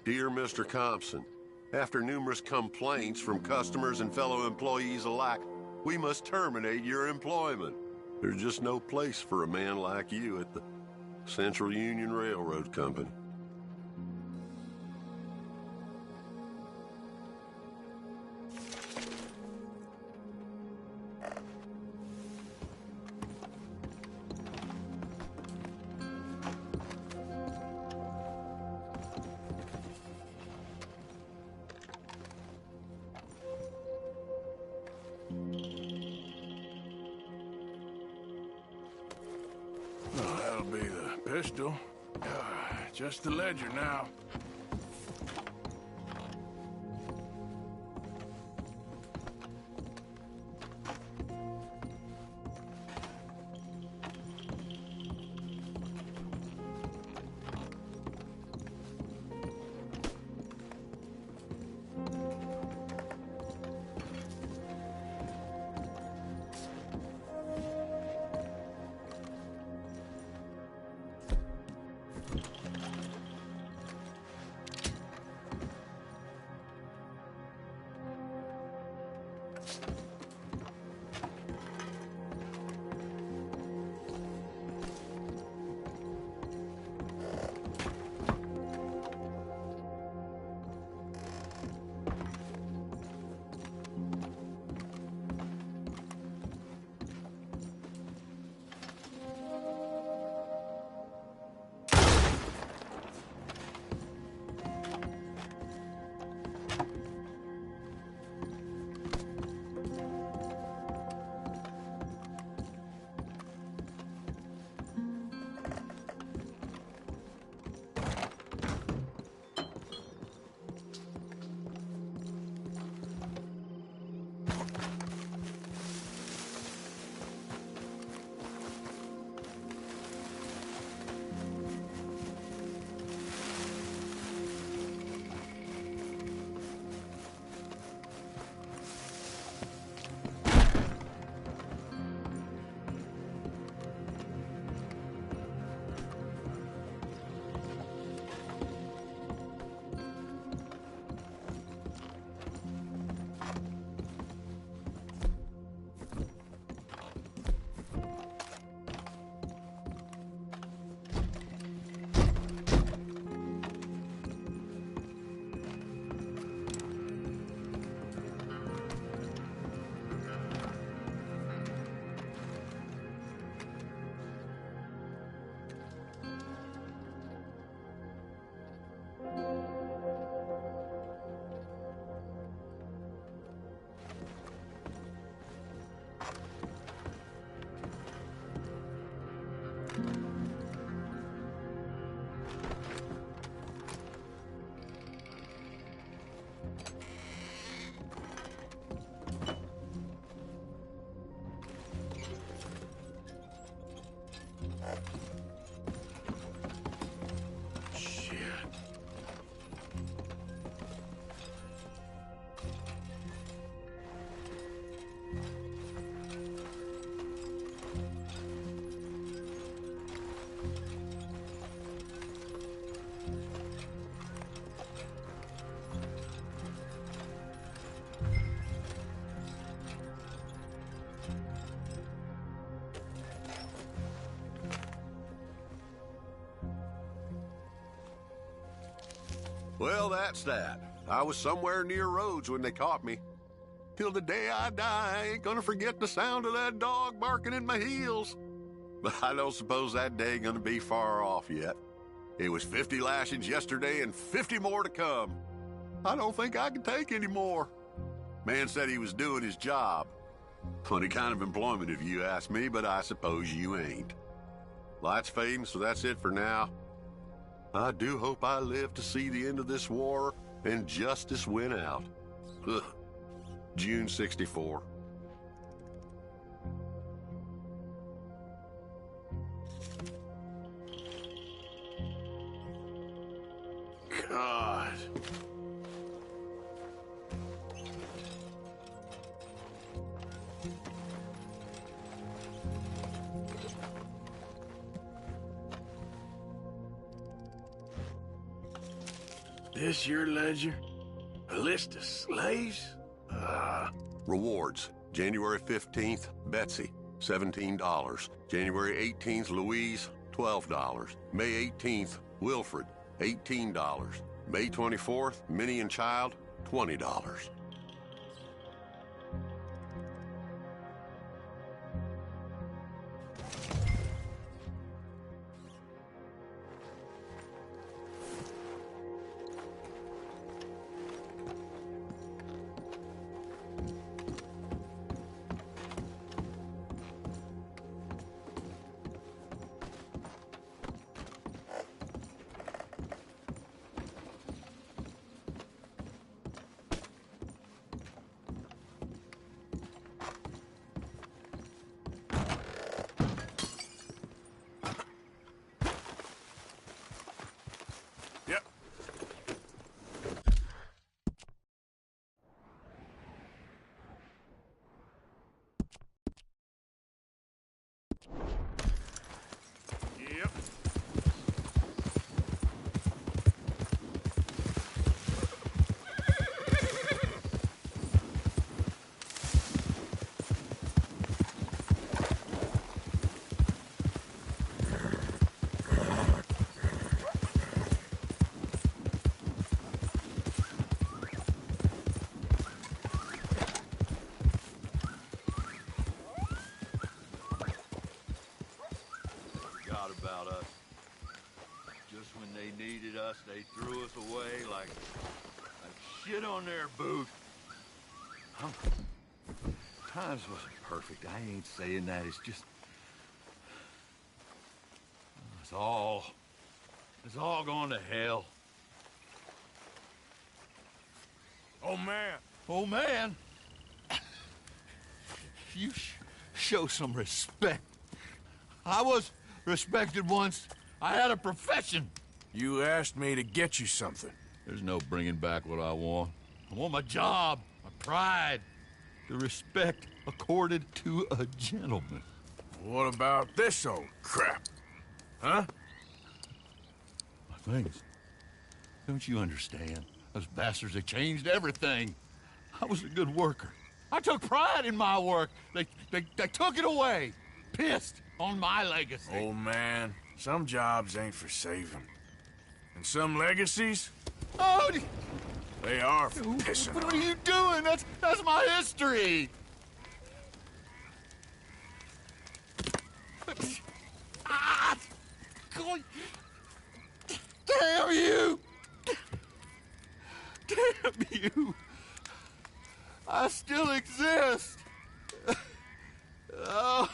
Dear Mr. Compson, after numerous complaints from customers and fellow employees alike, we must terminate your employment. There's just no place for a man like you at the Central Union Railroad Company. Oh, that'll be the pistol. Just the ledger now. Well, that's that. I was somewhere near Rhodes when they caught me. Till the day I die, I ain't gonna forget the sound of that dog barking in my heels. But I don't suppose that day ain't gonna be far off yet. It was 50 lashings yesterday and 50 more to come. I don't think I can take any more. Man said he was doing his job. Funny kind of employment if you ask me, but I suppose you ain't. Light's fading, so that's it for now. I do hope I live to see the end of this war and justice win out. Ugh. June 64. God. This your ledger? A list of slaves? Rewards. January 15th, Betsy, $17. January 18th, Louise, $12. May 18th, Wilfred, $18. May 24th, Minnie and Child, $20. About us. Just when they needed us, they threw us away like shit on their boot. Times wasn't perfect. I ain't saying that. It's just... It's all going to hell. Oh, man. Oh, man. You show some respect. I was respected once. I had a profession. You asked me to get you something. There's no bringing back what I want. I want my job, my pride, the respect accorded to a gentleman. What about this old crap? Huh? My things. Don't you understand? Those bastards, they changed everything. I was a good worker. I took pride in my work. They took it away. Pissed on my legacy. Oh, man. Some jobs ain't for saving. And some legacies? Oh, they are for pissing. What are you doing? That's my history. Ah! Damn you! Damn you! I still exist. Oh.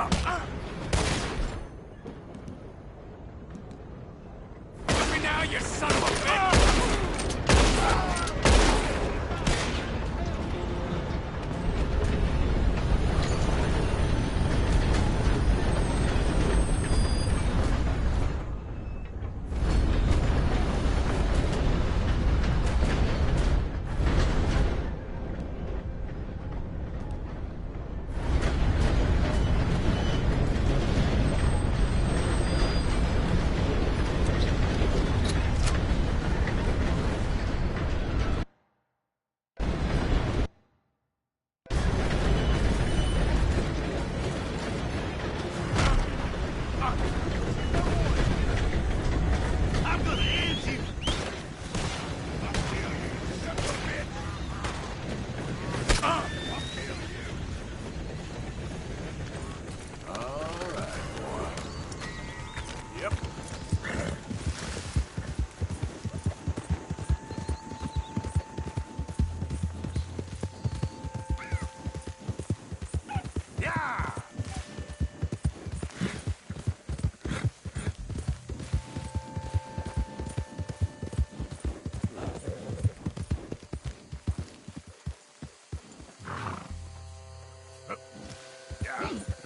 Look me now, you son of a bitch! Yeah.